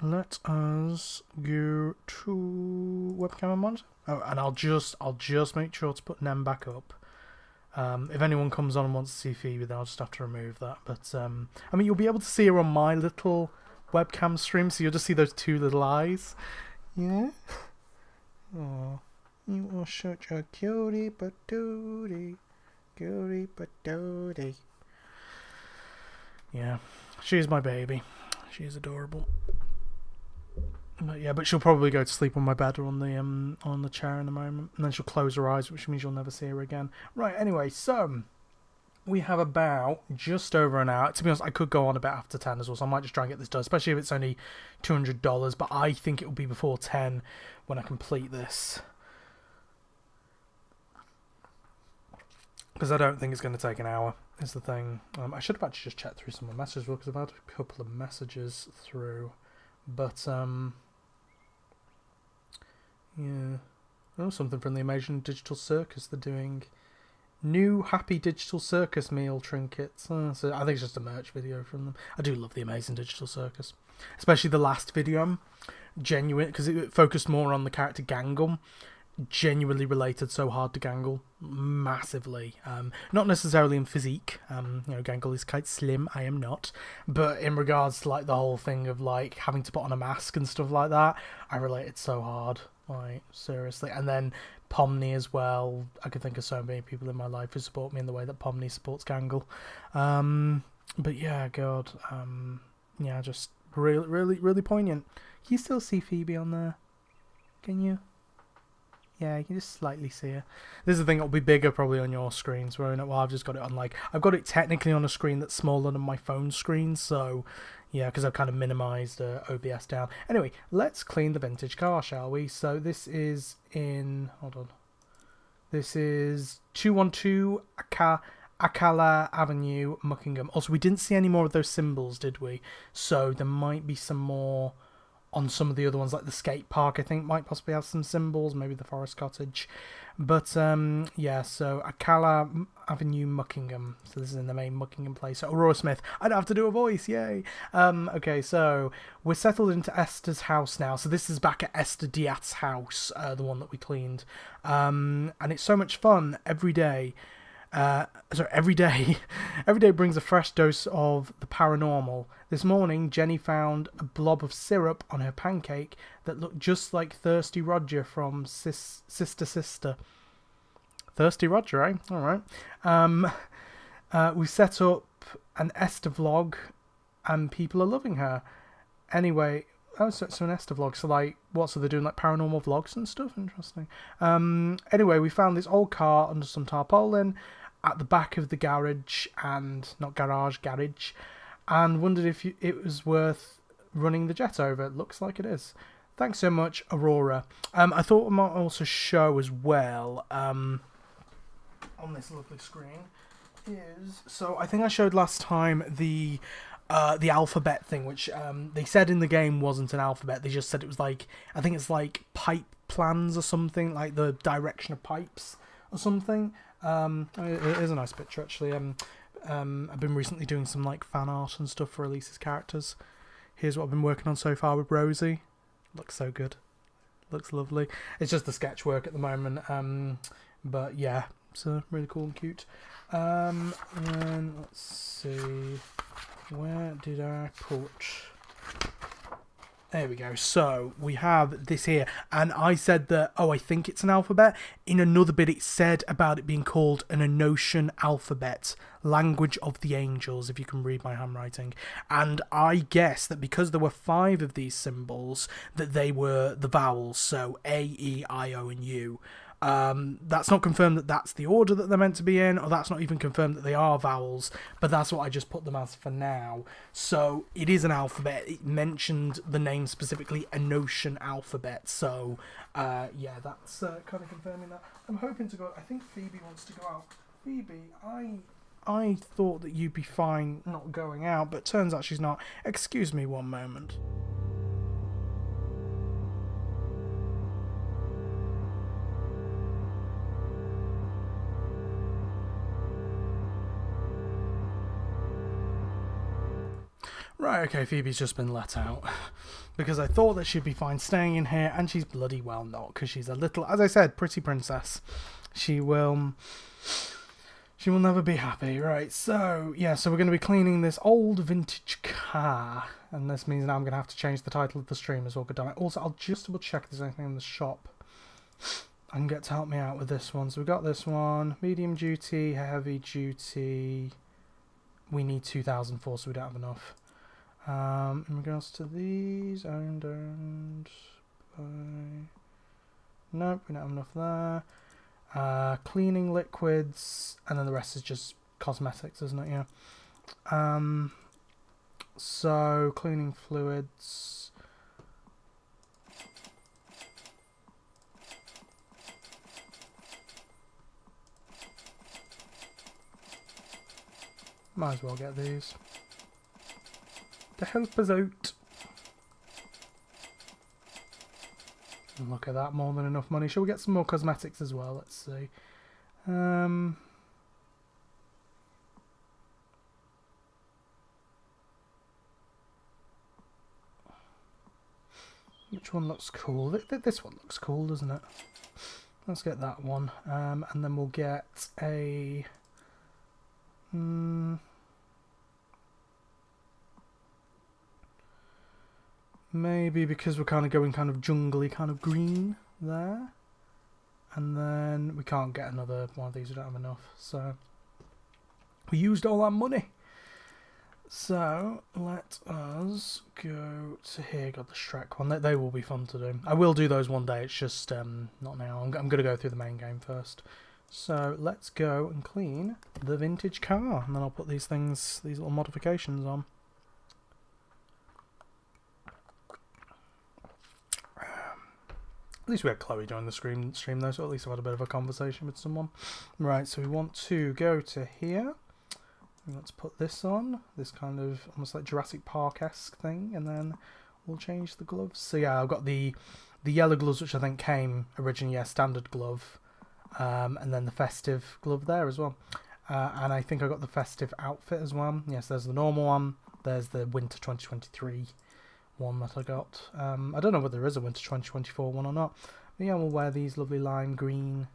let us go to webcam and monitor. Oh, and I'll just make sure to put Nem back up. If anyone comes on and wants to see Phoebe, then I'll just have to remove that. But I mean, you'll be able to see her on my little webcam stream, so you'll just see those two little eyes. Yeah. Oh, you are such a cutie patootie, cutie patootie. Yeah, she's my baby. She's adorable. But yeah, but she'll probably go to sleep on my bed or on the chair in a moment, and then she'll close her eyes, which means you'll never see her again. Right. Anyway, so we have about just over an hour. To be honest, I could go on a bit after 10 as well, so I might just try and get this done, especially if it's only $200. But I think it will be before 10 when I complete this, because I don't think it's going to take an hour. Is the thing. I should have actually just checked through some of my messages as well, because I've had a couple of messages through. But yeah. Oh, something from the Amazing Digital Circus. They're doing new Happy Digital Circus meal trinkets. So I think it's just a merch video from them. I do love the Amazing Digital Circus, especially the last video. Genuine, because it focused more on the character Gangle. Genuinely related so hard to Gangle, massively. Not necessarily in physique. Gangle is quite slim. I am not. But in regards to like the whole thing of like having to put on a mask and stuff like that, I related so hard. Like seriously. And then Pomni as well. I could think of so many people in my life who support me in the way that Pomni supports Gangle. But yeah, God. Yeah, just really, really, really poignant. Can you still see Phoebe on there? Can you? Yeah, you can just slightly see her. This is the thing, it'll be bigger probably on your screens, won't it? Well, I've just got it on I've got it technically on a screen that's smaller than my phone screen, so yeah, because I've kind of minimised OBS down. Anyway, let's clean the vintage car, shall we? So this is hold on. This is 212 Akala Avenue, Muckingham. Also, we didn't see any more of those symbols, did we? So there might be some more on some of the other ones, like the skate park, I think, might possibly have some symbols, maybe the forest cottage. But, yeah, so Akala Avenue, Muckingham. So this is in the main Muckingham place. So Aurora Smith. I don't have to do a voice, yay! Okay, so we're settled into Esther's house now. So this is back at Esther Diath's house, the one that we cleaned. And it's so much fun every day. Every day Every day brings a fresh dose of the paranormal. This morning, Jenny found a blob of syrup on her pancake that looked just like Thirsty Roger from Sister Sister. Thirsty Roger, eh? Alright. We set up an Esther vlog and people are loving her. Anyway, so an Esther vlog. So like, what? So they're doing like paranormal vlogs and stuff? Interesting. Anyway, we found this old car under some tarpaulin at the back of the garage, and not garage, and wondered if it was worth running the jet over. It looks like it is. Thanks so much, Aurora. I thought I might also show as well on this lovely screen is, so I think I showed last time the alphabet thing, which they said in the game wasn't an alphabet. They just said it was like, I think it's like pipe plans or something, like the direction of pipes or something. It is a nice picture actually. I've been recently doing some like fan art and stuff for Elise's characters. Here's what I've been working on so far with Rosie. Looks so good. Looks lovely. It's just the sketch work at the moment. But yeah, it's really cool and cute. And then let's see, where did I put? There we go. So we have this here, and I said that, I think it's an alphabet. In another bit, it said about it being called an Enotian alphabet, language of the angels, if you can read my handwriting. And I guess that because there were 5 of these symbols, that they were the vowels, so A, E, I, O, and U. That's not confirmed that that's the order that they're meant to be in, or that's not even confirmed that they are vowels, but that's what I just put them as for now. So it is an alphabet. It mentioned the name specifically, Enotian alphabet. So yeah, that's kind of confirming that. I'm hoping to go. I think Phoebe wants to go out. Phoebe, I thought that you'd be fine not going out, but turns out she's not. Excuse me one moment. Right, okay, Phoebe's just been let out. Because I thought that she'd be fine staying in here, and she's bloody well not, because she's a little, as I said, pretty princess. She will never be happy. Right, so, yeah, so we're going to be cleaning this old vintage car. And this means now I'm going to have to change the title of the stream as well, good damn it. Also, I'll just double check if there's anything in the shop I can get to help me out with this one. So we've got this one, medium duty, heavy duty. We need 2,004, so we don't have enough. In regards to these, owned by... Nope, we don't have enough there. Cleaning liquids, and then the rest is just cosmetics, isn't it? Yeah. So, cleaning fluids. Might as well get these to help us out. And look at that, more than enough money. Shall we get some more cosmetics as well? Let's see. Which one looks cool? This one looks cool, doesn't it? Let's get that one. And then we'll get a... maybe because we're kind of going kind of jungly, kind of green there. And then we can't get another one of these, we don't have enough. So we used all our money. So let us go to here. Got the Shrek one. They will be fun to do. I will do those one day. It's just not now. I'm going to go through the main game first. So let's go and clean the vintage car, and then I'll put these things, these little modifications on. At least we had Chloe join the stream though, so at least I've had a bit of a conversation with someone. Right, so we want to go to here. Let's put this on, this kind of almost like Jurassic Park-esque thing, and then we'll change the gloves. So yeah, I've got the yellow gloves, which I think came originally, yeah, standard glove, and then the festive glove there as well. And I think I got the festive outfit as well. Yes, there's the normal one, there's the winter 2023 one that I got. I don't know whether there is a winter 2024 one or not. But yeah, we'll wear these lovely lime green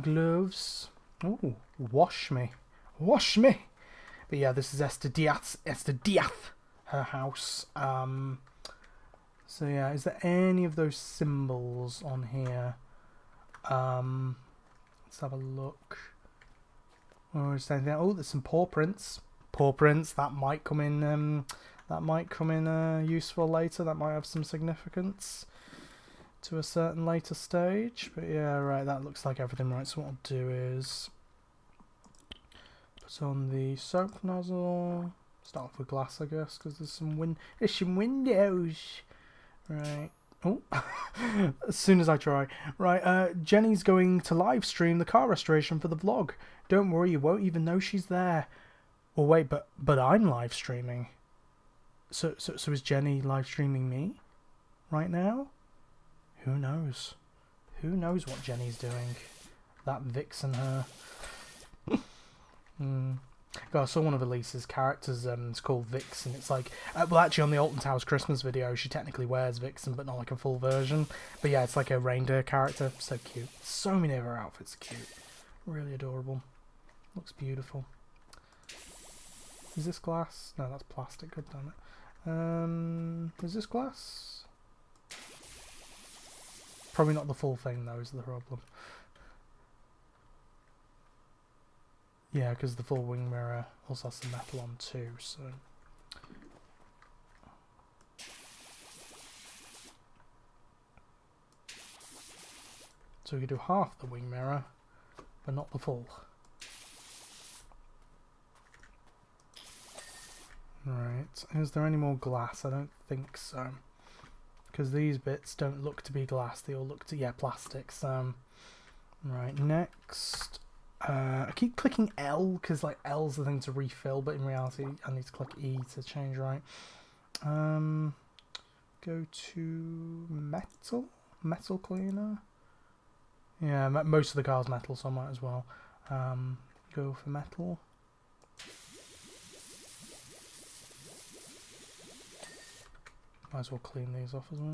gloves. Ooh, wash me. Wash me. But yeah, this is Esther Diaz. Her house. So yeah, is there any of those symbols on here? Let's have a look. Oh, is there anything? Oh, there's some paw prints. Paw prints that might come in. Useful later. That might have some significance to a certain later stage. But yeah, right. That looks like everything right. So what I'll do is put on the soap nozzle. Start off with glass, I guess, because there's some windows. Right. Oh, as soon as I try. Right, Jenny's going to live stream the car restoration for the vlog. Don't worry, you won't even know she's there. Oh wait, but I'm live streaming. So is Jenny live streaming me right now? Who knows? Who knows what Jenny's doing? That vixen her. God, I saw one of Elise's characters, it's called Vixen. It's like, well actually on the Alton Towers Christmas video, she technically wears Vixen, but not like a full version. But yeah, it's like a reindeer character. So cute. So many of her outfits are cute. Really adorable. Looks beautiful. Is this glass? No, that's plastic. God damn it. Is this glass? Probably not the full thing though, is the problem. Yeah, because the full wing mirror also has some metal on too, so... So we could do half the wing mirror, but not the full. Right, is there any more glass? I don't think so. Because these bits don't look to be glass, they all look to, yeah, plastics. Right, next... I keep clicking L because like L's the thing to refill, but in reality I need to click E to change right. Go to metal cleaner. Yeah, most of the car's metal, so I might as well go for metal. Might as well clean these off as well.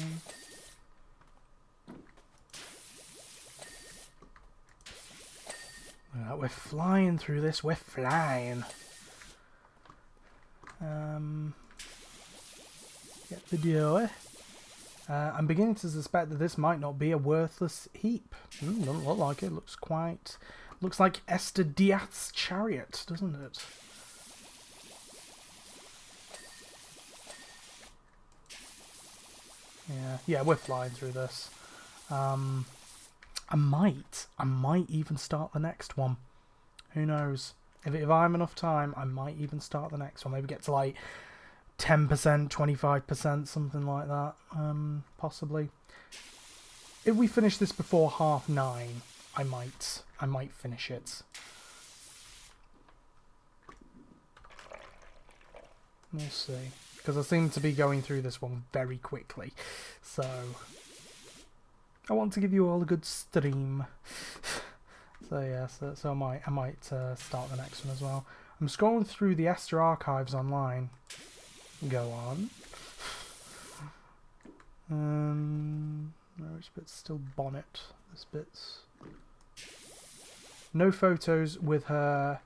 We're flying through this, we're flying. Get the door. I'm beginning to suspect that this might not be a worthless heap. Doesn't look like it, looks like Esther Diaz's chariot, doesn't it? Yeah, we're flying through this. I might even start the next one. Who knows? If I have enough time, I might even start the next one. Maybe get to like 10%, 25%, something like that. Possibly. If we finish this before 9:30, I might finish it. We'll see. Because I seem to be going through this one very quickly. So... I want to give you all a good stream. So yeah, so I might start the next one as well. I'm scrolling through the Esther archives online. Go on. No, which bit's still bonnet? This bit's... No photos with her...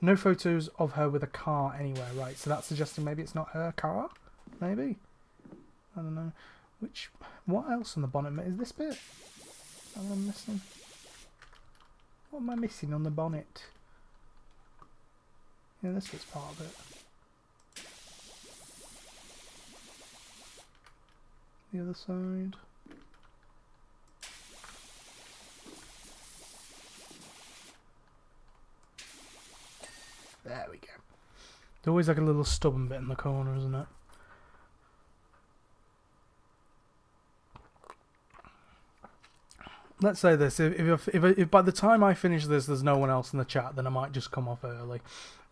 No photos of her with a car anywhere, right? So that's suggesting maybe it's not her car? Maybe? I don't know. What else on the bonnet? Is this bit? What am I missing? What am I missing on the bonnet? Yeah, this bit's part of it. The other side. There we go. There's always like a little stubborn bit in the corner, isn't it? Let's say this, if by the time I finish this there's no one else in the chat, then I might just come off early.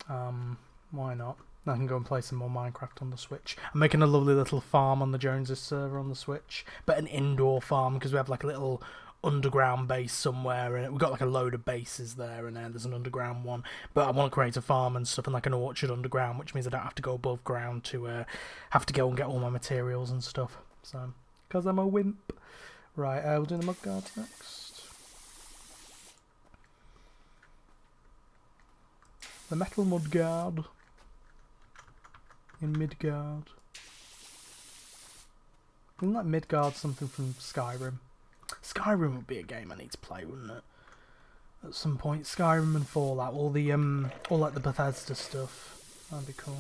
Why not? I can go and play some more Minecraft on the Switch. I'm making a lovely little farm on the Joneses server on the Switch, but an indoor farm because we have like a little underground base somewhere, and we've got like a load of bases there, and then there's an underground one. But I want to create a farm and stuff, and like an orchard underground, which means I don't have to go above ground to have to go and get all my materials and stuff. So, because I'm a wimp. Right, we'll do the mudguards next. The metal mudguard. In Midgard. Isn't that Midgard something from Skyrim? Skyrim would be a game I need to play, wouldn't it? At some point, Skyrim and Fallout, all like the Bethesda stuff. That'd be cool.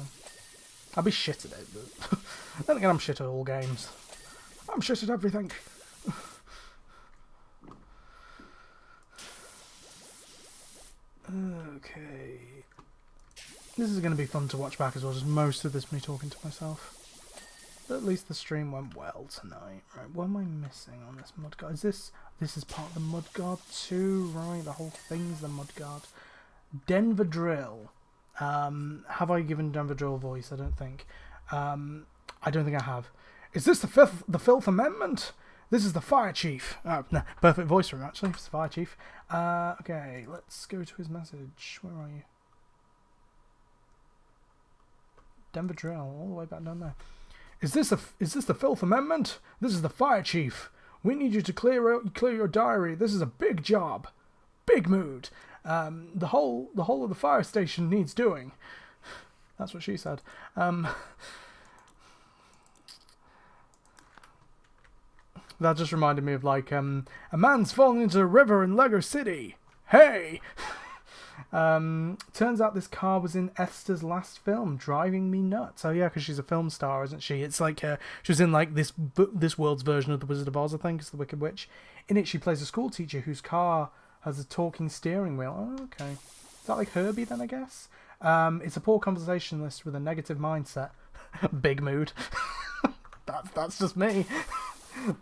I'd be shit at it, but then again, I'm shit at all games. I'm shit at everything. Okay. This is going to be fun to watch back as well, just most of this me talking to myself. But at least the stream went well tonight. Right, what am I missing on this Mudguard? This is part of the Mudguard too, right? The whole thing's the Mudguard. Denver Drill. Have I given Denver Drill a voice? I don't think. I don't think I have. Is this the Filth Amendment? This is the Fire Chief. Oh, no, perfect voice for him, actually. It's the Fire Chief. Okay, let's go to his message. Where are you? Denver Drill, all the way back down there. Is this the Filth Amendment? This is the Fire Chief. We need you to clear your diary. This is a big job. Big mood. The whole of the fire station needs doing. That's what she said. That just reminded me of like a man's fallen into a river in Lego City. Hey. Turns out this car was in Esther's last film, Driving Me Nuts. Oh yeah, because she's a film star, isn't she? It's like she was in like this world's version of The Wizard of Oz, I think. It's the Wicked Witch. In it, she plays a school teacher whose car has a talking steering wheel. Oh, okay. Is that like Herbie then, I guess? It's a poor conversationalist with a negative mindset. Big mood. That's just me.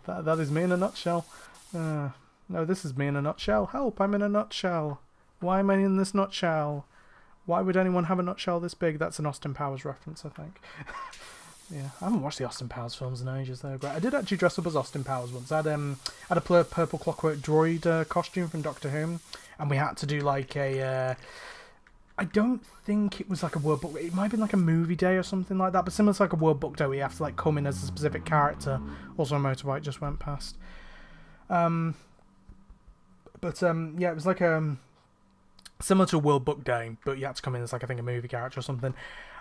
That is me in a nutshell. No, this is me in a nutshell. Help, I'm in a nutshell. Why am I in this nutshell? Why would anyone have a nutshell this big? That's an Austin Powers reference, I think. Yeah, I haven't watched the Austin Powers films in ages. They're great. I did actually dress up as Austin Powers once. I had a purple clockwork droid costume from Doctor Who, and we had to do like a... I don't think it was like a World Book... It might have been like a movie day or something like that, but similar to like a World Book Day where you have to like come in as a specific character. Also a motorbike just went past. Yeah, it was like similar to a World Book Day, but you had to come in as like I think a movie character or something.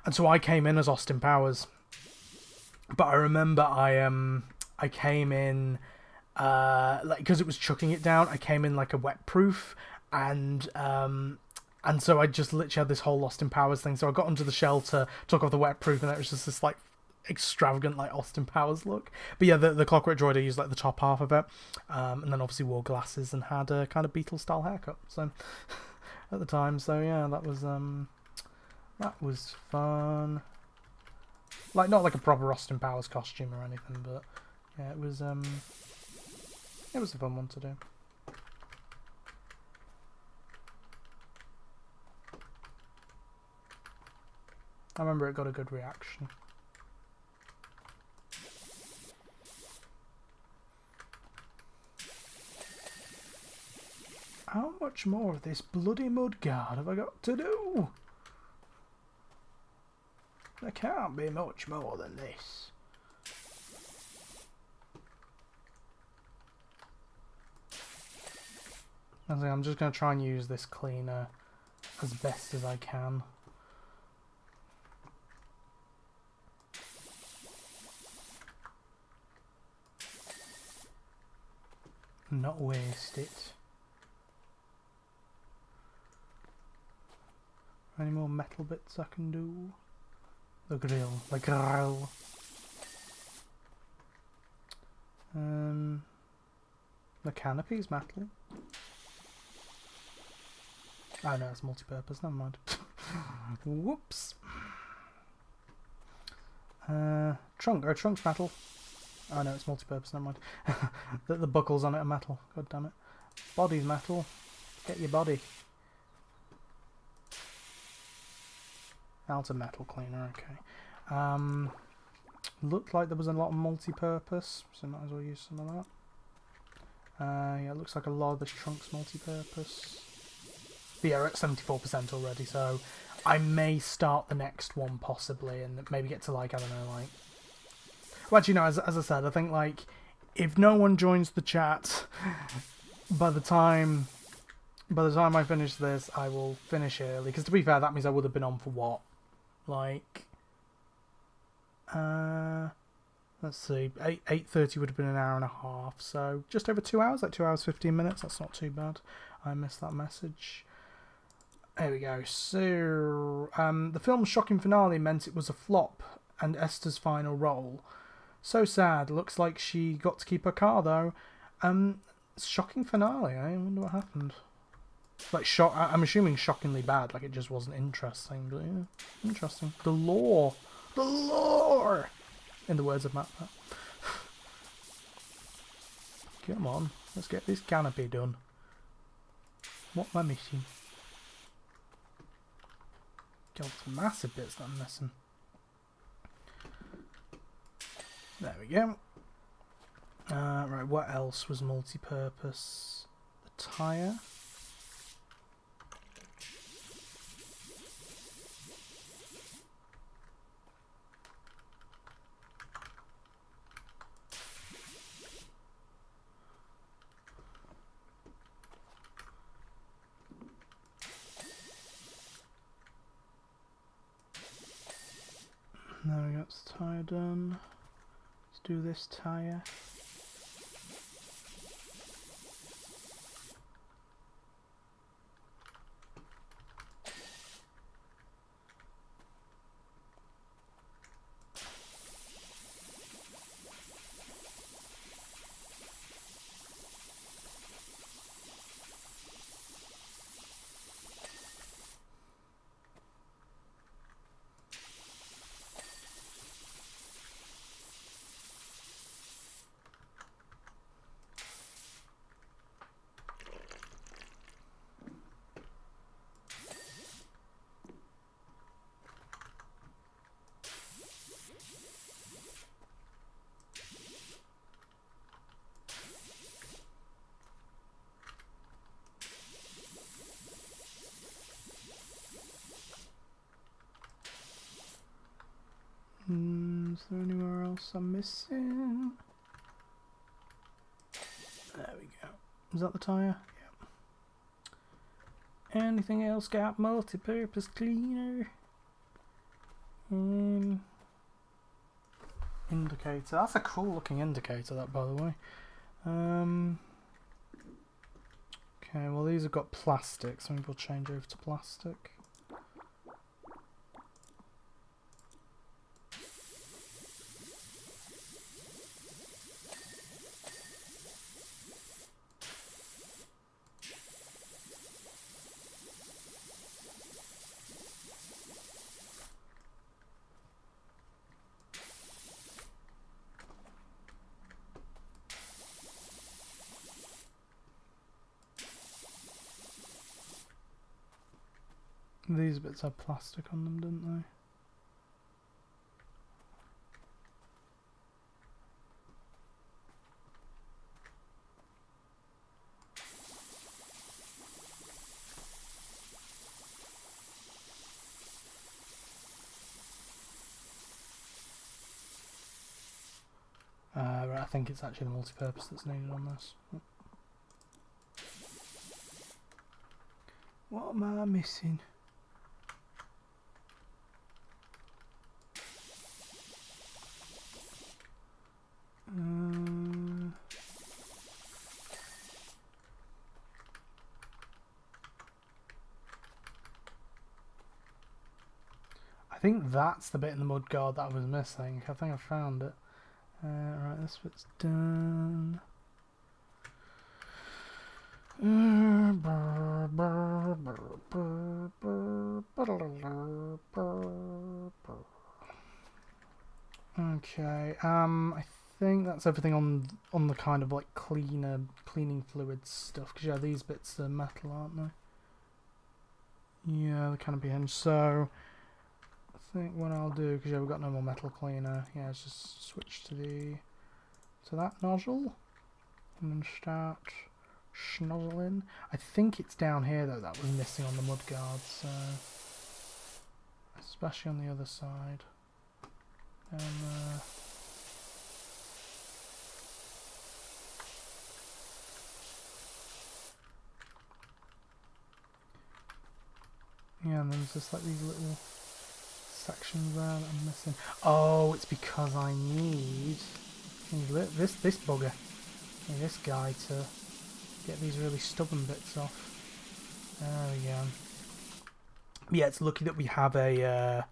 And so I came in as Austin Powers. But I remember I came in like because it was chucking it down. I came in like a wet proof, and so I just literally had this whole Austin Powers thing. So I got onto the shelter, took off the wet proof, and it was just this like extravagant like Austin Powers look. But yeah, the clockwork droid, I used like the top half of it, and then obviously wore glasses and had a kind of Beatles style haircut. So at the time, so yeah, that was fun. Like not like a proper Austin Powers costume or anything, but yeah, it was a fun one to do. I remember it got a good reaction. How much more of this bloody Mudguard have I got to do? There can't be much more than this. I think I'm just going to try and use this cleaner as best as I can. Not waste it. Any more metal bits I can do? The grill. The canopy's metal. Oh no, it's multi-purpose, never mind. Whoops. Trunk's metal. Oh no, it's multi-purpose, never mind. the buckles on it are metal, god damn it. Body's metal. Get your body. Out of metal cleaner, okay. Looked like there was a lot of multi-purpose, so might as well use some of that. Yeah, it looks like a lot of this trunk's multi-purpose. But yeah, we're at 74% already, so I may start the next one possibly, and maybe get to like, I don't know, like... Well, actually, no, as I said, I think like, if no one joins the chat by the time By the time I finish this, I will finish early. Because to be fair, that means I would have been on for what? Like... let's see. 8:30 would have been an hour and a half. So just over 2 hours, like 2 hours 15 minutes. That's not too bad. I missed that message. There we go. So, the film's shocking finale meant it was a flop and Esther's final role. So sad. Looks like she got to keep her car though. Shocking finale. I wonder what happened. Like I'm assuming shockingly bad. Like it just wasn't interesting. But yeah, interesting. The lore, in the words of Matt. Come on, let's get this canopy done. What am I missing? God, some massive bits that I'm missing. There we go. Right, what else was multi-purpose? The tyre. There we go, it's the tyre done. Let's do this tyre. Is there anywhere else I'm missing? There we go. Is that the tyre? Yep. Anything else got multi-purpose cleaner? Indicator. That's a cool looking indicator, that, by the way. Okay, well these have got plastic, so maybe we'll change over to plastic. These bits had plastic on them, didn't they? Right, I think it's actually the multi-purpose that's needed on this. What am I missing? I think that's the bit in the mudguard that I was missing. I think I found it. Right, this bit's done. Okay, I think that's everything on the kind of like cleaning fluids stuff. Because yeah, these bits are metal, aren't they? Yeah, the canopy hinge. So I think what I'll do, because yeah, we've got no more metal cleaner. Yeah, let's just switch to that nozzle and then start schnozzling. I think it's down here though that was missing on the mudguard, so especially on the other side. Yeah, and then there's just like these little sections there that I'm missing. Oh, it's because I need this bugger, this guy, to get these really stubborn bits off. There we go. Yeah, it's lucky that we have a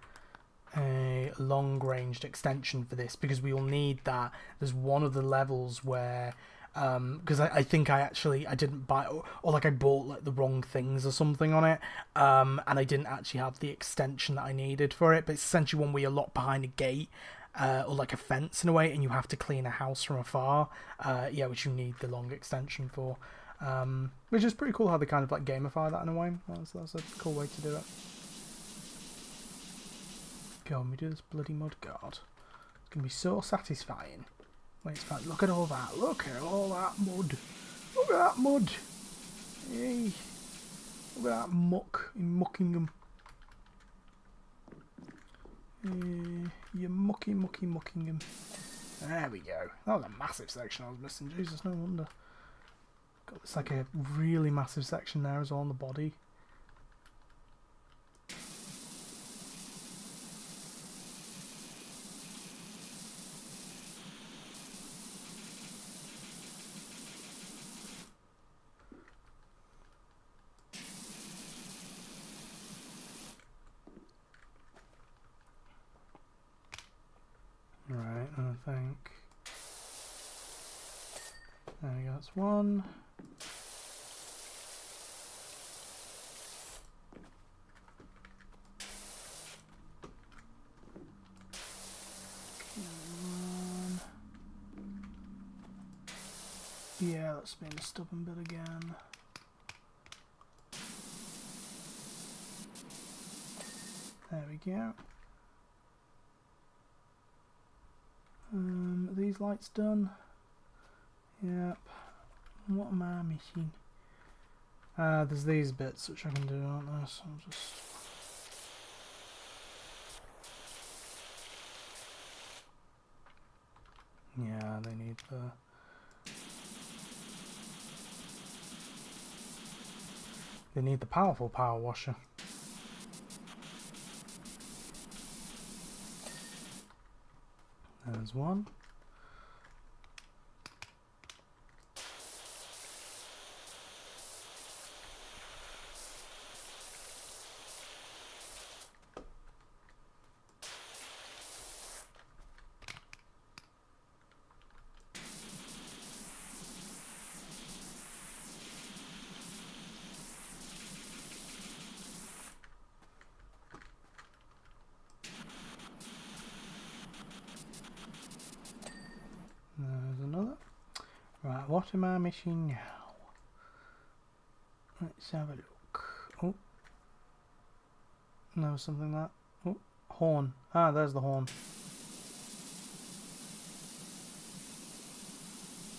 long-ranged extension for this, because we will need that. There's one of the levels where because I think I didn't buy, or like I bought like the wrong things or something on it, and I didn't actually have the extension that I needed for it. But it's essentially one where you're locked behind a gate, or like a fence in a way, and you have to clean a house from afar. Yeah, which you need the long extension for. Which is pretty cool how they kind of like gamify that in a way. That's a cool way to do it. Go on, we do this bloody mud guard. It's gonna be so satisfying. Wait, it's like, look at all that. Look at all that mud. Look at that mud. Hey. Look at that muck in Muckingham. You mucky Muckingham. There we go. That was a massive section I was missing. Jesus, no wonder. Got this like a really massive section there as well on the body. Right, I think there we go, that's one. Yeah, let's spin the stubborn bit again. There we go. These lights done? Yep. What am I missing? There's these bits which I can do, aren't there? So I'll just... Yeah, they need the... They need the powerful power washer. There's one. There's another. Right, what am I missing now? Let's have a look. Oh. No, something like that. Oh, horn. Ah, there's the horn.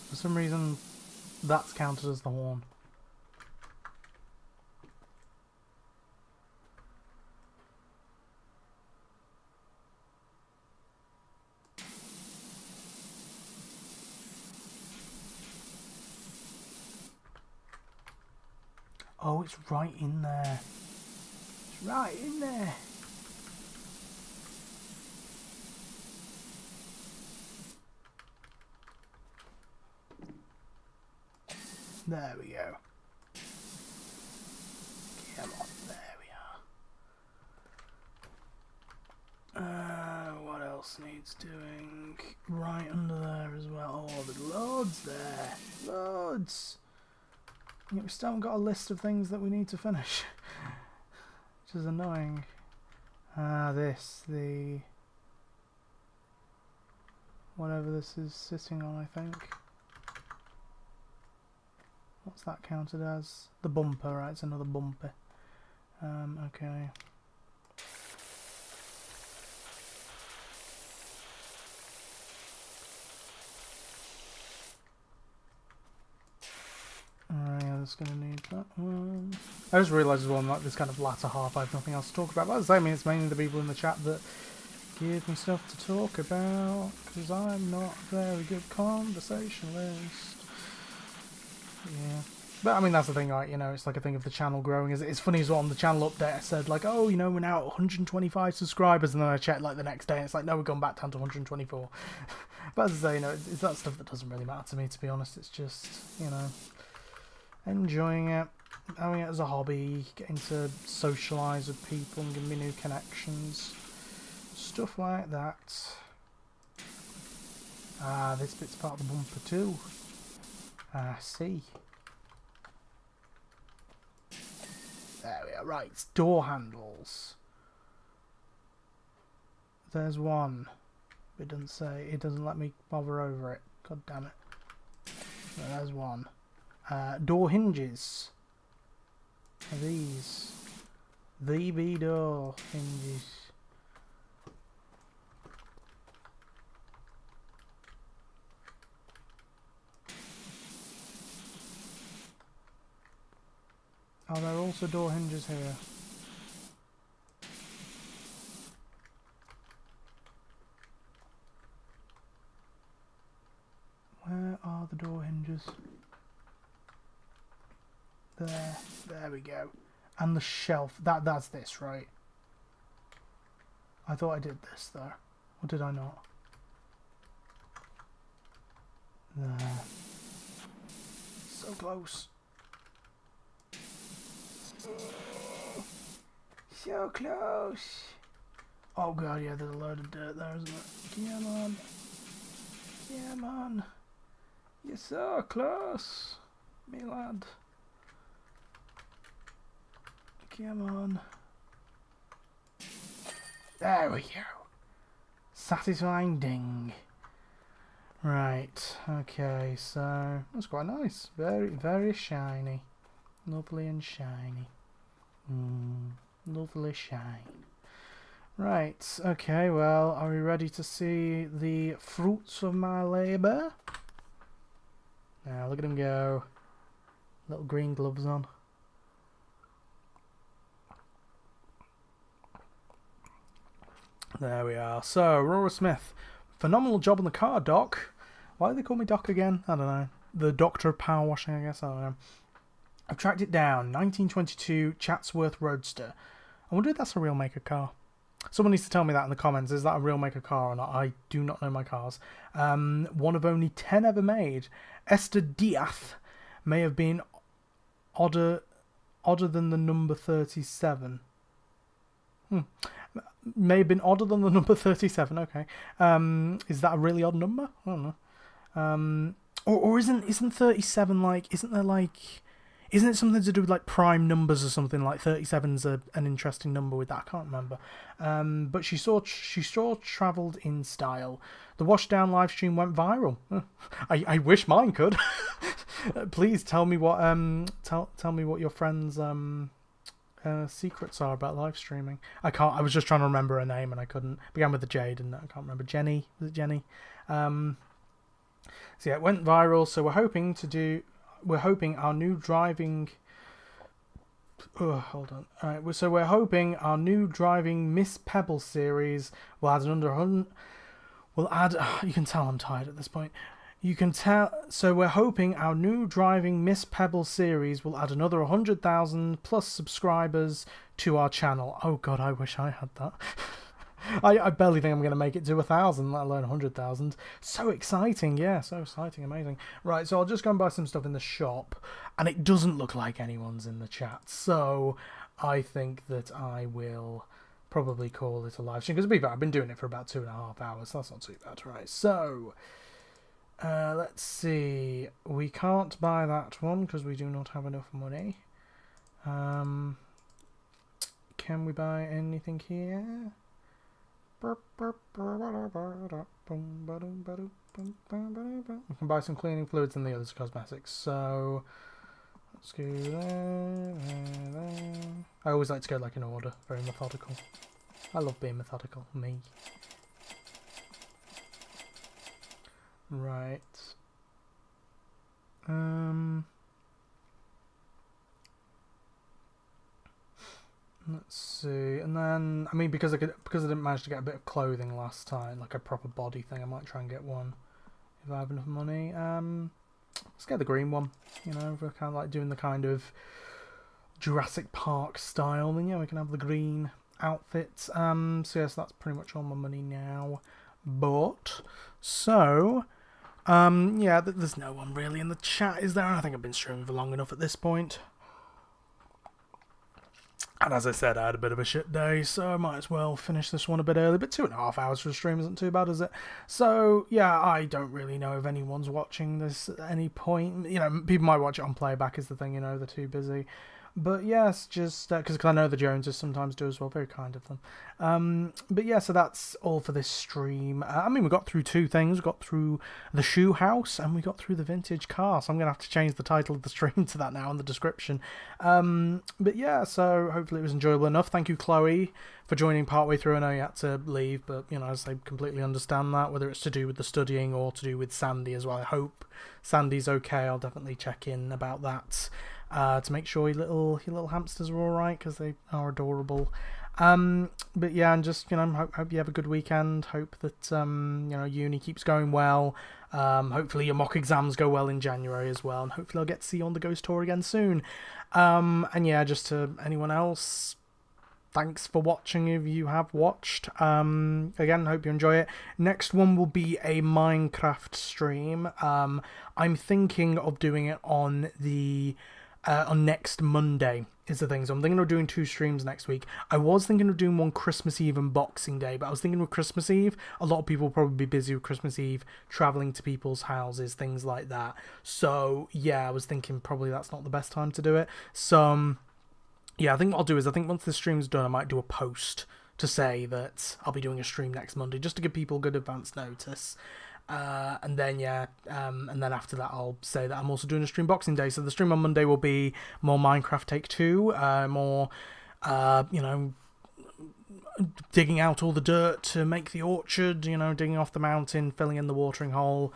For some reason, that's counted as the horn. Oh, it's right in there. It's right in there. There we go. Come on, there we are. What else needs doing? Right under there as well. Oh, there's loads there. Loads. Yet we still haven't got a list of things that we need to finish. Which is annoying. The... Whatever this is sitting on, I think. What's that counted as? The bumper, right? It's another bumper. Okay. Yeah, that's going to need that one. I just realised as well, in like this kind of latter half, I have nothing else to talk about. But I mean, it's mainly the people in the chat that give me stuff to talk about, because I'm not a very good conversationalist. Yeah. But I mean, that's the thing, right? You know, it's like a thing of the channel growing. It's funny as well, on the channel update I said like, oh, you know, we're now at 125 subscribers, and then I checked like the next day and it's like, no, we've gone back down to 124. But as I say, you know, it's that stuff that doesn't really matter to me, to be honest. It's just, you know, enjoying it, having it as a hobby, getting to socialise with people and give me new connections, stuff like that. Ah, this bit's part of the bumper too. Ah, see. There we are. Right, it's door handles. There's one. It doesn't say. It doesn't let me hover over it. God damn it. So there's one. Door hinges. Are these? VB door hinges. Are there also door hinges here? Where are the door hinges? There we go. And the shelf. That's this, right? I thought I did this though. Or did I not? There. So close. So close. Oh god, yeah, there's a load of dirt there, isn't it? Come on. Come on. You're so close, me lad. Come on. There we go. Satisfying ding. Right, okay, so that's quite nice. Very, very shiny. Lovely and shiny. Lovely shine. Right, okay, well, are we ready to see the fruits of my labour? Now, look at him go. Little green gloves on. There we are. So, Aurora Smith. Phenomenal job on the car, Doc. Why do they call me Doc again? I don't know. The doctor of power washing, I guess. I don't know. I've tracked it down. 1922 Chatsworth Roadster. I wonder if that's a real maker car. Someone needs to tell me that in the comments. Is that a real maker car or not? I do not know my cars. One of only 10 ever made. Esther Diath may have been odder than the number 37. May have been odder than the number 37. Okay. Is that a really odd number? I don't know. Or isn't 37 like? Isn't there like? Isn't it something to do with like prime numbers or something? Like 37's an interesting number with that. I can't remember. But she sure travelled in style. The washdown live stream went viral. I wish mine could. Please tell me what tell me what your friends' secrets are about live streaming. I can't. I was just trying to remember her name and I couldn't. Began with a J, didn't it? I can't remember. Jenny, was it Jenny? So yeah, it went viral. So we're hoping our new driving. Hold on. All right. So we're hoping our new driving Miss Pebble series will add another 100. Will add. You can tell I'm tired at this point. You can tell. So we're hoping our new driving Miss Pebble series will add another 100,000 plus subscribers to our channel. Oh god, I wish I had that. I barely think I'm going to make it to 1,000, let alone 100,000. So exciting, yeah, so exciting, amazing. Right, so I'll just go and buy some stuff in the shop, and it doesn't look like anyone's in the chat, so I think that I will probably call it a live stream, because to be fair, I've been doing it for about 2.5 hours, so that's not too bad, right? So, let's see, we can't buy that one, because we do not have enough money. Can we buy anything here? We can buy some cleaning fluids and the others cosmetics. So let's go there. I always like to go like in order, very methodical. I love being methodical, me. Right. Let's see, and then I mean because I didn't manage to get a bit of clothing last time, like a proper body thing, I might try and get one if I have enough money. let's get the green one. You know, if we're kind of like doing the kind of Jurassic Park style, then yeah, we can have the green outfits. So yes, that's pretty much all my money now. But so yeah, there's no one really in the chat, is there? I think I've been streaming for long enough at this point. And as I said, I had a bit of a shit day, so I might as well finish this one a bit early. But 2.5 hours for a stream isn't too bad, is it? So, yeah, I don't really know if anyone's watching this at any point. You know, people might watch it on playback is the thing, you know, they're too busy. But yes, just because I know the Joneses sometimes do as well. Very kind of them. But yeah, so that's all for this stream. I mean, we got through 2 things. We got through the shoe house and we got through the vintage car. So I'm going to have to change the title of the stream to that now in the description. But yeah, so hopefully it was enjoyable enough. Thank you, Chloe, for joining partway through. I know you had to leave, but, you know, as I completely understand that, whether it's to do with the studying or to do with Sandy as well. I hope Sandy's okay. I'll definitely check in about that. To make sure your little hamsters are all right, because they are adorable. But yeah, and just, you know, hope you have a good weekend. Hope that you know, uni keeps going well. Hopefully your mock exams go well in January as well, and hopefully I'll get to see you on the Ghost Tour again soon. And yeah, just to anyone else, thanks for watching if you have watched. Again, hope you enjoy it. Next one will be a Minecraft stream. I'm thinking of doing it on next Monday is the thing. So I'm thinking of doing 2 streams next week. I was thinking of doing one Christmas Eve and Boxing Day, but I was thinking with Christmas Eve, a lot of people will probably be busy with Christmas Eve, travelling to people's houses, things like that. So yeah, I was thinking probably that's not the best time to do it. So yeah, I think what I'll do is, I think once this stream's done, I might do a post to say that I'll be doing a stream next Monday, just to give people good advance notice. And then yeah, and then after that I'll say that I'm also doing a stream Boxing Day. So the stream on Monday will be more Minecraft Take 2, more you know, digging out all the dirt to make the orchard, you know, digging off the mountain, filling in the watering hole,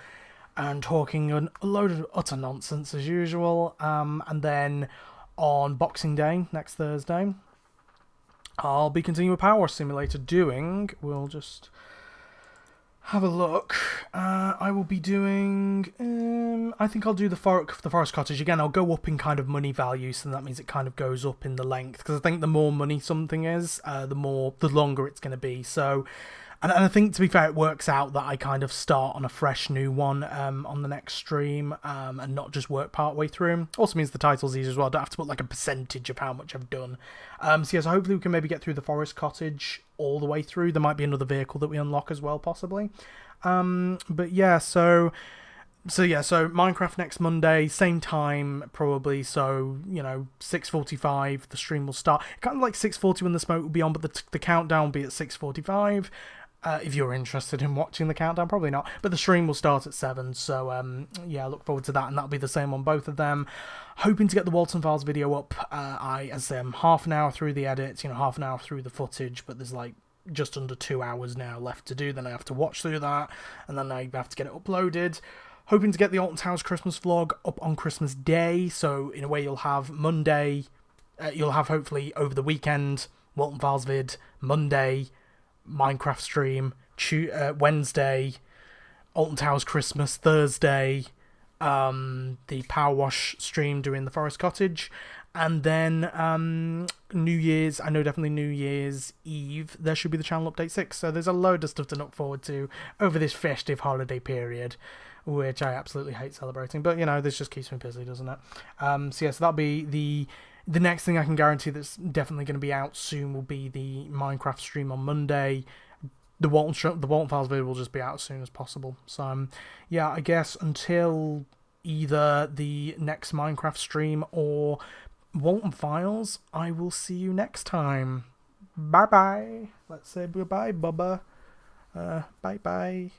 and talking a load of utter nonsense as usual. And then on Boxing Day, next Thursday, I'll be continuing with PowerWash Simulator we'll just have a look. I will be doing, I think I'll do the Forest Cottage. Again, I'll go up in kind of money value, so that means it kind of goes up in the length, because I think the more money something is, the longer it's going to be. So, and I think, to be fair, it works out that I kind of start on a fresh new one on the next stream, and not just work part way through. Also means the title's easy as well. I don't have to put like a percentage of how much I've done. So yeah, so hopefully we can maybe get through the Forest Cottage all the way through. There might be another vehicle that we unlock as well, possibly. But yeah, so Minecraft next Monday, same time probably. So, you know, 6:45 the stream will start. Kind of like 6:40 when the smoke will be on, but the countdown will be at 6:45. If you're interested in watching the countdown, probably not. But the stream will start at 7, so yeah, I look forward to that, and that'll be the same on both of them. Hoping to get the Walton Files video up. As half an hour through the edits, you know, half an hour through the footage, but there's like just under 2 hours now left to do. Then I have to watch through that, and then I have to get it uploaded. Hoping to get the Alton Towers Christmas vlog up on Christmas Day, so in a way you'll have Monday, you'll have hopefully over the weekend Walton Files vid, Monday Minecraft stream, Wednesday Alton Towers Christmas, Thursday the PowerWash stream doing the Forest Cottage, and then New Year's, I know definitely New Year's Eve, there should be the channel update 6, so there's a load of stuff to look forward to over this festive holiday period, which I absolutely hate celebrating, but you know, this just keeps me busy, doesn't it? So yeah, so that'll be the next thing I can guarantee that's definitely going to be out soon will be the Minecraft stream on Monday. The Walton Files video will just be out as soon as possible. So yeah, I guess until either the next Minecraft stream or Walton Files, I will see you next time. Bye bye. Let's say goodbye, Bubba. Bye bye.